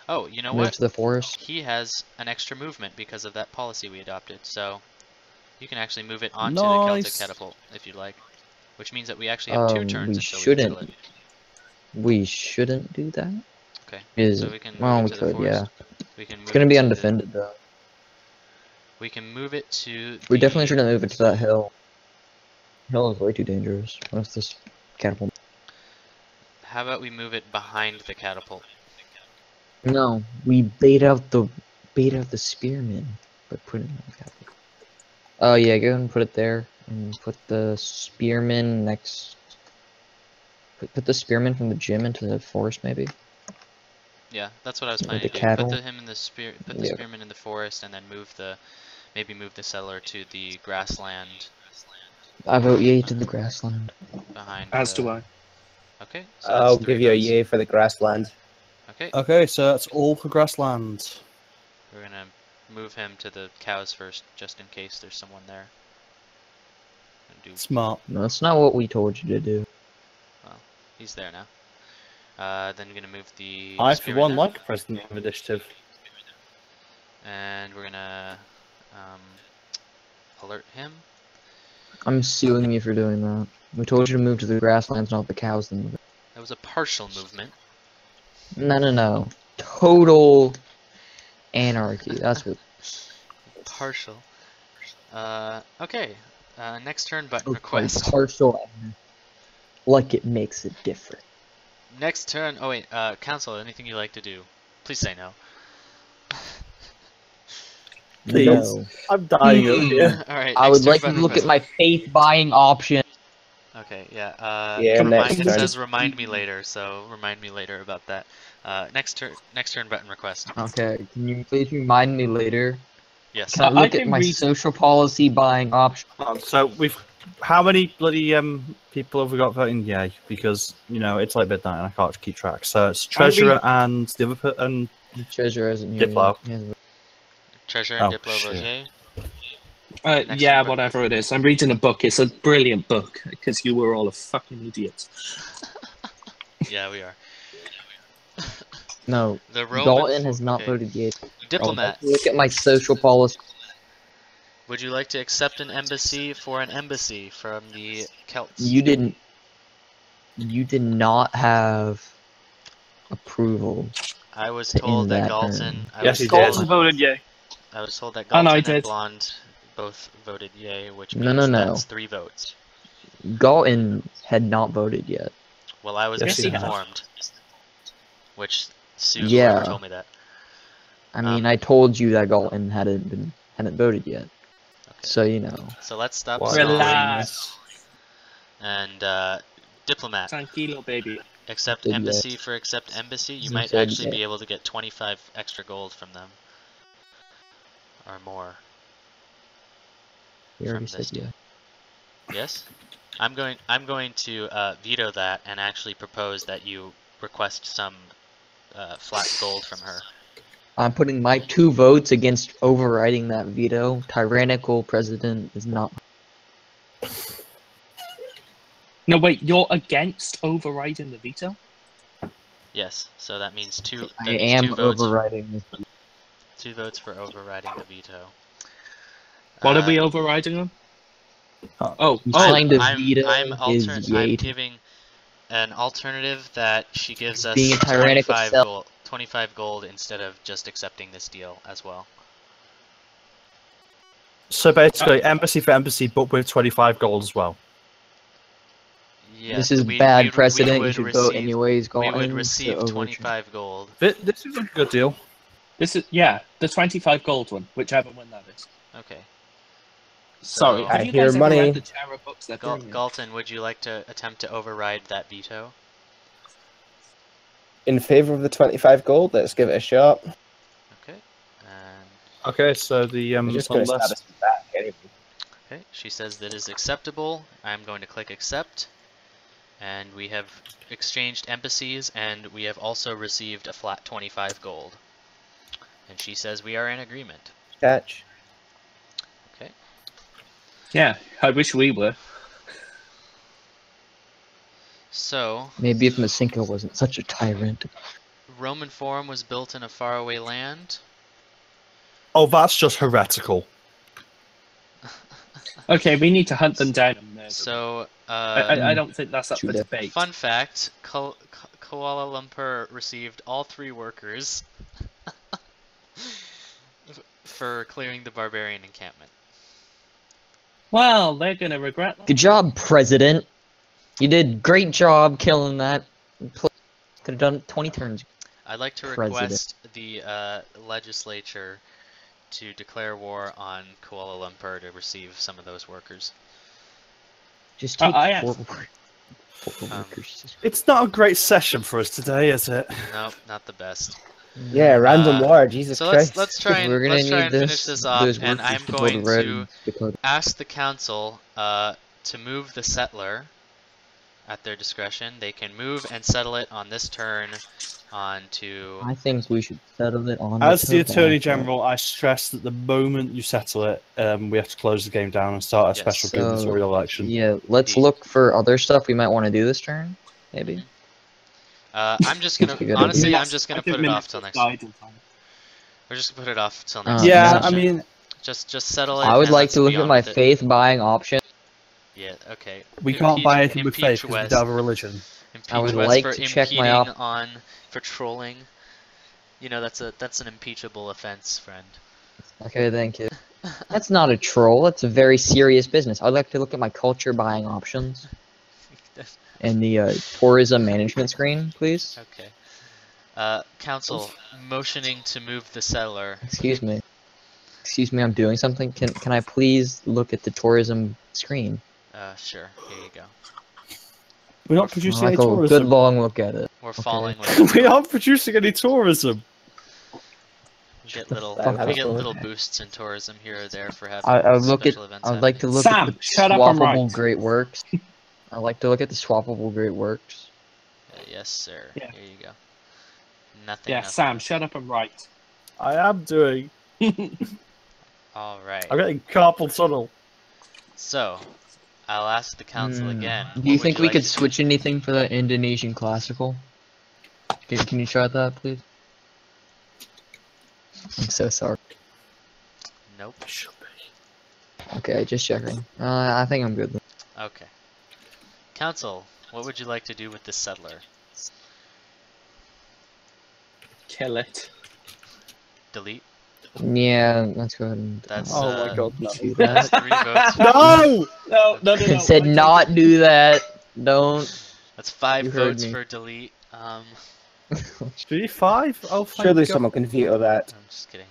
Oh, you know Move what? to the forest. He has an extra movement because of that policy we adopted. So you can actually move it onto the Celtic Nice. catapult if you'd like. Which means that we actually have 2 turns We until we settle shouldn't. it. We shouldn't do that. Okay. Is So we can move well, it we to the could, yeah. forest. We can move It's gonna it be to the- undefended though. We can move it to. We the- definitely shouldn't move it to that hill. Hill is way too dangerous. What's this catapult? How about we move it behind the catapult? No, we bait out the spearmen, but put it in the catapult. Oh yeah, go ahead and put it there, and put the spearmen next. Put the spearmen from the gym into the forest, maybe. Yeah, that's what I was With planning the to do. cattle? Put him in the Put the Yeah. spearman in the forest, and then maybe move the settler to the grassland I vote yay to the grassland. behind. As do I. Okay. So I'll that's 3 give you a votes. yay for the grassland. Okay. Okay, so that's all for grassland. We're gonna move him to the cows first, just in case there's someone there. And do, Smart. No, that's not what we told you to do. well, he's there now. Then we're gonna move the I, for spearman one, now, like President of Initiative. and we're gonna alert him. I'm suing you for doing that. We told you to move to the grasslands, not the cows. Then That was a partial movement. no. Total anarchy. That's what. Partial. Okay. Next turn button Okay, request. partial. Like it makes it different. Next turn. Oh wait. Council. Anything you like to do? Please say no. Please. No. I'm dying over here. All right. I next would turn like to button look request. at my faith buying option. Okay. Yeah. Yeah, Remind, next it turn. says remind me later. So remind me later about that. Next turn button request. Okay, can you please remind me later? Yes. Can I I've look at been my reading- social policy buying option? So we've. How many bloody people have we got voting yay? Because it's like midnight and I can't keep track. So it's Treasurer and the other and Treasurer isn't here. Diplo. He hasn't- Treasure and Oh, Diplo shit. Roger. Next Yeah, turn. whatever it is. I'm reading a book. It's a brilliant book because you were all a fucking idiot. Yeah, we are. No, The Roman. Dalton has not okay. voted yet. Diplomat. Look at my social policy. Would you like to accept an embassy for an embassy from the Celts? You did not have approval. I was to told end that that Galton. turn. I Yes, was he told, did. voted yay. I was told that Oh, no, Galton I and did. Blonde both voted yay, which No, means no, no. that's 3 votes. Galton had not voted yet. Well, I was Yes, he has. misinformed. Which Sue Yeah. whoever told me that. I mean, I told you that Galton hadn't voted yet. Okay. So you know. So let's stop Why stalling. Relax. And diplomat. Tranquilo, baby. Accept Did embassy for accept embassy. You He might said actually be yay. able to get 25 extra gold from them. Or more. He already From said this yeah. Yes? I'm going to veto that and actually propose that you request some flat gold from her. I'm putting my 2 votes against overriding that veto. Tyrannical president is not. No, wait, you're against overriding the veto? Yes, so that means two. I That means am 2 votes. overriding this. 2 votes for overriding the veto. What are we overriding on? Oh, Kind of I'm veto is I'm yay. giving an alternative that she gives us Being a tyrannical 25 self. gold, 25 gold instead of just accepting this deal as well. So basically, embassy for embassy, but with 25 gold as well. Yes, This is we bad would precedent. You receive- should vote anyways. We Galton, would to receive overturn. 25 gold. This is a good deal. this is, yeah, the 25 gold one, whichever one that is. Okay. Sorry, So- have I you hear guys ever money. read the Terror books that Galton, would you like to attempt to override that veto? In favour of the 25 gold, let's give it a shot. Okay. And Okay, so the I'm just going to stab unless us back anyway. okay, she says that is acceptable. I'm going to click accept. And we have exchanged embassies, and we have also received a flat 25 gold. And she says we are in agreement. Catch. Okay. Yeah, I wish we were. So, Maybe if Masinka wasn't such a tyrant. Roman Forum was built in a faraway land. oh, that's just heretical. Okay, we need to hunt them down and murder them. So, I don't think that's up for Shoot it. debate. fun fact, Kuala Lumpur received all 3 workers for clearing the barbarian encampment. Well, they're going to regret that. Good job, President. You did great job killing that. Could have done 20 turns. I'd like to President. request the legislature to declare war on Kuala Lumpur to receive some of those workers. Just take I 4 Um, workers. It's not a great session for us today, is it? No, not the best. Yeah, random war, Jesus So Christ. let's try and We're gonna let's try need and finish this off, those and workers I'm to go going Red to Dakota. ask the council to move the settler at their discretion. They can move and settle it on this turn onto... I think we should settle it on. As the Attorney tobacco. General, I stress that the moment you settle it, we have to close the game down and start a Yes. special gubernatorial election. Yeah, let's Indeed. look for other stuff we might want to do this turn. Maybe. I'm just gonna... It's a good Honestly, idea. I'm just gonna I think put it off Minutes till next died in time. We're just gonna put it off till next Yeah, session. I mean, Just settle it. I would and like let's to look be at on my with it. faith buying option. Yeah, okay. we can't buy anything with impeach faith because we Wes. don't have a religion. Impeach I would Wes like for to check my impeding on for trolling. You know, that's an impeachable offense, friend. Okay, thank you. That's not a troll. That's a very serious business. I'd like to look at my culture buying options and the tourism management screen, please. Okay. Council motioning to move the settler. Excuse me. Excuse me, I'm doing something. Can I please look at the tourism screen? Sure. Here you go. We're not producing any Like a good tourism. long look at it. We're Okay. falling with We aren't producing any tourism. we get little fuck we get up. little boosts in tourism here or there for having I would look at. special events. I would like to look Sam, at the shut up, I'm swappable right. great works. I'd like to look at the swappable great works. Yes, sir. Yeah. Here you go. Nothing. Yeah, nothing. Sam, shut up and write. I am doing. All right. I'm getting carpal tunnel. So, I'll ask the council again. Do you What think would we like could to do? switch anything for the Indonesian classical? Can you try that, please? I'm so sorry. Nope. Okay, just checking. I think I'm good. Okay. Council, what would you like to do with this settler? Kill it. Delete? Yeah, let's go ahead and. That's, Oh my god, no. do That's that. 3 votes. No! No. It said not do that. Don't. That's 5 You heard votes me. for delete. G5? Oh, thank Surely God. someone can veto that. I'm just kidding.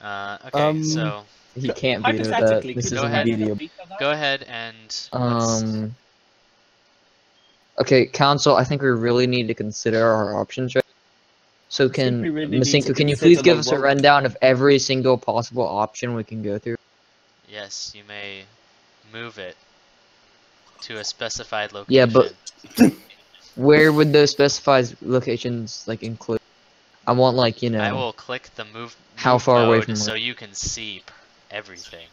Okay, so He can't veto that. Hypothetically, This could is Go a ahead. video. veto that? go ahead and let's- Okay, council. I think we really need to consider our options, right? So can we really need Masinko, to can you consider please give the us a road. rundown of every single possible option we can go through? yes, you may move it to a specified location. Yeah, but where would those specified locations like include? I want like I will click the move. How move far away mode from so where? you can see everything.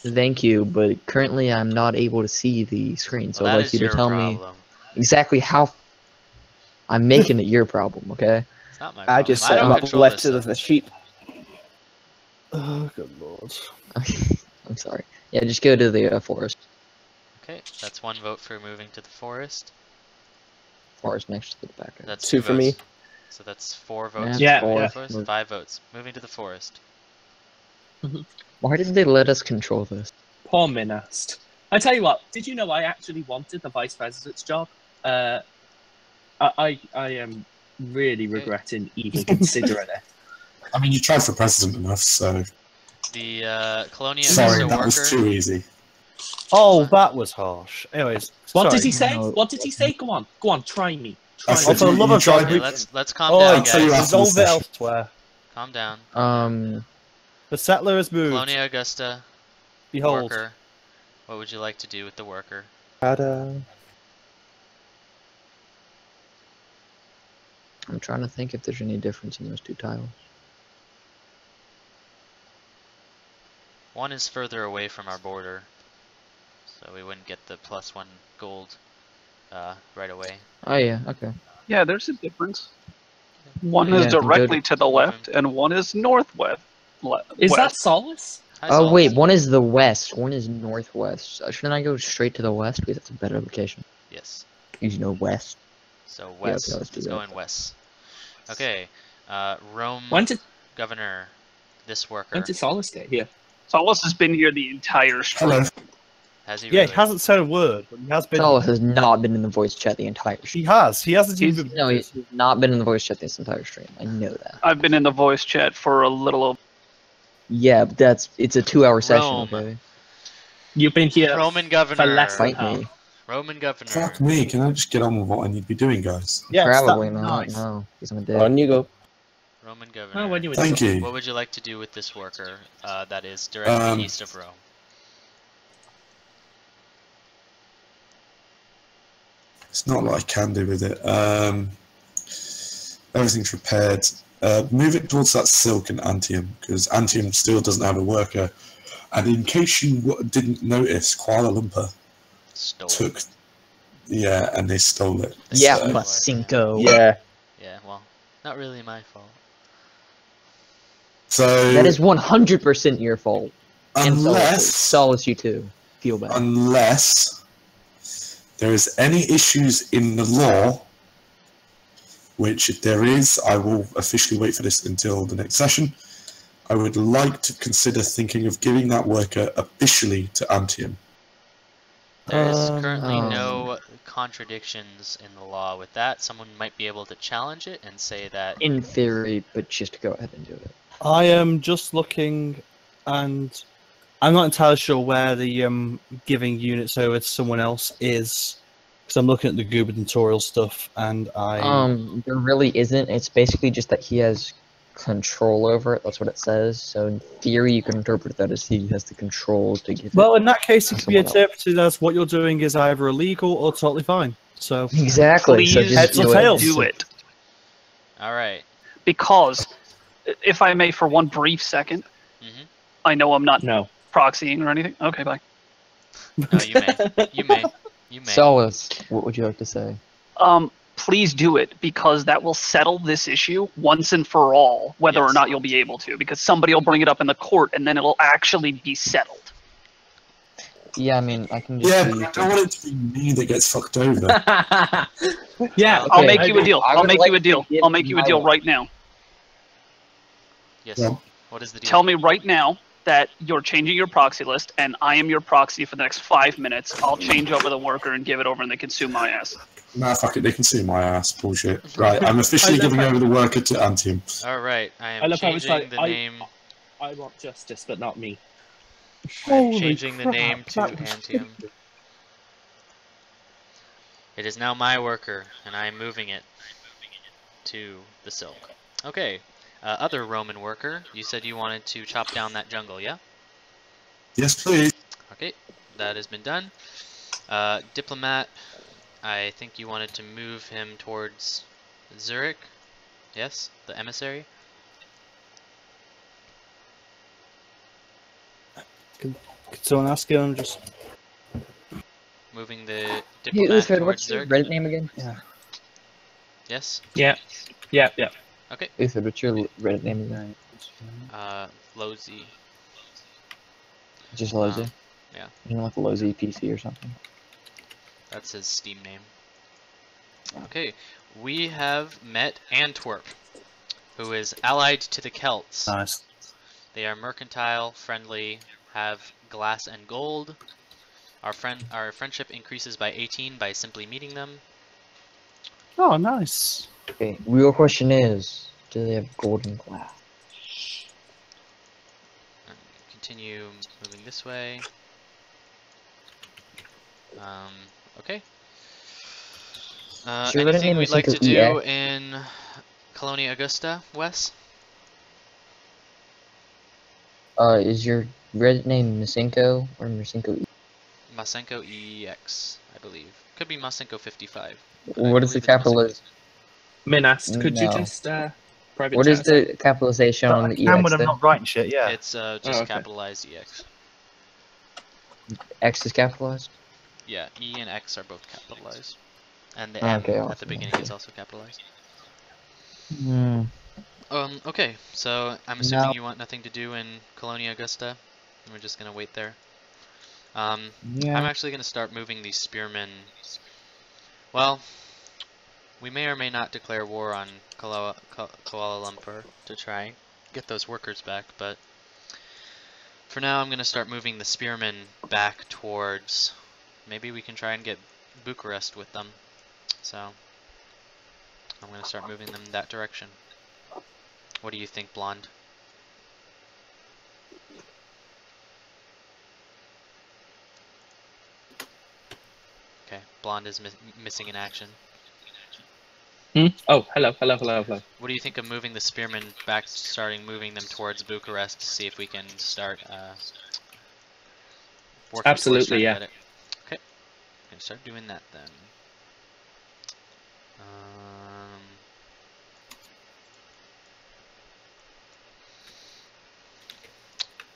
Thank you, but currently I'm not able to see the screen, so Well, I'd that like is you to your tell me problem. exactly how. I'm making it your problem, okay? It's not my I problem. just I set don't him up control left this to stuff. the sheep. Oh, good lord. I'm sorry. Yeah, just go to the forest. Okay, that's 1 vote for moving to the forest. Forest next to the back. That's 2 2 for votes. me. So that's 4 votes. Yeah, for moving to yeah. the forest. 5 votes. Moving to the forest. Why did they let us control this? Poor Minast. I tell you what, did you know I actually wanted the vice president's job? I am really regretting even considering it. I mean, you tried for president enough, so The Colonia sorry, Augusta that worker. was too easy. Oh, that was harsh. Anyways, What sorry. did he say? No. What did he say? Go on, try me. I Try said me. Also, you- love you of tried God, Okay, we- let's calm Oh, down, I'll tell you guys. after resolve this it session. elsewhere. Calm down. The settler has moved. Colonia Augusta Behold. worker. What would you like to do with the worker? I'm trying to think if there's any difference in those two tiles. One is further away from our border, so we wouldn't get the +1 gold right away. Oh yeah, okay. Yeah, there's a difference. One Yeah, is I can go directly to- to the left, and one is northwest. Is that west. Solace? Hi, Oh Sol. wait, one is the west, one is northwest. Shouldn't I go straight to the west because that's a better location? Yes. You know west. So okay, west. let's do Let's that. go in west. Okay. Rome When did governor. This worker. Solace get here? Solus has been here the entire stream. Hello. Has he Yeah, really? he hasn't said a word, but he has been. Saul has not been in the voice chat the entire stream. He has. He hasn't even. No, he's not been in the voice chat this entire stream. I know that. I've been in the voice chat for a little over. Yeah, but it's a 2-hour session, Rome. okay? You've been here Roman governor. for less than Fight half. me. Roman governor. Fuck me, can I just get on with what I need to be doing, guys? Yes, Probably that's not, nice. no. Because I'm a dick. On you go. Roman governor. Oh, when you were Thank you. What would you like to do with this worker that is directly east of Rome? There's not a lot I can do with it. Everything's repaired. Move it towards that silk and Antium, because Antium still doesn't have a worker. And in case you didn't notice, Kuala Lumpur Stole. took... Yeah, and they stole it. Yeah, So- Masinko. Yeah. Yeah, well, not really my fault. So... That is 100% your fault. And unless... Solace you too. Feel bad. Unless there is any issues in the law, which if there is, I will officially wait for this until the next session. I would like to consider thinking of giving that worker officially to Antium. There is currently no contradictions in the law with that. Someone might be able to challenge it and say that. In theory, but just go ahead and do it. I am just looking, and I'm not entirely sure where the giving units over to someone else is, because I'm looking at the gubernatorial stuff, and There really isn't. It's basically just that he has control over it. That's what it says. So in theory, you can interpret that as he has the control to give well, it. in that case, it to could be someone else. interpreted as what you're doing is either illegal or totally fine. So Exactly. So Please just Heads or do it. tails? do it. Alright. Because, if I may for one brief second, Mhm. I know I'm not No. proxying or anything. Okay, bye. No, you may. You may. You may. Solace, what would you like to say? Please do it, because that will settle this issue once and for all, whether or Yes. not you'll be able to, because somebody will bring it up in the court and then it'll actually be settled. Yeah, I mean, I can just Yeah, do but I don't want it to be me that gets fucked over. Yeah. I'll Okay, make you a deal. I I'll would make like you a to deal. give I'll make you a my deal one. right now. Yes. Well, What is the deal? Tell me right now that you're changing your proxy list, and I am your proxy for the next 5 minutes. I'll change over the worker and give it over, and they can sue my ass. nah, fuck it, they can see my ass. Bullshit. Right, I'm officially I love giving how- over the worker to Antium. Alright, I I am love how it's changing like, the name. I want justice, but not me. I'm Holy changing the crap, name to that was Antium. It is now my worker, and I am moving it to the silk. Okay. Other Roman worker, you said you wanted to chop down that jungle, yeah? Yes, please. Okay, that has been done. Diplomat, I think you wanted to move him towards Zurich. Yes, the emissary. could someone ask him? I'm just Moving the Hey, diplomat Uthred, towards what's your Zurich. Reddit name again? Yes. Yeah. Yeah. Okay. Uthred, what's your Reddit name again? Lozy. Just Lozy? yeah. You know, like Lozy PC or something? That's his Steam name. Okay, we have met Antwerp, who is allied to the Celts. nice. They are mercantile, friendly, have glass and gold. Our friendship increases by 18 by simply meeting them. Oh, nice. Okay, real question is, do they have golden glass? Continue moving this way. Okay. Sure, Reddit Anything name we'd is like to Cinco do EX. in Colonia Augusta, Wes? Is your Reddit name Masinko or Masinko E? Masenko EX, I believe. Could be Masenko 55. but I What is believe the it's capitalization? Minast, could you No. just private What chat is the capitalization on the And EX when I'm then? not writing shit, yeah. It's just okay. capitalized EX. X is capitalized? Yeah, E and X are both capitalized. And the Oh, M okay, at the awesome, beginning is also capitalized. Hmm. Okay, so I'm assuming No. you want nothing to do in Colonia Augusta. We're just gonna wait there. Yeah. I'm actually gonna start moving these spearmen. Well, we may or may not declare war on Kuala Lumpur to try get those workers back, but for now I'm gonna start moving the spearmen back towards. Maybe we can try and get Bucharest with them. So I'm gonna start moving them in that direction. What do you think, Blonde? Okay, Blonde is missing in action. Oh, hello. What do you think of moving the spearmen back, starting moving them towards Bucharest to see if we can start working towards Absolutely, trying to yeah. get it? Okay, I'm gonna start doing that then.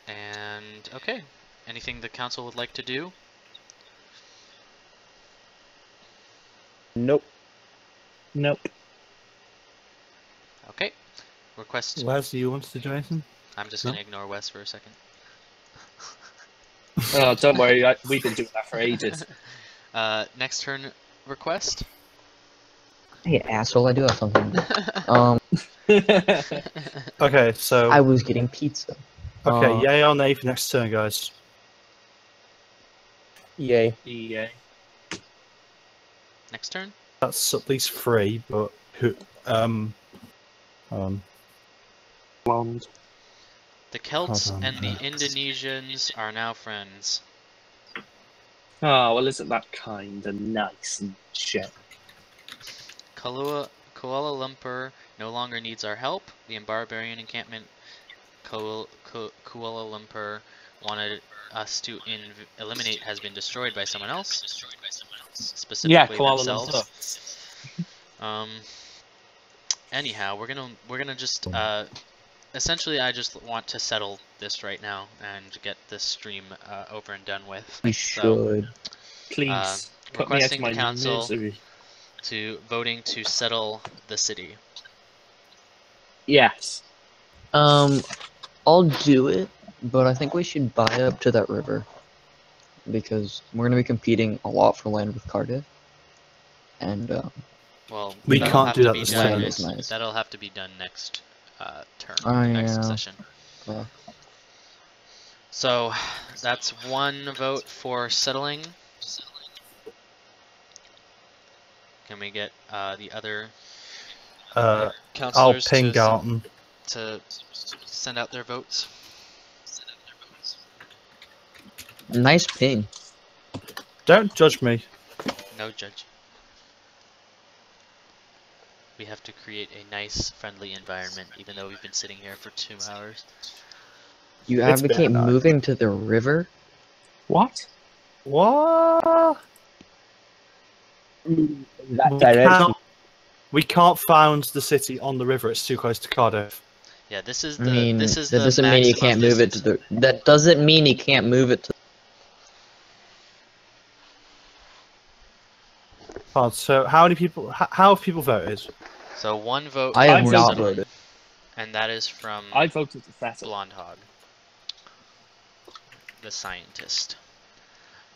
And okay, anything the council would like to do? Nope. Nope. Okay, request. Wes, do you want to do anything? I'm just No? gonna ignore Wes for a second. Oh, don't worry. We've been doing that for ages. Next turn request. Hey, asshole, I do have something. Okay, so I was getting pizza. okay, yay or nay for next turn, guys. Yay. Yeah. Next turn. That's at least 3, but who? Blonde. The Celts Hold on, and the Indonesians are now friends. Oh, well, isn't that kind and nice and shit? Kuala Lumpur no longer needs our help. The barbarian encampment Kuala Lumpur wanted us to eliminate has been destroyed by someone else. Specifically Kuala themselves. Anyhow, we're gonna just essentially I just want to settle this right now and get this stream over and done with. We So, should. Please, put me out of requesting my the council misery. to voting to settle the city. Yes. I'll do it, but I think we should buy up to that river. Because we're going to be competing a lot for land with Cardiff. And, Well, We that'll can't have do to that be this done. turn. Is nice. That'll have to be done next turn, Oh, next yeah. session. Yeah. So that's one vote for settling. Can we get the other I'll councillors ping Galton. to send out their votes? Nice ping. Don't judge me. No judge. We have to create a nice, friendly environment, even though we've been sitting here for 2 hours. You It's advocate bad. moving to the river? What? What? That We direction. We can't found the city on the river. It's too close to Cardiff. Yeah, this is I the mean, this is that the doesn't mean you maximum can't move it to distance. the. That doesn't mean you can't move it to. Oh, so how many people? How have people voted? So one vote I have for not settling, voted. and that is from I voted to settle. Blonde Hog, the scientist.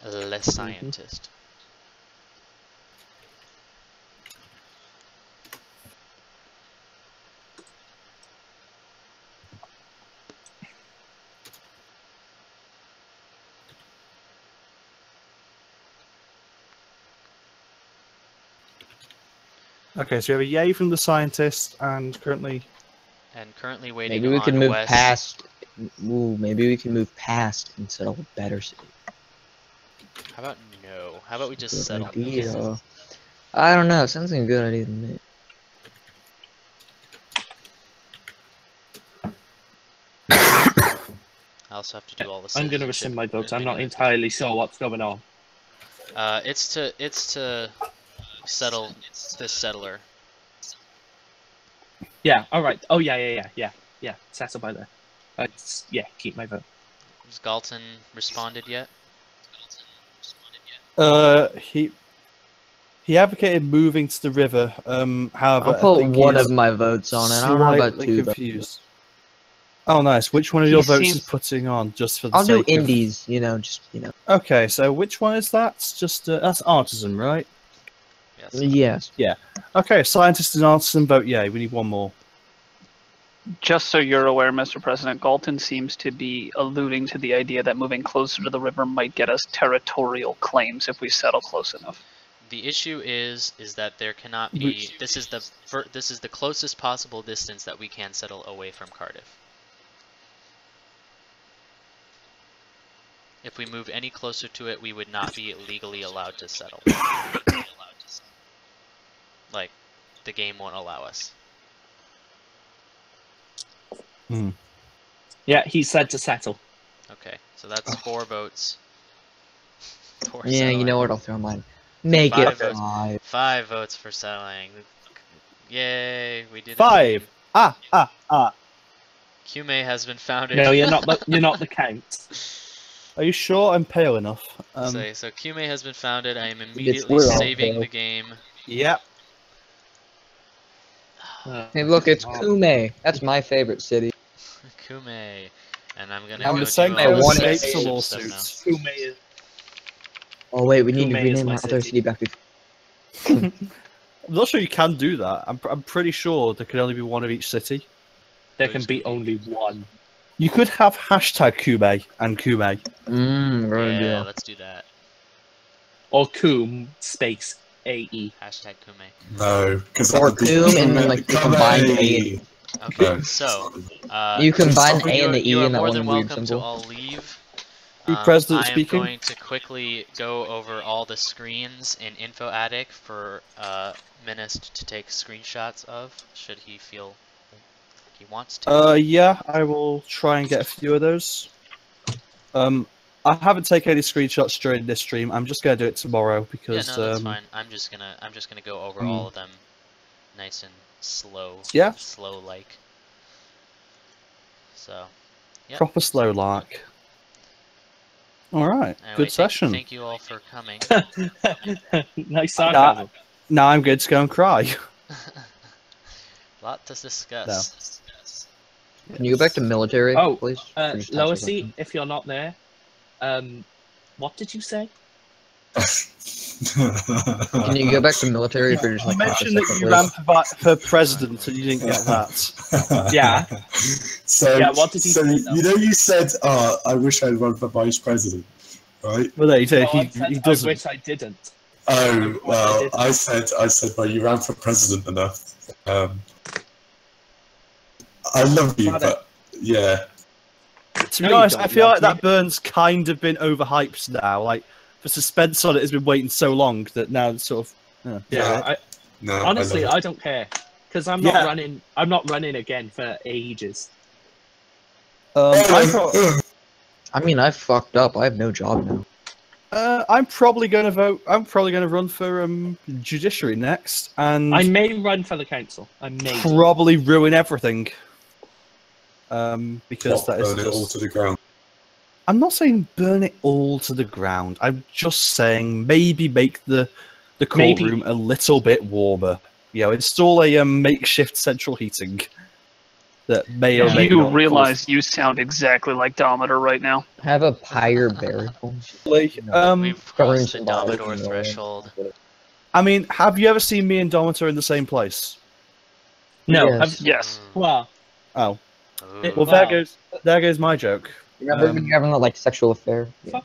Le scientist. Okay, so we have a yay from the scientist, and currently, And currently waiting Maybe we on can move Wes. past. Ooh, maybe we can move past and settle a better city. How about no? How about we just Good settle? idea. I don't know. Sounds like a good idea to me. I also have to do all the. I'm going to rescind my vote. I'm not entirely sure what's going on. It's to settle this settler. Yeah, alright. Oh, yeah. Settle by there. Yeah, keep my vote. Has Galton responded yet? he advocated moving to the river. However, I'll I put think one he's of my votes on it. I don't know about slightly two. Though. confused. Oh, nice. Which one of your He votes seems- is putting on? Just for the I'll do sake of- indies. You know, just you know. Okay, so which one is that? It's just that's artisan, right? Yes. Yes. Okay, scientist and artisan vote yay. We need one more. Just so you're aware, Mr. President, Galton seems to be alluding to the idea that moving closer to the river might get us territorial claims if we settle close enough. The issue is that there cannot be. This is the closest possible distance that we can settle away from Cardiff. If we move any closer to it, we would not be legally allowed to settle. Like, the game won't allow us. Yeah, he said to settle. Okay, so that's 4 votes. For Yeah, you settling. know what? I'll throw mine. Make 5 it votes. 5. 5 votes for settling. Yay, we did it. 5. Kume has been founded. No, you're not. You're not the count. Are you sure I'm pale enough? So Kume has been founded. I am immediately we're all saving pale. the game. Yep. Hey, look, it's Kume. That's my favorite city. Kume, and I'm gonna I'm go the do same all way this one censorship escapes the stuff now. lawsuits. Kume is. Oh wait, we need to Kume is rename my my other city. city back to. I'm not sure you can do that. I'm pretty sure there can only be one of each city. There can be only one. You could have hashtag Kume and Kume. Good Yeah, idea. let's do that. Or Coom space AE. Hashtag Kume. No, because Or Coom and then, like, you combine A and- Okay, No. so You combine so A and the E you are in that more one than weird welcome to symbol. all leave. Be president I am speaking. going to quickly go over all the screens in Info Attic for Minist to take screenshots of, should he feel like he wants to. Yeah, I will try and get a few of those. I haven't taken any screenshots during this stream. I'm just gonna do it tomorrow Yeah, because no, that's fine. I'm just gonna go over all of them, nice and slow. Yeah. Slow like. So. Yep. proper slow lark. All right, Anyway, good session. Thank you all for coming. Nice sarcasm. Now I'm going to go and cry. Lot to discuss. Can you go back to military, Oh, please? Lower seat, if you're not there. What did you say? Can you go back to military if you're just You like half a mentioned that second, you please? ran for president and you didn't get that. Yeah. So, Yeah, what did he so say, though? you know, you said, I wish I'd run for vice president, right? Well, there you say No, I said he I doesn't. wish I didn't. Oh, well, did. I said, well, you ran for president enough. I love you, but yeah. To be No, you honest, don't I feel love like that me. burn's kind of been overhyped now. Like the suspense on it has been waiting so long that now it's sort of. Yeah, No, honestly, I love I don't care because I'm not Yeah. running. I'm not running again for ages. I mean, I fucked up. I have no job now. I'm probably going to vote. I'm probably going to run for judiciary next, and I may run for the council. I may. probably ruin everything. Because that is burn it all just... to the ground. I'm not saying burn it all to the ground. I'm just saying maybe make the courtroom a little bit warmer. You know, install a makeshift central heating that may or may You not realize you sound exactly like Dometer right now. Have a higher barrel. We've crossed the some Domador bodies, threshold. I mean, have you ever seen me and Dometer in the same place? No. Yes. Yes. Well, Oh, Ooh. well, Wow. there goes my joke. Remember when you're having that like sexual affair? Yeah.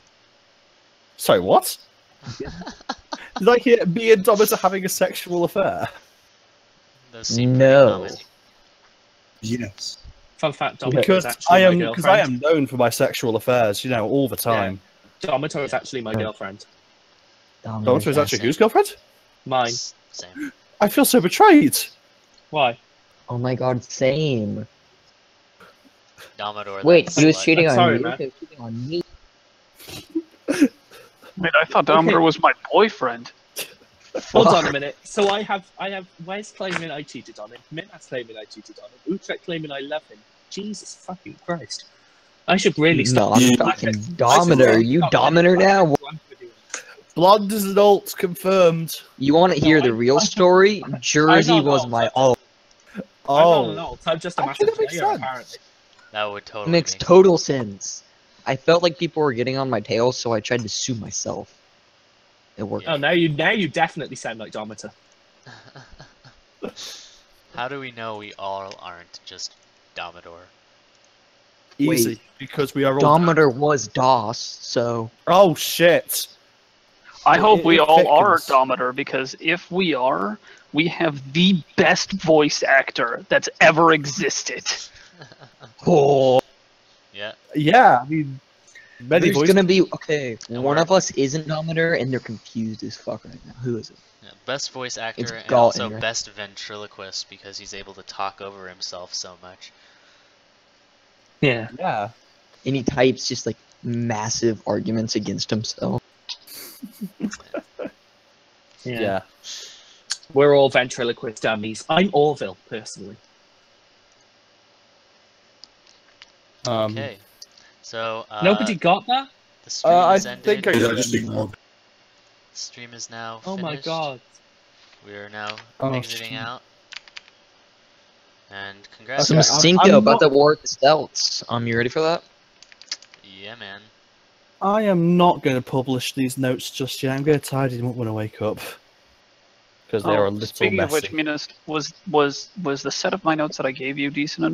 Sorry, what? Did I hear me and Dometer having a sexual affair? Those seem pretty No. common. Yes. fun fact: Dometer Because is actually my because girlfriend. I am known for my sexual affairs, you know, all the time. Dometer is actually my girlfriend. Dometer is actually whose girlfriend? Mine. Same. I feel so betrayed. Why? Oh my god, same. Domador. Wait, that's he was like- cheating on Sorry, you? man. He was cheating on me. Wait, I thought Dometer was my boyfriend. Hold on a minute. So I have Wes claiming I cheated on him, Minas claiming I cheated on him, Utrecht claiming I love him. Jesus fucking Christ. I should really No, stop. I'm You- fucking I should Dometer. really You stop Dometer getting now? drunk with you. Blonde is an alt, confirmed. You want to hear No, the real story? Jersey I'm not was alt. my alt. I'm Oh, not an alt. I'm just a Actually, massive that makes player, sense. apparently. That would totally Makes make total sense. I felt like people were getting on my tail, so I tried to sue myself. It worked. Oh, now you definitely sound like Dometer. How do we know we all aren't just Domador? easy, Wait. because we are all... Dometer was DOS, so Oh, shit. I hope we it all are thickens. Dometer, because if we are, we have the best voice actor that's ever existed. oh, Yeah. Yeah, I mean, many there's voices. gonna be okay. And One we're- of us isn't Dometer, and they're confused as fuck right now. Who is it? Yeah, best voice actor It's and Galton, also right? best ventriloquist because he's able to talk over himself so much. Yeah. Yeah. And he types just like massive arguments against himself. Yeah. We're all ventriloquist dummies. I'm Orville, personally. Okay. So Nobody got that? the stream I has ended. think I just ignored. The stream is now Oh finished. my god. We are now Oh, exiting shit. out. And congrats. Some Okay, I'm Cinco about not- the war with the Celts. You ready for that? Yeah, man. I am not going to publish these notes just yet. I'm going to tidy them up when I wake up. Because they are a little Speaking messy. of which, Minas, was the set of my notes that I gave you decent enough?